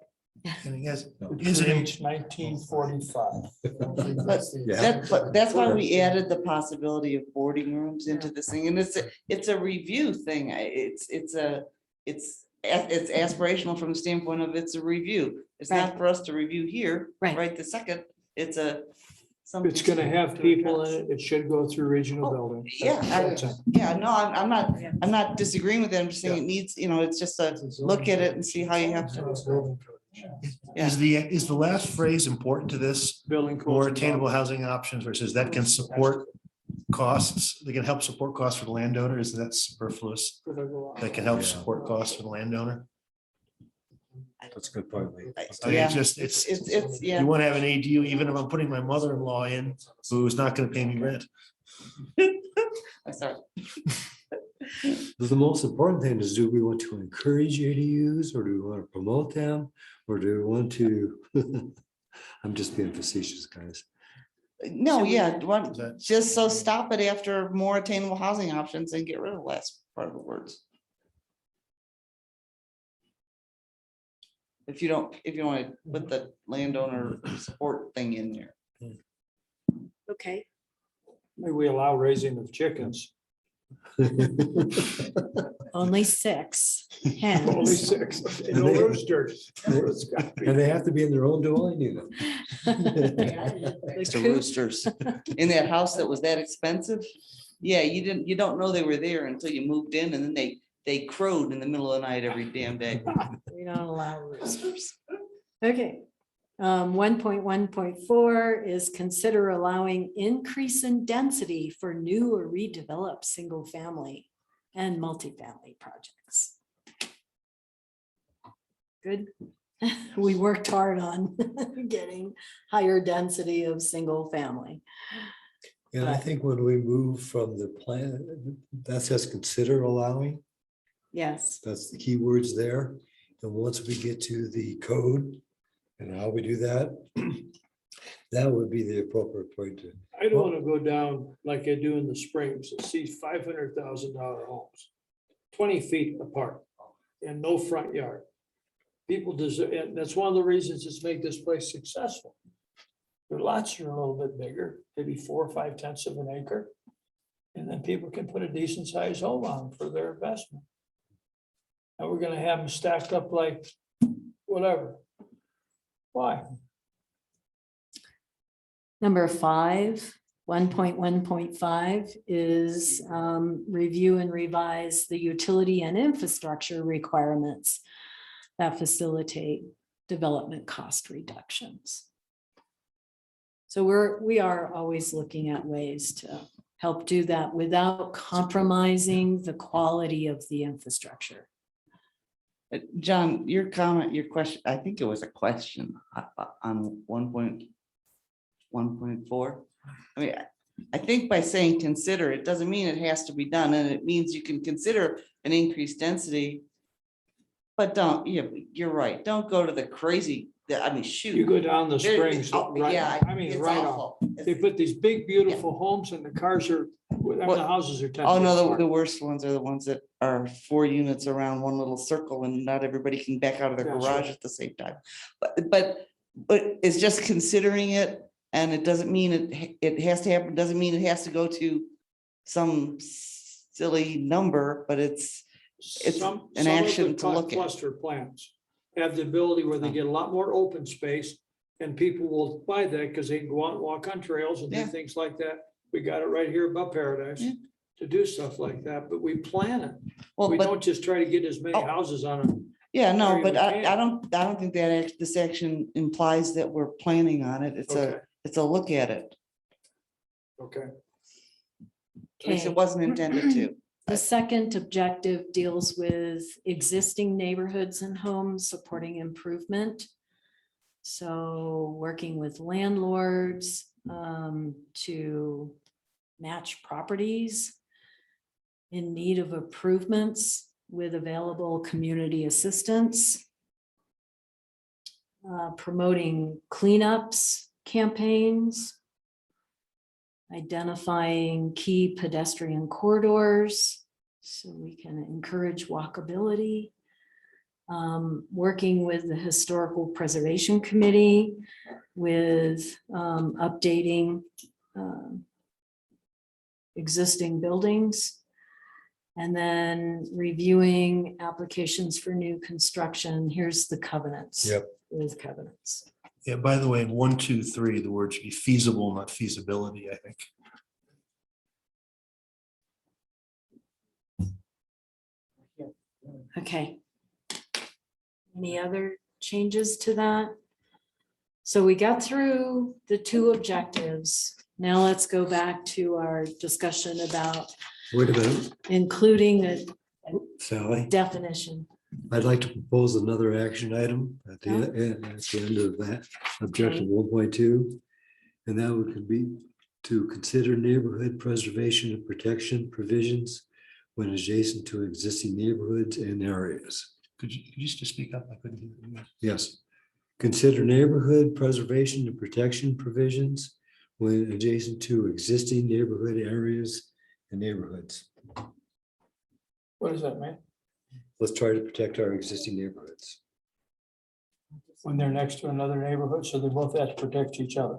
And he has, It is it, creates 1945. Yeah. That's why we added the possibility of boarding rooms into this thing, and it's a review thing. It's aspirational from the standpoint of it's a review. It's not Right. for us to review here, Right. right this second. It's It's gonna have people in it. It should go through regional building. Yeah, That's it. Yeah, no, I'm not disagreeing with them. I'm just saying it needs, it's just a look at it and see how you have to. Yeah. is the last phrase important to this? Building codes More and attainable housing options versus that can support costs, they can help support costs for the landowner, is that superfluous? That can help support costs for the landowner? That's a good point, Lee. I mean, Yeah. it's, Yeah. you want to have an ADU, even if I'm putting my mother-in-law in, who's not gonna pay me rent. I'm sorry. The most important thing is, do we want to encourage ADUs, or do we want to promote them, or do we want to? I'm just being facetious, guys. No, yeah, Is that- just so stop it after more attainable housing options and get rid of the last part of the words. If you want to put the landowner support thing in there. Okay. Maybe we allow raising of chickens. Only 6 Only hens. 6. No roosters. It's gotta be- And they have to be in their own dwelling unit. The It's the coop- roosters in that house that was that expensive. Yeah, you don't know they were there until you moved in, and then they crowed in the middle of the night every damn day. We don't allow roosters. Okay. 1.1.4 is consider allowing increase in density for new or redeveloped single family and multifamily projects. Good. We worked hard on getting higher density of single family. And I think when we move from the plan, that says consider allowing, Yes. that's the key words there. And once we get to the code and how we do that, That would be the appropriate point to. I don't want to go down like I do in the Springs and see $500,000 homes, 20 feet apart and no front yard. People deserve, and that's one of the reasons it's made this place successful. Their lots are a little bit bigger, maybe 4 or 5 tenths of an acre. And then people can put a decent sized home on for their investment. And we're gonna have them stacked up like whatever. Why? Number 5, 1.1.5 is review and revise the utility and infrastructure requirements that facilitate development cost reductions. So we are always looking at ways to help do that without compromising the quality of the infrastructure. John, your comment, your question, I think it was a question on 1.1.4. I mean, I think by saying consider, it doesn't mean it has to be done, and it means you can consider an increased density. But don't, yeah, you're right. Don't go to the crazy, I mean, shoot. You go down the There- Springs, oh, right, yeah, I mean, it's right on. awful. They put these big, beautiful homes and the cars are, the houses are. 10 Oh, feet no, apart. the worst ones are the ones that are 4 units around one little circle and not everybody can back out of their That's garage right. at the same time. But it's just considering it, and it doesn't mean it has to happen, doesn't mean it has to go to some silly number, but it's Some an of action the to look at. cluster plans have the ability where they get a lot more open space. And people will buy that because they can go out and walk on trails and do Yeah. things like that. We got it right here above Paradise Yeah. to do stuff like that, but we plan it. Well, We but don't just try to get as many Oh. houses on them. yeah, no, area but we I can. don't think that this action implies that we're planning on it. Okay, It's a look at it. okay. At least Okay. it wasn't intended to. The second objective deals with existing neighborhoods and homes supporting improvement. So working with landlords to match properties in need of improvements with available community assistance. Promoting cleanups campaigns. Identifying key pedestrian corridors so we can encourage walkability. Working with the Historical Preservation Committee with updating existing buildings. And then reviewing applications for new construction. Here's the covenants. Yep. With covenants. Yeah, by the way, in 1, 2, 3, the word should be feasible, not feasibility, I think. Okay. Any other changes to that? So we got through the 2 objectives. Now let's go back to our discussion about Wait a minute, including a Sally. definition. I'd like to propose another action item at the Yeah. at the end of that objective 1.2. And that would be to consider neighborhood preservation and protection provisions when adjacent to existing neighborhoods and areas. Could you just speak up? I couldn't hear you. Yes. Consider neighborhood preservation and protection provisions when adjacent to existing neighborhood areas and neighborhoods. What does that mean? Let's try to protect our existing neighborhoods. When they're next to another neighborhood, so they both have to protect each other.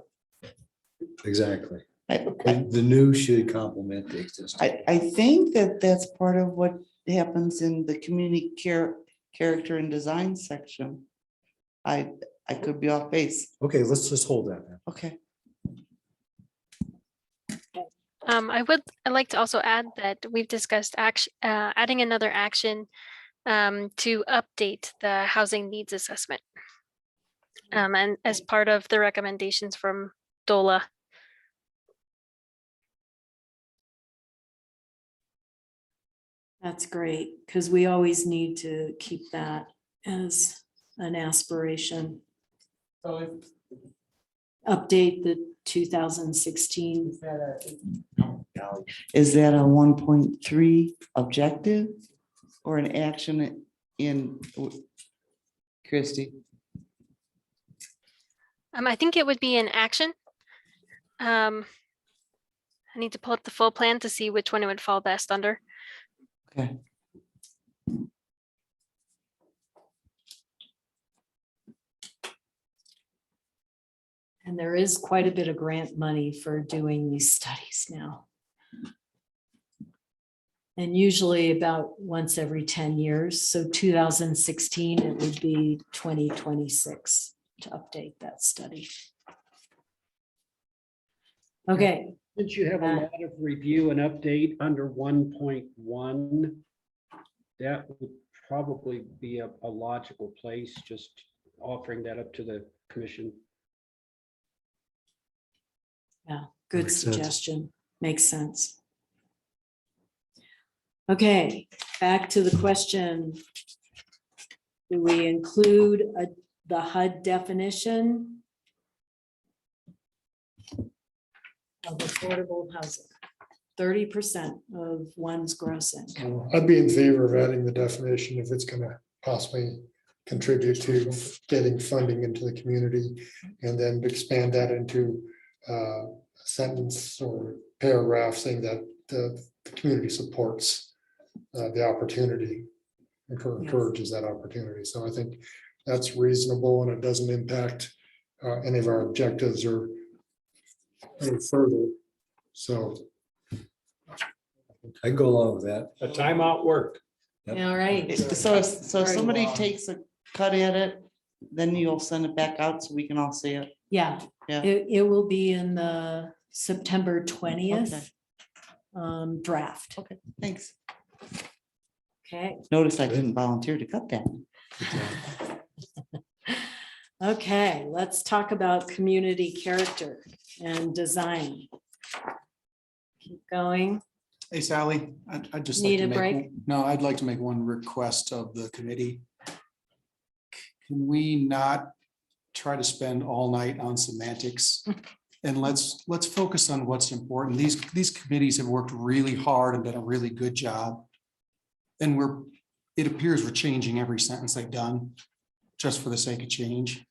Exactly. I The new should complement the existing. I think that that's part of what happens in the community character and design section. I could be off base. Okay, let's just hold that. Then. Okay. I'd like to also add that we've discussed adding another action to update the housing needs assessment. And as part of the recommendations from DOLA. That's great, because we always need to keep that as an aspiration. Update the 2016. Is that a 1.3 objective or an action in Christie? I think it would be an action. I need to pull up the full plan to see which one it would fall best under. Okay. And there is quite a bit of grant money for doing these studies now. And usually about once every 10 years. So 2016, it would be 2026 to update that study. Okay, Since you have a lot of review and update under 1.1, that would probably be a logical place, just offering that up to the commission. yeah, good Makes sense. suggestion. Makes sense. Okay, back to the question. Do we include the HUD definition of affordable housing? 30% of one's gross income. I'd be in favor of adding the definition if it's gonna possibly contribute to getting funding into the community, and then expand that into a sentence or paragraph saying that the community supports the opportunity, encourages that opportunity. So I think that's reasonable, and it doesn't impact any of our objectives or any further. So I can go along with that. A timeout worked. Yep. All right. So if Very somebody well. takes a cut at it, then you'll send it back out so we can all see it. Yeah, Yeah. it will be in the September 20th Okay. draft. Okay, thanks. Okay, Notice I didn't volunteer to cut that. okay, let's talk about community character and design. Keep going. Hey Sally, I'd just Need like to a make, break? no, I'd like to make one request of the committee. Can we not try to spend all night on semantics? And let's focus on what's important. These committees have worked really hard and done a really good job. And it appears we're changing every sentence they've done just for the sake of change.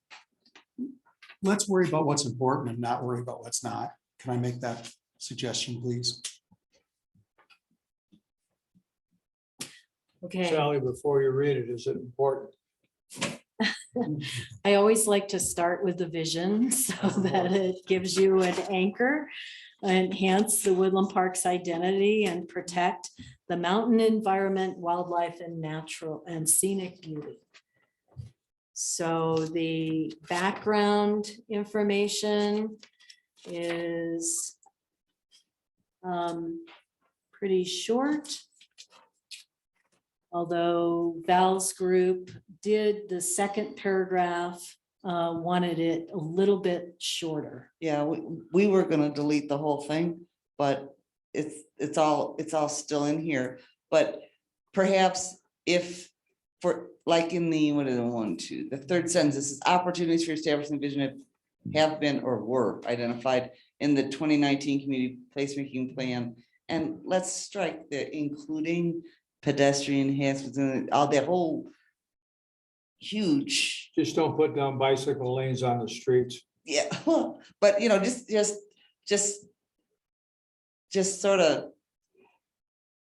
Let's worry about what's important and not worry about what's not. Can I make that suggestion, please? Okay, Sally, before you read it, is it important? I always like to start with the vision so that it gives you an anchor. Enhance the Woodland Park's identity and protect the mountain environment, wildlife, and natural and scenic beauty. So the background information is pretty short. Although Val's group did the second paragraph, wanted it a little bit shorter. Yeah, we were gonna delete the whole thing, but it's all still in here. But perhaps if for like in the, what is it, the third sentence, this is opportunities for establishing vision have been or were identified in the 2019 community placemaking plan. And let's strike the including pedestrian enhancements and all that whole huge, Just don't put down bicycle lanes on the streets. yeah, but you know, just sort of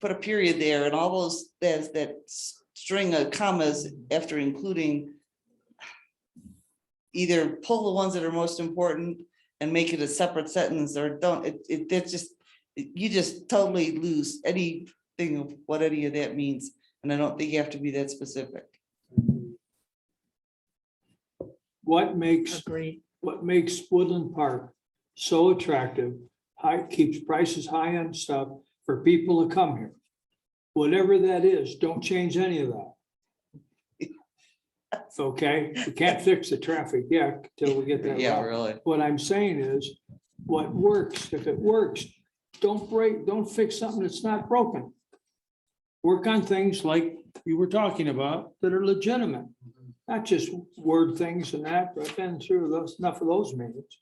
put a period there and all those, that string of commas after including, either pull the ones that are most important and make it a separate sentence, or don't, that's just, you just totally lose anything of what any of that means. And I don't think you have to be that specific. What makes Agreed. Woodland Park so attractive, keeps prices high on stuff for people to come here? Whatever that is, don't change any of that. Okay, we can't fix the traffic yet till we get that. Yeah, right. really. What I'm saying is, what works, if it works, don't fix something that's not broken. Work on things like you were talking about that are legitimate, not just word things and that, but I've been through those, enough of those meetings.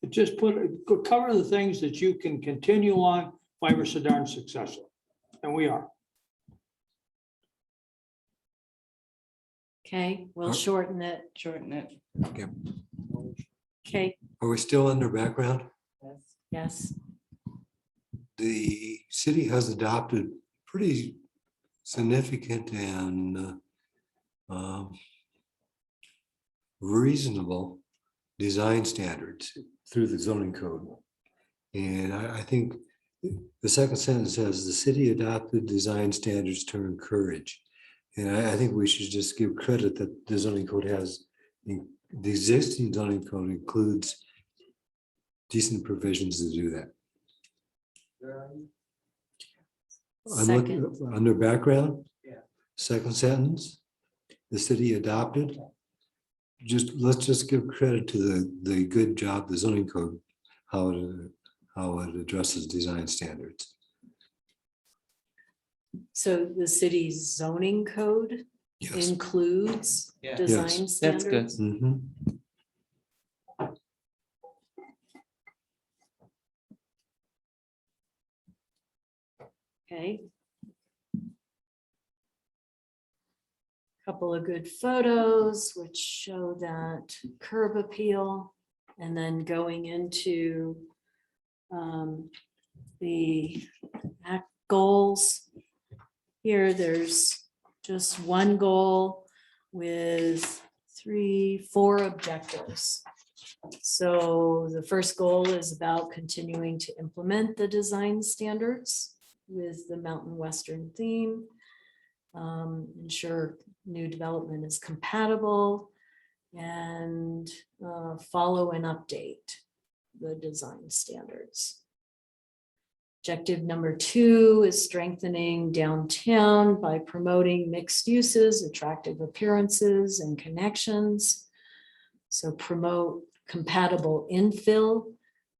But just cover the things that you can continue on why we're so darn successful, and we are. Okay, we'll shorten it. Shorten it. Okay, Are we still under background? yes. The city has adopted pretty significant and reasonable design standards through the zoning code. And I think the second sentence says the city adopted design standards to encourage. And I think we should just give credit that the zoning code has, the existing zoning code includes decent provisions to do that. I'm looking Second, under background. Second sentence, the city adopted. Let's just give credit to the good job, the zoning code, how it addresses design standards. so the city's zoning code Yes. Yeah. includes Yes, design that's good. standards? Mhm. Okay. Couple of good photos which show that curb appeal, and then going into the goals. Here, there's just one goal with 4 objectives. So the first goal is about continuing to implement the design standards with the Mountain Western theme. Ensure new development is compatible, and follow and update the design standards. Objective number 2 is strengthening downtown by promoting mixed uses, attractive appearances, and connections. So promote compatible infill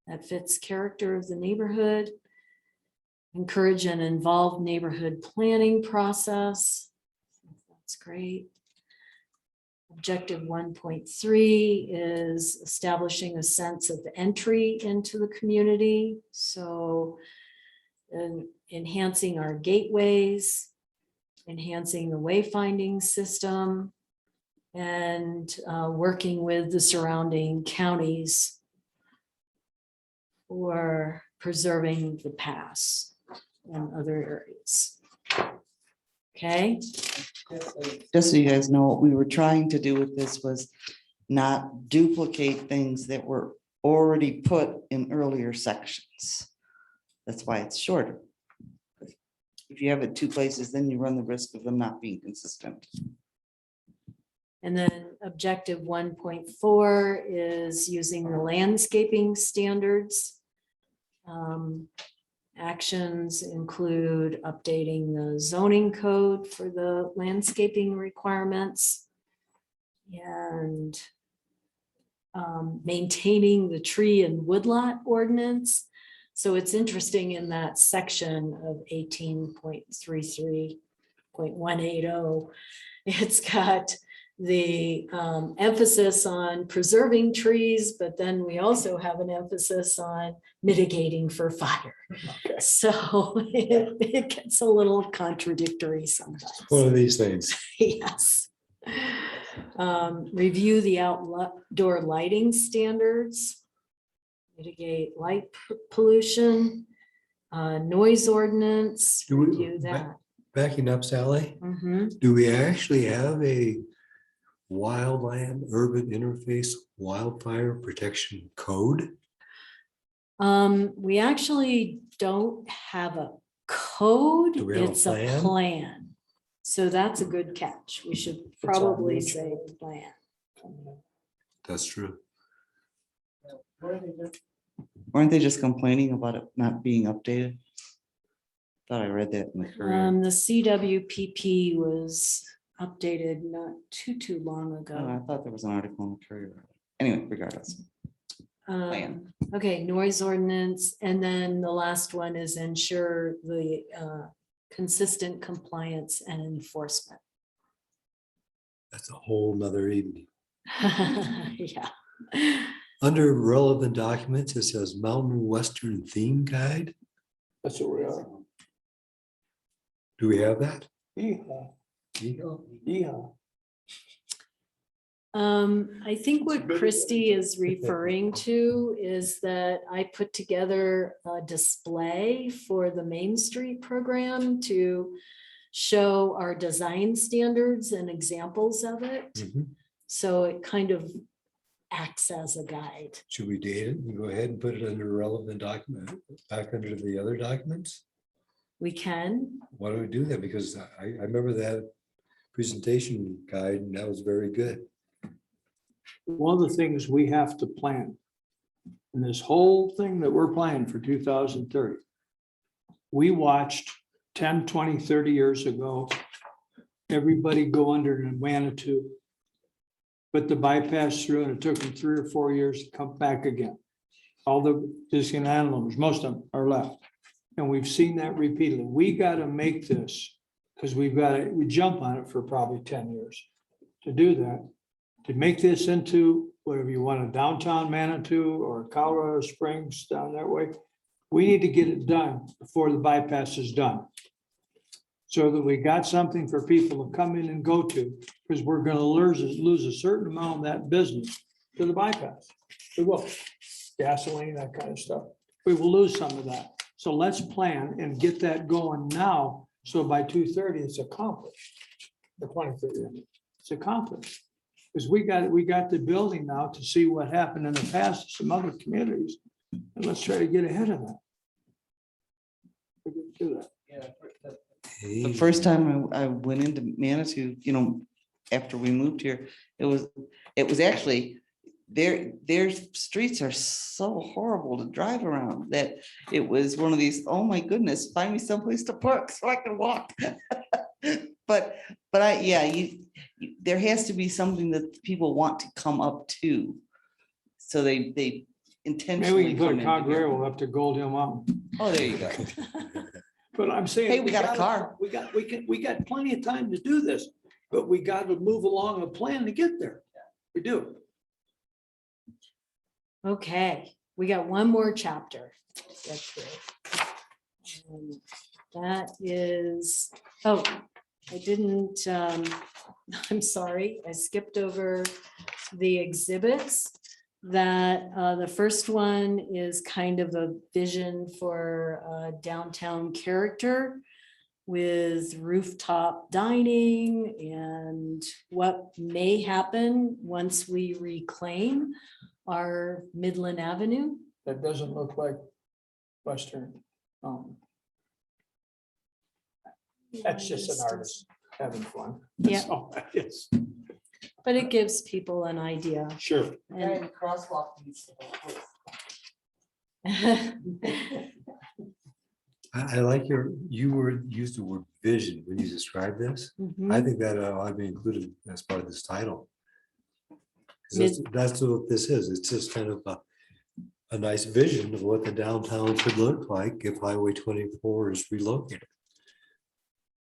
that fits character of the neighborhood. Encourage an involved neighborhood planning process. That's great. Objective 1.3 is establishing a sense of entry into the community. So enhancing our gateways, enhancing the wayfinding system, and working with the surrounding counties for preserving the past and other areas. Okay. Just so you guys know, what we were trying to do with this was not duplicate things that were already put in earlier sections. That's why it's shorter. If you have it 2 places, then you run the risk of them not being consistent. And then objective 1.4 is using the landscaping standards. Actions include updating the zoning code for the landscaping requirements and maintaining the tree and woodlot ordinance. So it's interesting in that section of 18.33.180, it's got the emphasis on preserving trees, but then we also have an emphasis on mitigating for fire. Okay. So it gets a little contradictory sometimes. One of these things. Yes. Review the outdoor lighting standards. Mitigate light pollution, noise ordinance, Do we- review that. Backing up, Sally, Mhm. do we actually have a wildland urban interface wildfire protection code? We actually don't have a code, Do we have a it's plan? a plan. So that's a good catch. We should probably say plan. That's true. Weren't they just complaining about it not being updated? Thought I read that in the Courier. The CWPP was updated not too long Oh, I ago. thought there was an article in the Courier. Anyway, regardless. Plan. Okay, noise ordinance, and then the last one is ensure the consistent compliance and enforcement. That's a whole nother evening. Yeah. Under relevant documents, it says Mountain Western Theme Guide. That's what we are. Do we have that? Yeehaw, Yeah. yeehaw. I think what Christie is referring to is that I put together a display for the Main Street program to show our design standards and examples of it. Mhm. So it kind of acts as a guide. Should we date it and go ahead and put it under relevant document, back under the other documents? We can. Why don't we do that? Because I remember that presentation guide and that was very good. One of the things we have to plan, and this whole thing that we're planning for 2030, we watched 10, 20, 30 years ago, everybody go under in Manitou. But the bypass through, and it took them 3 or 4 years to come back again. All the discount animals, most of them are left. And we've seen that repeatedly. We got to make this, because we jump on it for probably 10 years to do that. To make this into whatever you want, a downtown Manitou or Colorado Springs down that way, we need to get it done before the bypass is done. So that we got something for people to come in and go to, because we're gonna lose a certain amount of that business to the bypass. We will, gasoline, that kind of stuff. We will lose some of that. So let's plan and get that going now, so by 2:30 it's accomplished. The 2030, it's accomplished. Because we got the building now to see what happened in the past to some other communities, and let's try to get ahead of that. We can do that. The first time I went into Manitou, after we moved here, it was actually, their streets are so horrible to drive around that it was one of these, oh my goodness, find me someplace to park so I can walk. But there has to be something that people want to come up to. So they intentionally. Maybe we can come put in a to Conrail here. up to Gold Hill Mountain. Oh, there you go. But I'm saying. Hey, we got a car. We got plenty of time to do this, but we got to move along a plan to get there. We do. Okay, we got one more chapter. to get through. That is, oh, I didn't, I'm sorry, I skipped over the exhibits. That the first one is kind of a vision for downtown character with rooftop dining and what may happen once we reclaim our Midland Avenue. That doesn't look like Western. That's just an artist having fun. That's Yeah. all that is. But it gives people an idea. Sure. And Crosswalk needs to I like used the word vision when you describe this. I think that ought to be included as part of this title. 'Cause that's what this is. It's just kind of a nice vision of what the downtown could look like if Highway 24 is relocated.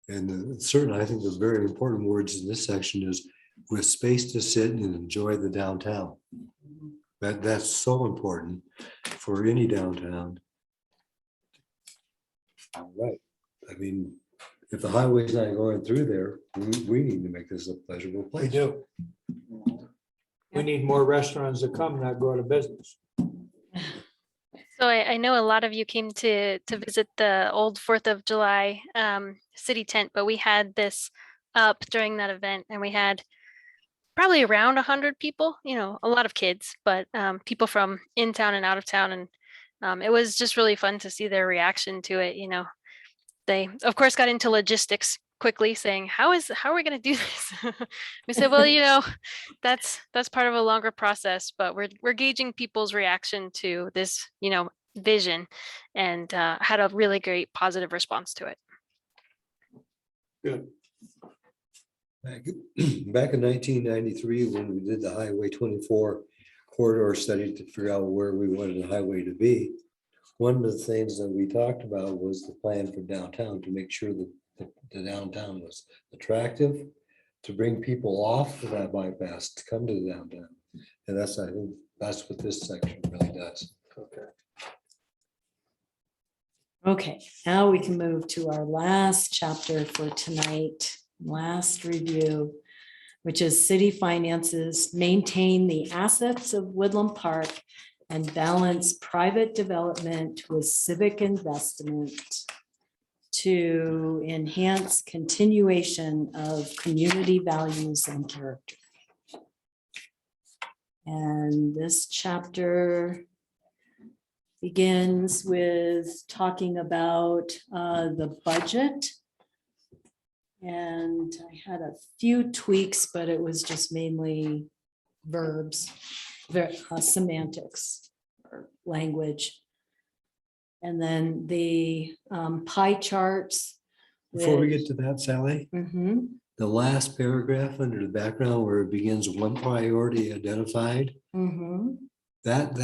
And certainly, I think the very important words in this section is with space to sit and enjoy the downtown. That's so important for any downtown. Right. I mean, if the highway's not going through there, we need to make this a pleasurable place. We do. We need more restaurants to come, not go out of business. So I know a lot of you came to visit the old 4th of July city tent, but we had this up during that event and we had probably around 100 people, a lot of kids, but people from in town and out of town. And it was just really fun to see their reaction to it. They of course got into logistics quickly saying, how are we going to do this? We said, well, that's part of a longer process, but we're gauging people's reaction to this, vision, and had a really great positive response to it. Good. Back in 1993, when we did the Highway 24 corridor study to figure out where we wanted the highway to be, one of the things that we talked about was the plan for downtown to make sure that the downtown was attractive, to bring people off of that bypass to come to the downtown. And I think that's what this section really does. Okay, now we can move to our last chapter for tonight, last review. which is city finances, maintain the assets of Woodland Park and balance private development with civic investment to enhance continuation of community values and character. And this chapter begins with talking about the budget. And I had a few tweaks, but it was just mainly verbs, semantics or language. And then the pie charts. Before we with- get to that, Sally, Mhm, the last paragraph under the background where it begins one priority identified, mhm. that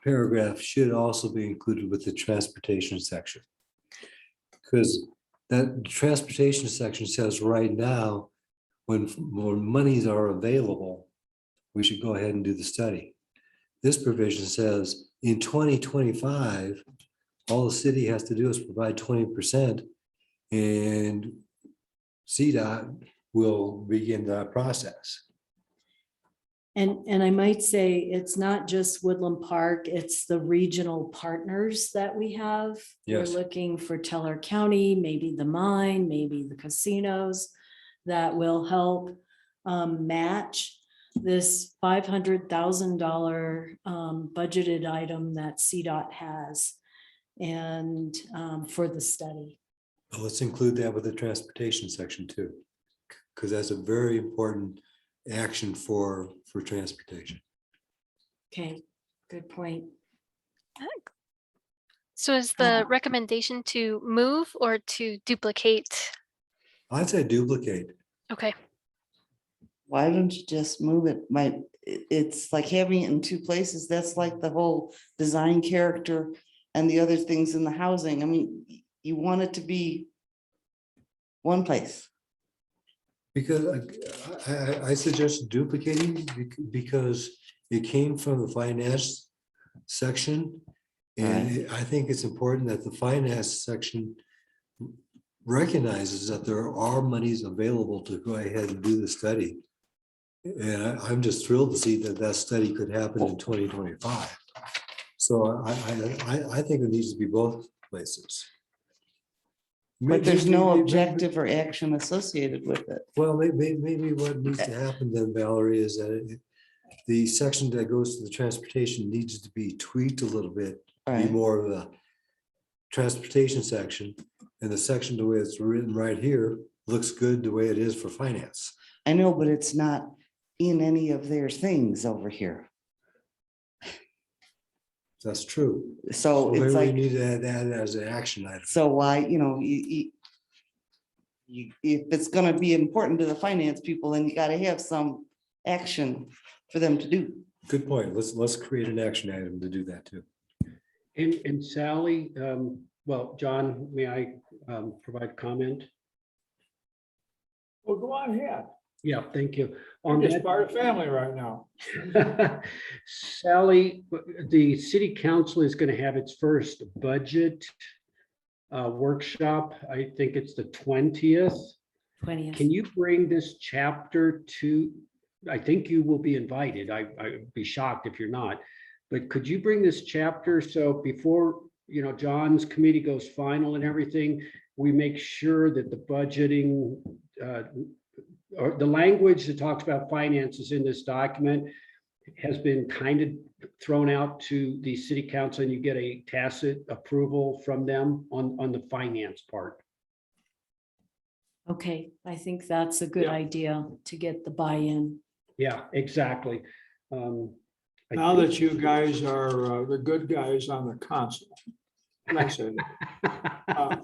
paragraph should also be included with the transportation section. Because that transportation section says right now, when monies are available, we should go ahead and do the study. This provision says in 2025, all the city has to do is provide 20%, and CDOT will begin that process. And I might say it's not just Woodland Park, it's the regional partners that we have. We're Yes. looking for Teller County, maybe the mine, maybe the casinos that will help match this $500,000 budgeted item that CDOT has and for the study. Well, let's include that with the transportation section too, because that's a very important action for transportation. Okay, good point. So is the recommendation to move or to duplicate? I'd say duplicate. Okay, Why don't you just move it? It's like having it in two places. That's like the whole design character and the other things in the housing. I mean, you want it to be one place. Because I suggest duplicating because it came from the finance section. And I think it's important that the finance section recognizes that there are monies available to go ahead and do the study. And I'm just thrilled to see that that study could happen in 2025. So I think it needs to be both places. But there's no Maybe- objective or action associated with it. Well, maybe what needs to happen then, Valerie, is that the section that goes to the transportation needs to be tweaked a little bit, be Right. more of a transportation section. And the section, the way it's written right here, looks good the way it is for finance. I know, but it's not in any of their things over here. That's true. So Maybe it's we like, need to add that as an action item. so why, if it's gonna be important to the finance people, then you gotta have some action for them to do. Good point. Let's create an action item to do that too. And Sally, well, John, may I provide comment? Well, go on ahead. Yeah, thank you. I'm On just that, part of family right now. Sally, the city council is going to have its first budget workshop. I think it's the 20th. 20th. Can you bring this chapter to, I think you will be invited. I'd be shocked if you're not. But could you bring this chapter so before, John's committee goes final and everything, we make sure that the budgeting or the language that talks about finances in this document has been kind of thrown out to the city council and you get a tacit approval from them on the finance part. Okay, I think that's a good Yeah. idea to get the buy-in. Yeah, exactly. Now that you guys are the good guys on the council. I say that.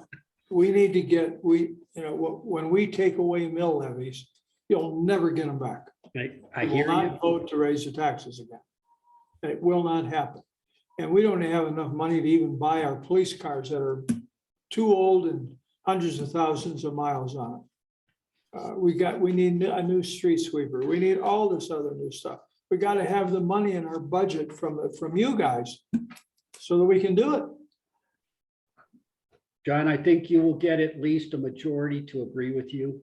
We need to get, when we take away mill levies, you'll never get them back. I We hear will you. not vote to raise the taxes again. It will not happen. And we don't have enough money to even buy our police cars that are too old and hundreds of thousands of miles on it. We need a new street sweeper. We need all this other new stuff. We got to have the money in our budget from you guys so that we can do it. John, I think you will get at least a majority to agree with you.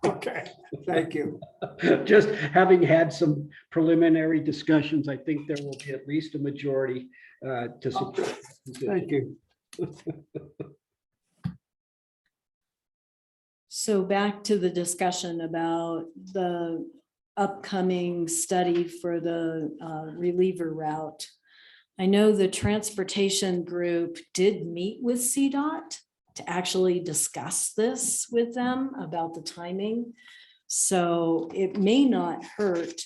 Okay, thank you. Just having had some preliminary discussions, I think there will be at least a majority to support. Thank you. So back to the discussion about the upcoming study for the reliever route. I know the transportation group did meet with CDOT to actually discuss this with them about the timing. So it may not hurt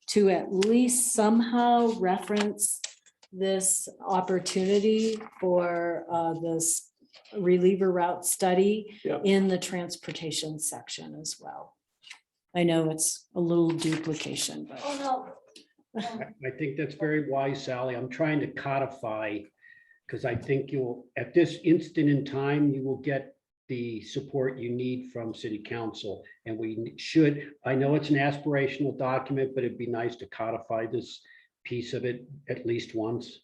to at least somehow reference this opportunity for this reliever route study Yep. in the transportation section as well. I know it's a little duplication, but Oh, no. I think that's very wise, Sally. I'm trying to codify, because I think you'll, at this instant in time, you will get the support you need from city council. And we should, I know it's an aspirational document, but it'd be nice to codify this piece of it at least once.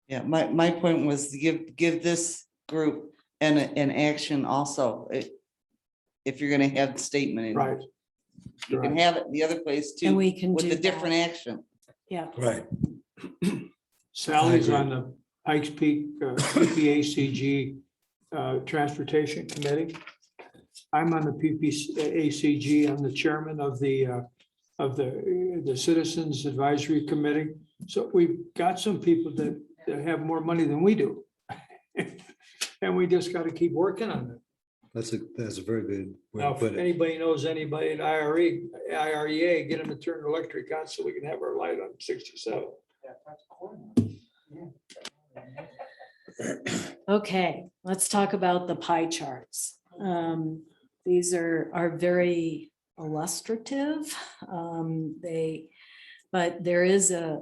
Yeah, my point was to give this group an action also. If you're gonna have the statement in. Right. You can have it the other place and too, we can with do a different that. action. Yeah. Right. Sally's I on the Pikes Peak PPACG Transportation Committee. I'm on the PPACG. I'm the chairman of the Citizens Advisory Committee. So we've got some people that have more money than we do. And we just got to keep working on it. That's a very good way Now, to if put it. anybody knows anybody at IREA, get them to turn the electric on so we can have our light on 67. Okay, let's talk about the pie charts. These are very illustrative. But there is a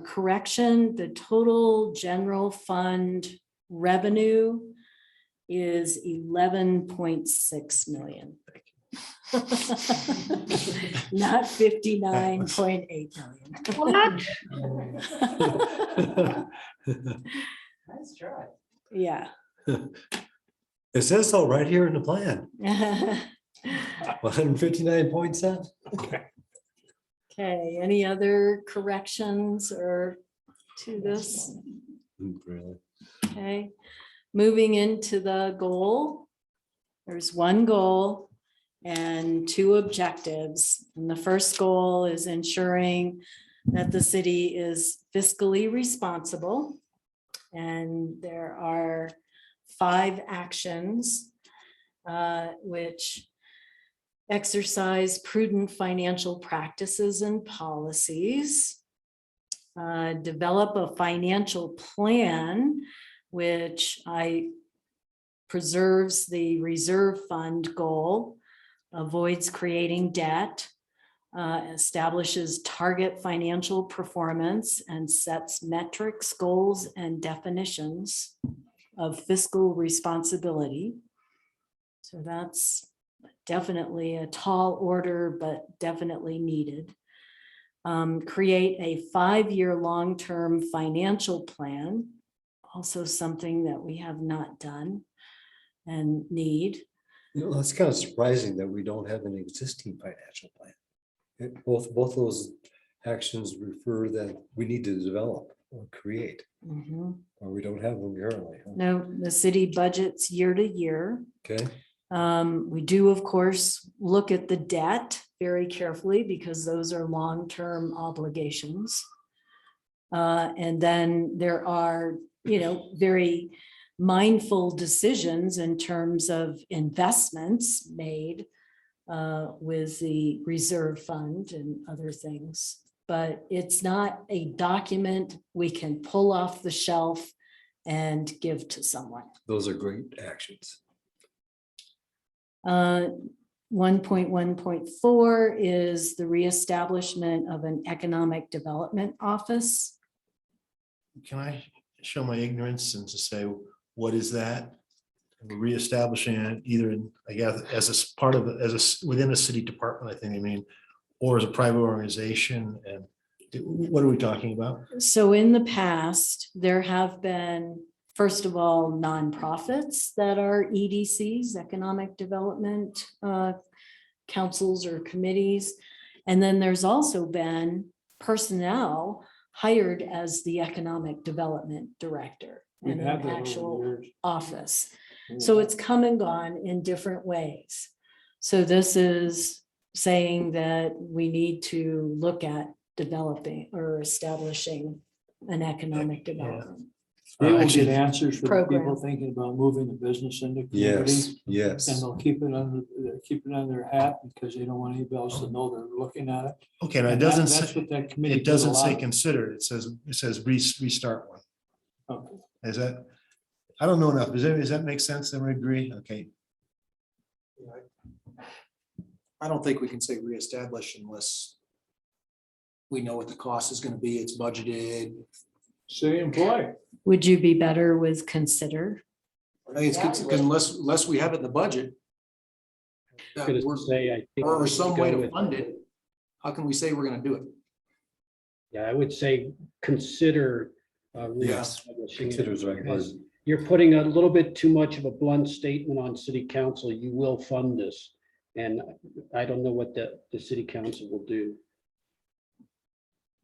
correction. The total general fund revenue is 11.6 million. Not 59.8 million. Nice try. Yeah. It says so right here in the plan, 159.7. Okay, any other corrections or to this? Really? Okay, moving into the goal. There's one goal and two objectives. And the first goal is ensuring that the city is fiscally responsible. And there are 5 actions which exercise prudent financial practices and policies, develop a financial plan which preserves the reserve fund goal, avoids creating debt, establishes target financial performance, and sets metrics, goals, and definitions of fiscal responsibility. So that's definitely a tall order, but definitely needed. Create a 5-year long-term financial plan, also something that we have not done and need. You know, it's kind of surprising that we don't have an existing financial plan. Both those actions refer that we need to develop or create, Mhm. or we don't have them currently. Huh? No, the city budgets year to year. Okay, We do, of course, look at the debt very carefully because those are long-term obligations. And then there are, very mindful decisions in terms of investments made with the reserve fund and other things. But it's not a document we can pull off the shelf and give to someone. those are great actions. 1.1.4 is the reestablishment of an economic development office. Can I show my ignorance and to say, what is that? We're reestablishing it either in, I guess, as a part of, within a city department, I think, or as a private organization. And what are we talking about? So in the past, there have been, first of all, nonprofits that are EDCs, economic development councils or committees. And then there's also been personnel hired as the economic development director We've in had an that over the actual years. office. So it's come and gone in different ways. So this is saying that we need to look at developing or establishing an economic development. They will Actually, get answers from Program. people thinking about moving the business into community. yes, yes. And they'll keep it on their hat because they don't want anybody else to know they're looking at it. Okay, now it And doesn't that's say, what that committee it did a doesn't say lot. consider, it says restart one. Okay. Is that, I don't know enough. Does that make sense? Then we agree? Okay. I don't think we can say reestablish unless we know what the cost is gonna be, it's budgeted. Say employ. Would you be better with consider? I think it's because unless we have it in the budget. that Gonna we're- say, I think Or we some should way go to with- fund it, how can we say we're gonna do it? Yeah, I would say consider Yes, reestablishing it, consider is the right word. because you're putting a little bit too much of a blunt statement on city council. You will fund this. And I don't know what the city council will do.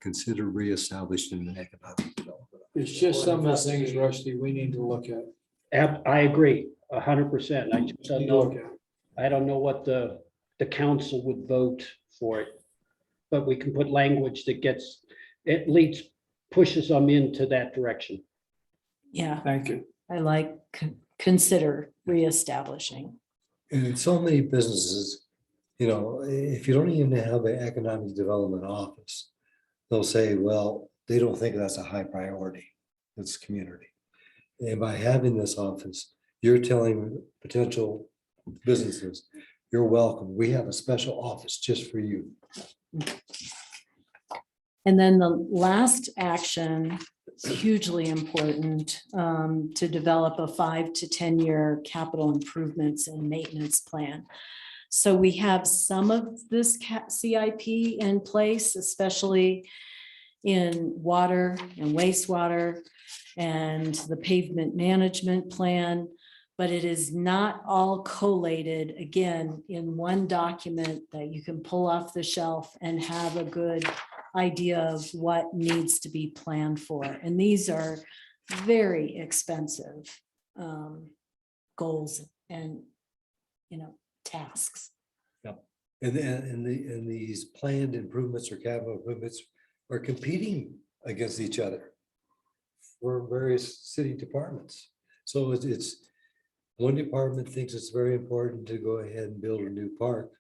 Consider reestablishing an economic development. It's just some of the things, Rusty, we need to look at. I agree 100%. I just don't Need to look know. at. I don't know what the council would vote for it. But we can put language that gets, at least pushes them into that direction. Yeah, Thank you. I like consider reestablishing. And in so many businesses, you know, if you don't even have an economic development office, they'll say, well, they don't think that's a high priority. It's community. And by having this office, you're telling potential businesses, you're welcome. We have a special office just for you. And then the last action is hugely important to develop a 5 to 10-year capital improvements and maintenance plan. So we have some of this CIP in place, especially in water and wastewater and the pavement management plan, but it is not all collated again in one document that you can pull off the shelf and have a good idea of what needs to be planned for. And these are very expensive goals and, tasks. And these planned improvements or capital improvements are competing against each other for various city departments. So it's one department thinks it's very important to go ahead and build a new park.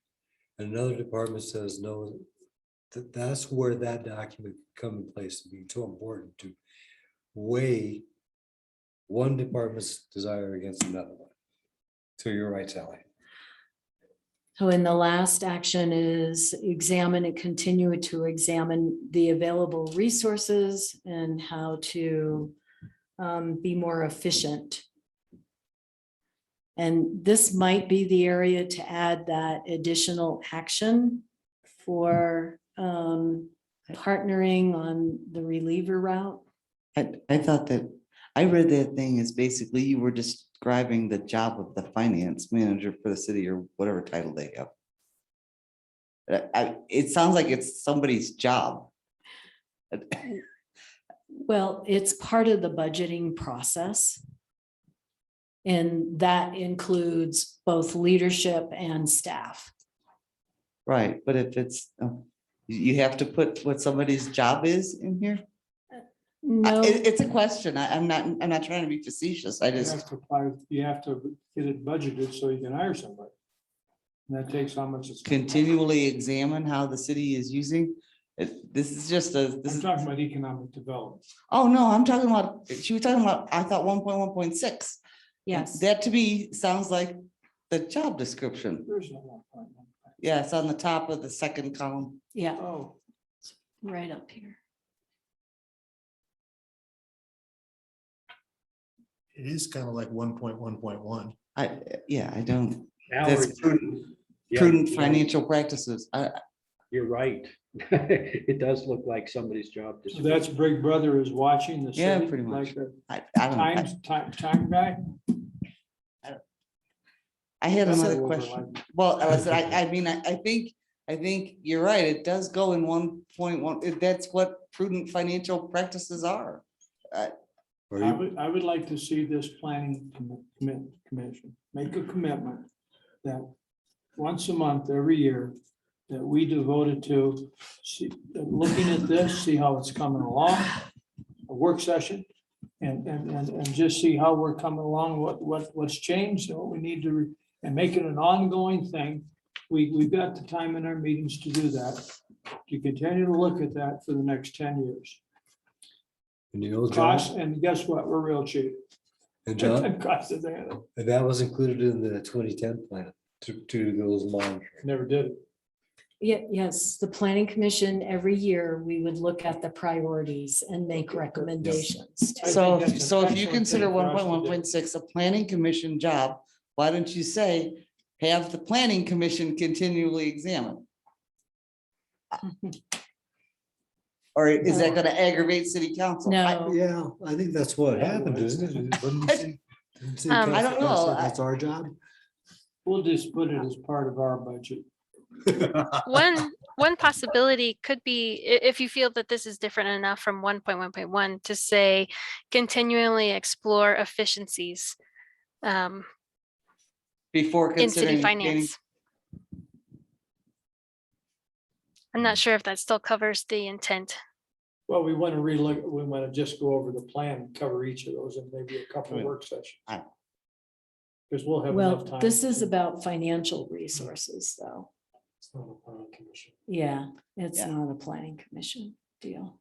Another department says, no, that's where that document come in place to be so important to weigh one department's desire against another one. So you're right, Sally. So in the last action is examine and continue to examine the available resources and how to be more efficient. And this might be the area to add that additional action for partnering on the reliever route. I thought that, I read that thing as basically you were describing the job of the finance manager for the city or whatever title they have. It sounds like it's somebody's job. Well, it's part of the budgeting process. And that includes both leadership and staff. Right, but if it's, you have to put what somebody's job is in here? No, It's a question. I'm not trying to be facetious. I You just, have to apply, you have to get it budgeted so you can hire somebody. And that takes how much it's. continually examine how the city is using. This is just this I'm is, talking about economic development. oh, no, I'm talking about, she was talking about, I thought 1.1.6. yes. That to me sounds like the job description. There's no 1.1. Yeah, it's on the top of the second column. Yeah, Oh, right up here. It is kind of like 1.1.1. I don't, Valerie, that's prudent yeah, financial practices. You're right. It does look like somebody's job. so that's Big Brother is watching the city. Yeah, pretty much. Like a I don't know. time guy. I had That's another what we're question. like. Well, I mean, I think you're right. It does go in 1.1. That's what prudent financial practices are. Or I you- would like to see this planning commission make a commitment that once a month, every year, that we devoted to looking at this, see how it's coming along, a work session, and just see how we're coming along, what's changed, and what we need to, and make it an ongoing thing. We've got the time in our meetings to do that, to continue to look at that for the next 10 years. And you know, Cost, John, and guess what? We're real cheap. and John, Cost of that, and that was included in the 2010 plan to do those monitoring. never did it. Yeah, yes, the planning commission, every year, we would look at the priorities and make recommendations. I So, think that's so an if you excellent consider thing for us to do. 1.1.6 a planning commission job, why don't you say, have the planning commission continually examine? Or is that gonna aggravate city council? No, Yeah, I think that's what Yeah, happened, well, isn't it? Wouldn't you say- didn't city I council don't know. say That's our job. We'll just put it as part of our budget. One possibility could be, if you feel that this is different enough from 1.1.1, to say continually explore efficiencies Before in city considering. finance. I'm not sure if that still covers the intent. Well, we want to relook, we want to just go over the plan and cover each of those in maybe a couple of work sessions. Aye. Because we'll have well, enough time. this is about financial resources, though. It's not a planning commission. Yeah, it's Yeah. not a planning commission deal.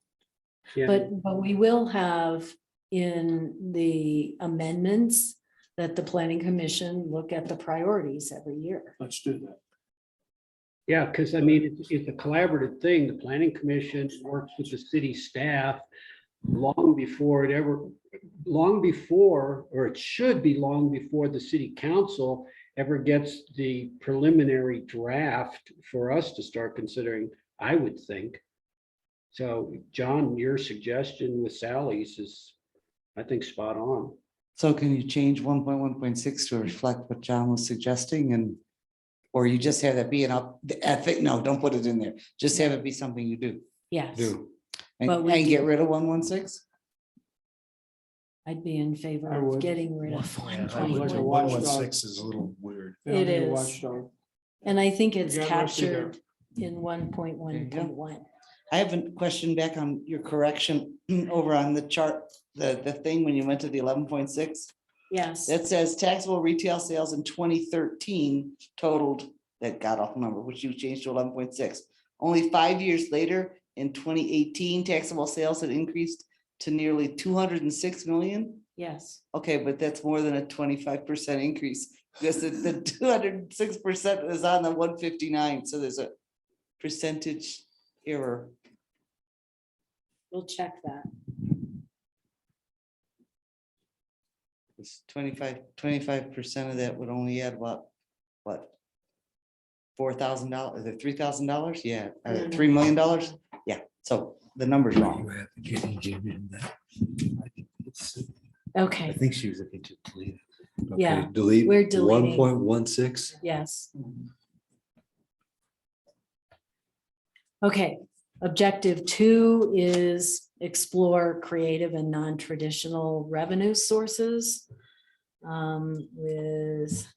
Yeah. But we will have in the amendments that the planning commission look at the priorities every year. Let's do that. Yeah, because I mean, it's a collaborative thing. The planning commission works with the city staff long before, or it should be long before the city council ever gets the preliminary draft for us to start considering, I would think. So, John, your suggestion with Sally's is, I think, spot on. So can you change 1.1.6 to reflect what John was suggesting and, or you just have that be an up, I think, no, don't put it in there. Just have it be something you do. Yes, Do. And But we and get do. rid of 1.16? I'd be in favor I of would. getting rid of Like a 1.1. watchdog. is a little weird. They don't It need a is. watchdog. And I think it's You got Rusty there. captured in 1.1.1. I have a question back on your correction over on the chart, the thing when you went to the 11.6. Yes, That says taxable retail sales in 2013 totaled that god awful number, which you changed to 11.6. Only 5 years later, in 2018, taxable sales had increased to nearly 206 million. yes. Okay, but that's more than a 25% increase. Because the 206% is on the 159, so there's a percentage error. We'll check that. It's 25% of that would only add what? $4,000, is it $3,000? Yeah, $3 million? Yeah, so the number's wrong. I Okay, think she was looking to delete. it. Yeah, Okay, delete we're deleting. 1.16. yes. Okay, objective 2 is explore creative and non-traditional revenue sources. With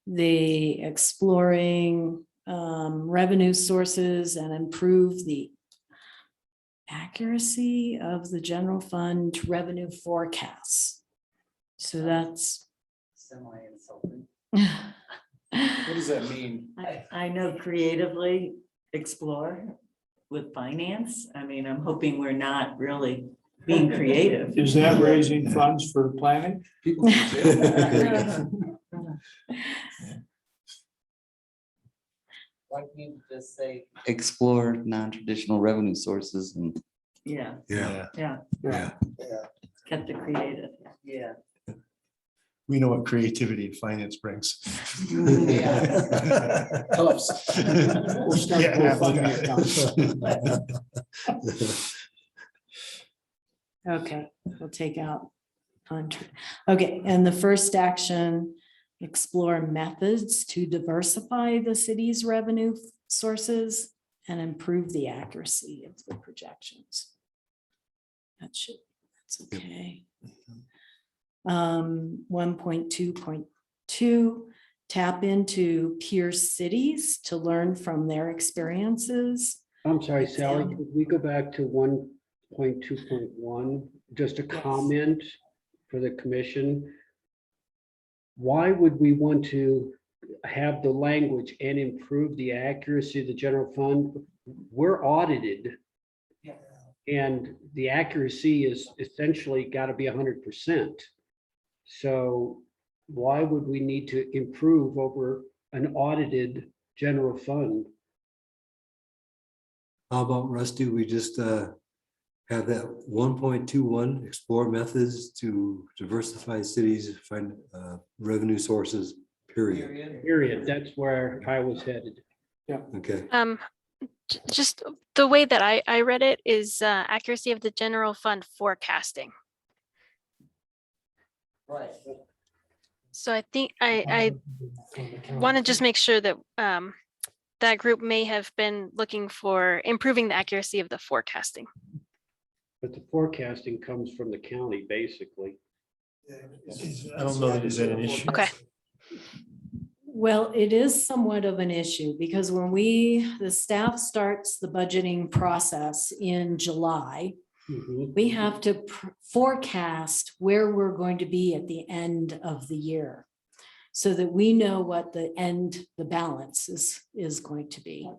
the exploring revenue sources and improve the accuracy of the general fund revenue forecasts. So that's. Semi-insulting. What does that mean? I know creatively explore with finance. I mean, I'm hoping we're not really being creative. Is that raising funds for planning? Why can't you just say explore non-traditional revenue sources and, Yeah, Yeah, yeah, yeah. get the creative. yeah. We know what creativity and finance brings. Helps. We'll start Yeah, GoFundMe accounts. Okay, we'll take out. Okay, and the first action explore methods to diversify the city's revenue sources, and improve the accuracy of the projections. That's okay. 1.2.2, tap into peer cities to learn from their experiences. I'm sorry, Sally, could we go back to 1.2.1? Just a comment for the commission. Why would we want to have the language and improve the accuracy of the general fund? We're audited. And the accuracy is essentially got to be 100%. So why would we need to improve over an audited general fund? How about Rusty, we just have that 1.21, explore methods to diversify cities, find revenue sources, period. Period. That's where I was headed. Okay. Just the way that I read it is accuracy of the general fund forecasting. Right. So I think I want to just make sure that that group may have been looking for improving the accuracy of the forecasting. But the forecasting comes from the county, basically. I don't know that is that an issue. Okay. Well, it is somewhat of an issue because when the staff starts the budgeting process in July, we have to forecast where we're going to be at the end of the year so that we know what the balance is going to be.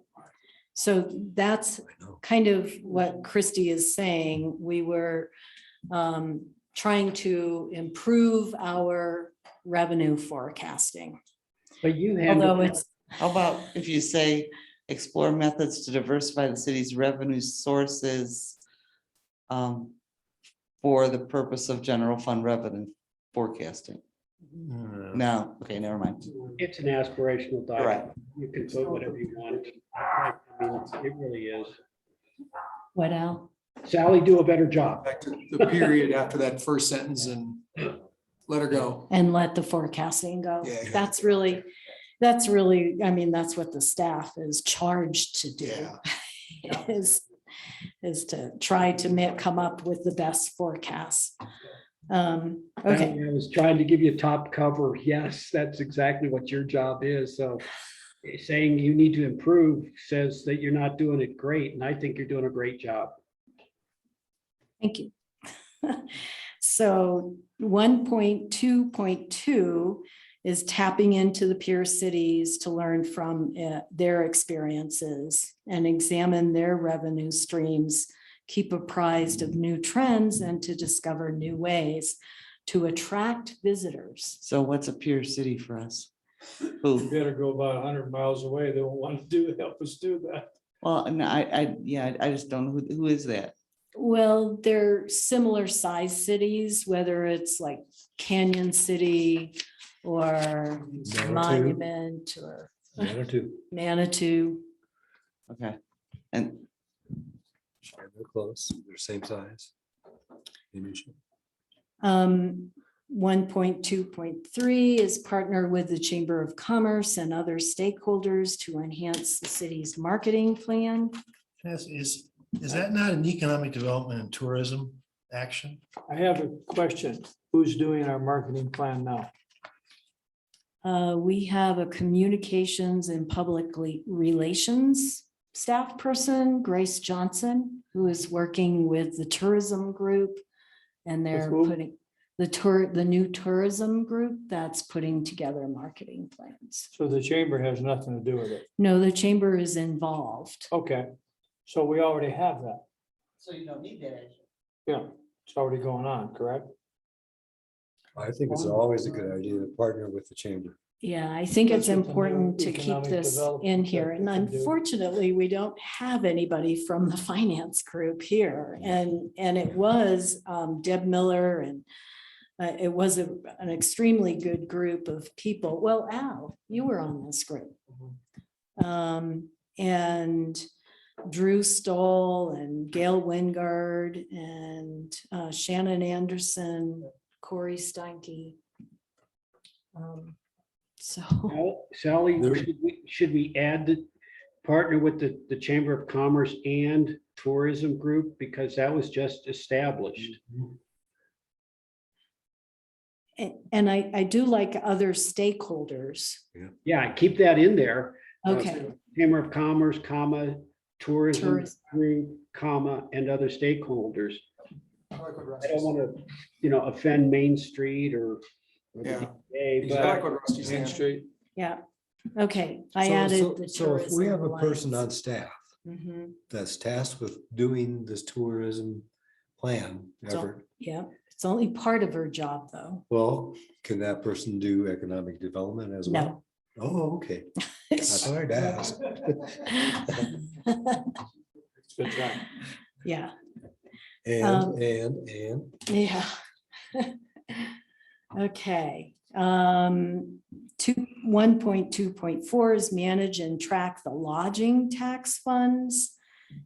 So that's kind of what Christy is saying. We were trying to improve our revenue forecasting. But you Although how about if you say explore methods to diversify the city's revenue sources for the purpose of general fund revenue forecasting? No, okay, never mind. It's an aspirational Right. document. You can put whatever you want. I mean, it really is. What, Al? Sally, do a better job. Back to the period after that first sentence and let her go. And let the forecasting go. Yeah. That's really, I mean, that's what the staff is charged to do. Yeah. is to try to come up with the best forecast. Okay, I was trying to give you top cover. Yes, that's exactly what your job is. So saying you need to improve says that you're not doing it great. And I think you're doing a great job. thank you. So 1.2.2 is tapping into the peer cities to learn from their experiences and examine their revenue streams, keep apprised of new trends, and to discover new ways to attract visitors. So what's a peer city for us? We Who? better go about 100 miles away. They won't want to help us do that. Well, no, I just don't know who is that? Well, they're similar size cities, whether it's like Canyon City or Monument or Manitou. Okay, and They're close, they're same size. 1.2.3 is partner with the Chamber of Commerce and other stakeholders to enhance the city's marketing plan. Is that not an economic development and tourism action? I have a question. Who's doing our marketing plan now? We have a communications and public relations staff person, Grace Johnson, who is working with the tourism group. And they're With who? putting the new tourism group that's putting together marketing plans. So the chamber has nothing to do with it. No, the chamber is involved. Okay, so we already have that. so you don't need that. Yeah, it's already going on, correct? I think it's always a good idea to partner with the chamber. Yeah, I think it's That's what the new important to keep economic this development in here. And sector can do. unfortunately, we don't have anybody from the finance group here. And it was Deb Miller and it was an extremely good group of people. Well, Al, you were on this group. And Drew Stoll and Gail Wingard and Shannon Anderson, Corey Steinke. So, Sally, There- should we add the partner with the Chamber of Commerce and Tourism Group? Because that was just established. and I do like other stakeholders. Yeah, keep that in there. Okay, Chamber of Commerce, comma, Tourism Tourism. Group, comma, and other stakeholders. I like what I Rusty don't said. want to, offend Main Street or the Yeah. DDA, I like but what Rusty's saying. Street. yeah, okay, I So- added so- the So if we have a tourism person on alliance. staff Mhm. that's tasked with doing this tourism plan So- effort, Yeah, it's only part of her job, though. well, can that person do economic development as well? No. Oh, okay. I thought I'd ask. Good try. Yeah, And. yeah. Okay, 1.2.4 is manage and track the lodging tax funds,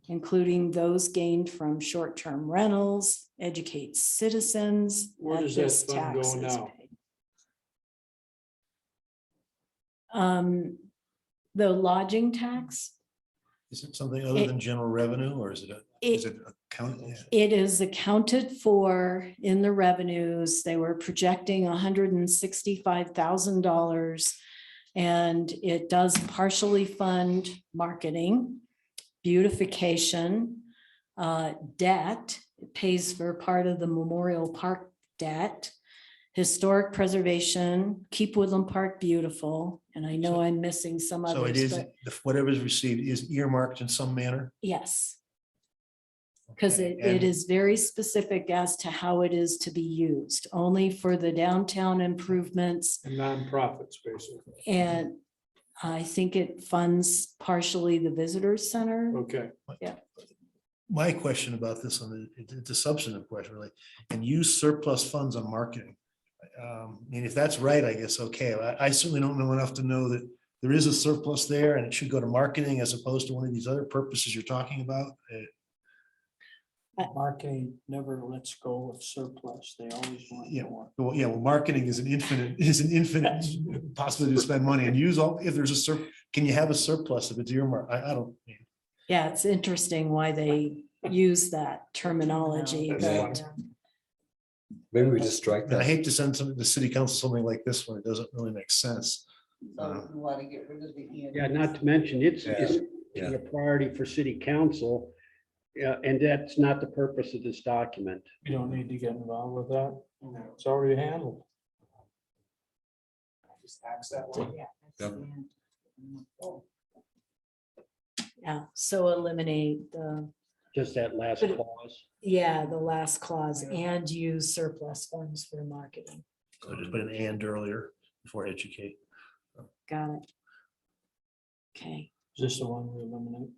including those gained from short-term rentals, educate citizens. Where that does that this fund go tax is now? paid. The lodging tax, Is it something other than general revenue or is it, is it account? Yeah. it is accounted for in the revenues. They were projecting $165,000. And it does partially fund marketing, beautification, debt. It pays for part of the Memorial Park debt, historic preservation, keep Woodland Park beautiful. And I know I'm missing some So it others, is, but whatever is received is earmarked in some manner? yes. Because Okay, it and- is very specific as to how it is to be used, only for the downtown improvements. And nonprofits, basically. And I think it funds partially the visitor center. Okay. My question about this one, it's a substantive question really, and use surplus funds on marketing. I mean, if that's right, I guess, okay. I certainly don't know enough to know that there is a surplus there and it should go to marketing as opposed to one of these other purposes you're talking about. Marketing never lets go of surplus. They always want Yeah. more. Well, yeah, well, marketing is an infinite possibility to spend money and use all, if there's a can you have a surplus if it's earmarked? I don't. Yeah, it's interesting why they use that terminology, but Maybe we just strike I that. hate to send something to city council, something like this when it doesn't really make sense. So you want to get rid of the. yeah, not to mention, it's Yeah. a priority for city council. Yeah, and that's not the purpose of this document. You don't need to get involved with that. It's already handled. Just axe that one. yeah, so eliminate the, Just that last clause. yeah, the last clause and use surplus funds for marketing. So just put an and earlier before educate. Got it. Okay, Is this the one we eliminate?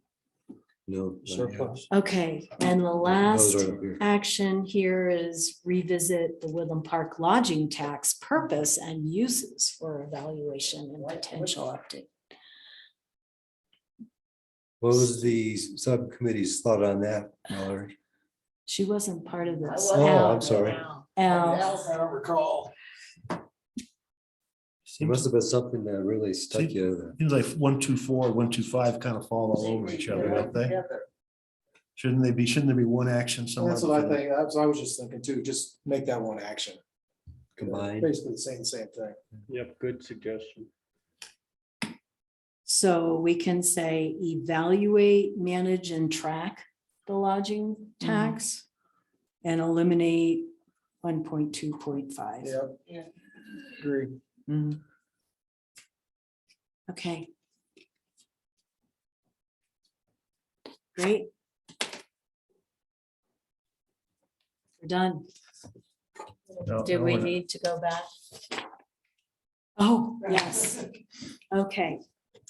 No. not yet. Surplus. okay, and the last Those are up here. action here is revisit the Woodland Park lodging tax purpose and uses for evaluation and potential update. What was the subcommittee's thought on that, Mallory? She wasn't part of this. Oh, I'm sorry. Al, I don't recall. It must have been something that really stuck you. Seems like 124, 125 kind of fall all over each other, don't they? Shouldn't there be one action somewhere? That's what I think. That's what I was just thinking too. Just make that one action. Combined. Basically the same thing. Yep, good suggestion. so we can say evaluate, manage and track the lodging tax and eliminate 1.2.5. Yeah. Agree. Okay. Great. We're done. No, Did no, we we're not. need to go back? Oh, yes. Okay.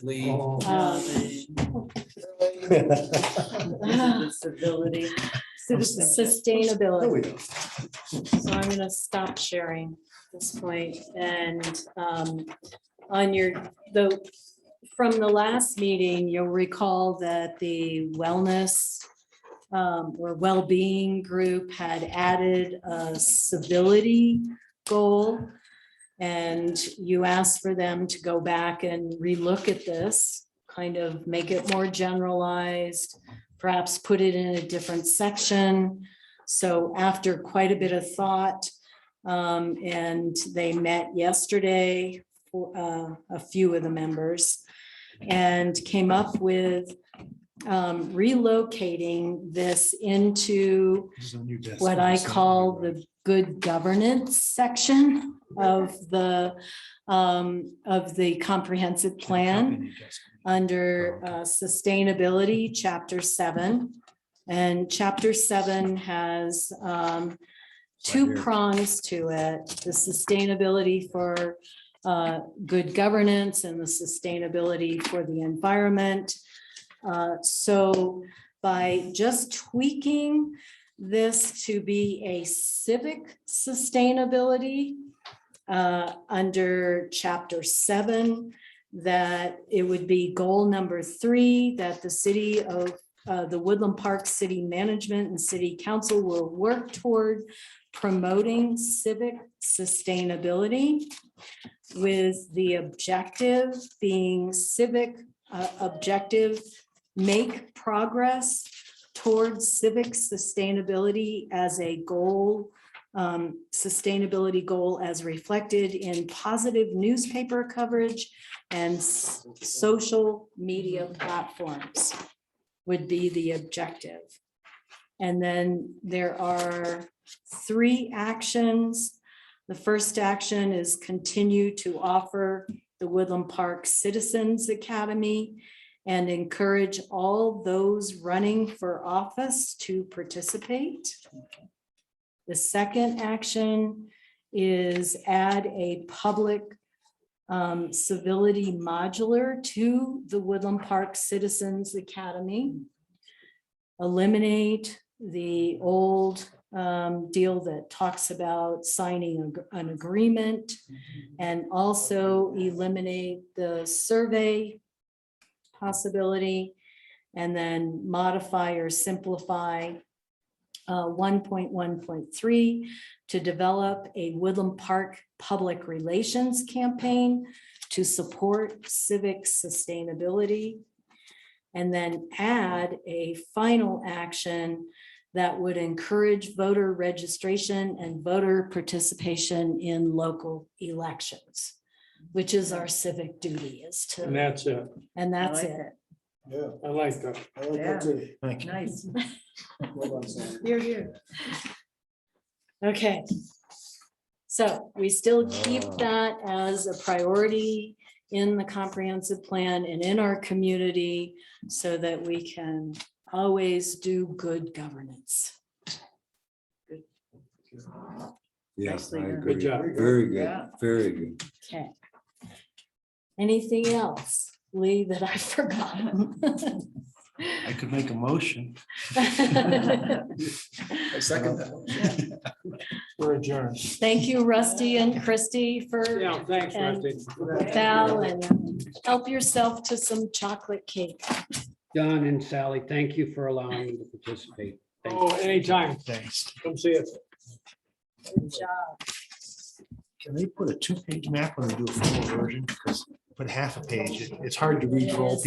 Leave. Disability. Sustainability. No, we don't. So I'm gonna stop sharing at this point and on from the last meeting, you'll recall that the wellness or well-being group had added a civility goal. And you asked for them to go back and relook at this, kind of make it more generalized, perhaps put it in a different section. So after quite a bit of thought, and they met yesterday, a few of the members, and came up with relocating this into This is a new desk. what I call the good governance section of the comprehensive plan under sustainability, chapter 7. And chapter 7 has two prongs to it: the sustainability for good governance and the sustainability for the environment. So by just tweaking this to be a civic sustainability under chapter 7, that it would be goal number 3, that the city of the Woodland Park City Management and City Council will work toward promoting civic sustainability, with the objective being civic objective, make progress towards civic sustainability as a goal, sustainability goal as reflected in positive newspaper coverage and social media platforms would be the objective. And then there are 3 actions. The first action is continue to offer the Woodland Park Citizens Academy and encourage all those running for office to participate. The second action is add a public civility modular to the Woodland Park Citizens Academy. Eliminate the old deal that talks about signing an agreement, and also eliminate the survey possibility, and then modify or simplify 1.1.3 to develop a Woodland Park public relations campaign to support civic sustainability, and then add a final action that would encourage voter registration and voter participation in local elections, which is our civic duty, is And to, that's it. and that's like it. Yeah, I like that. I like that too. Thank you. Nice. Well done, Sam. Here, here. Okay. So we still keep that as a priority in the comprehensive plan and in our community so that we can always do good governance. Yes, I Nicely done. agree. Good job. Very good, Yeah. very good. Okay. Anything else, Lee, that I've forgotten? I could make a motion. I second that. We're adjourned. Thank you, Rusty and Christy, for Yeah, thanks, And- Rusty. Val, and help yourself to some chocolate cake. John and Sally, thank you for allowing me to participate. Thank you. Oh, anytime. Thanks. Come see us. Good job. Can they put a 2-page map when they do a full version? Because put half a page, it's hard to read for all people.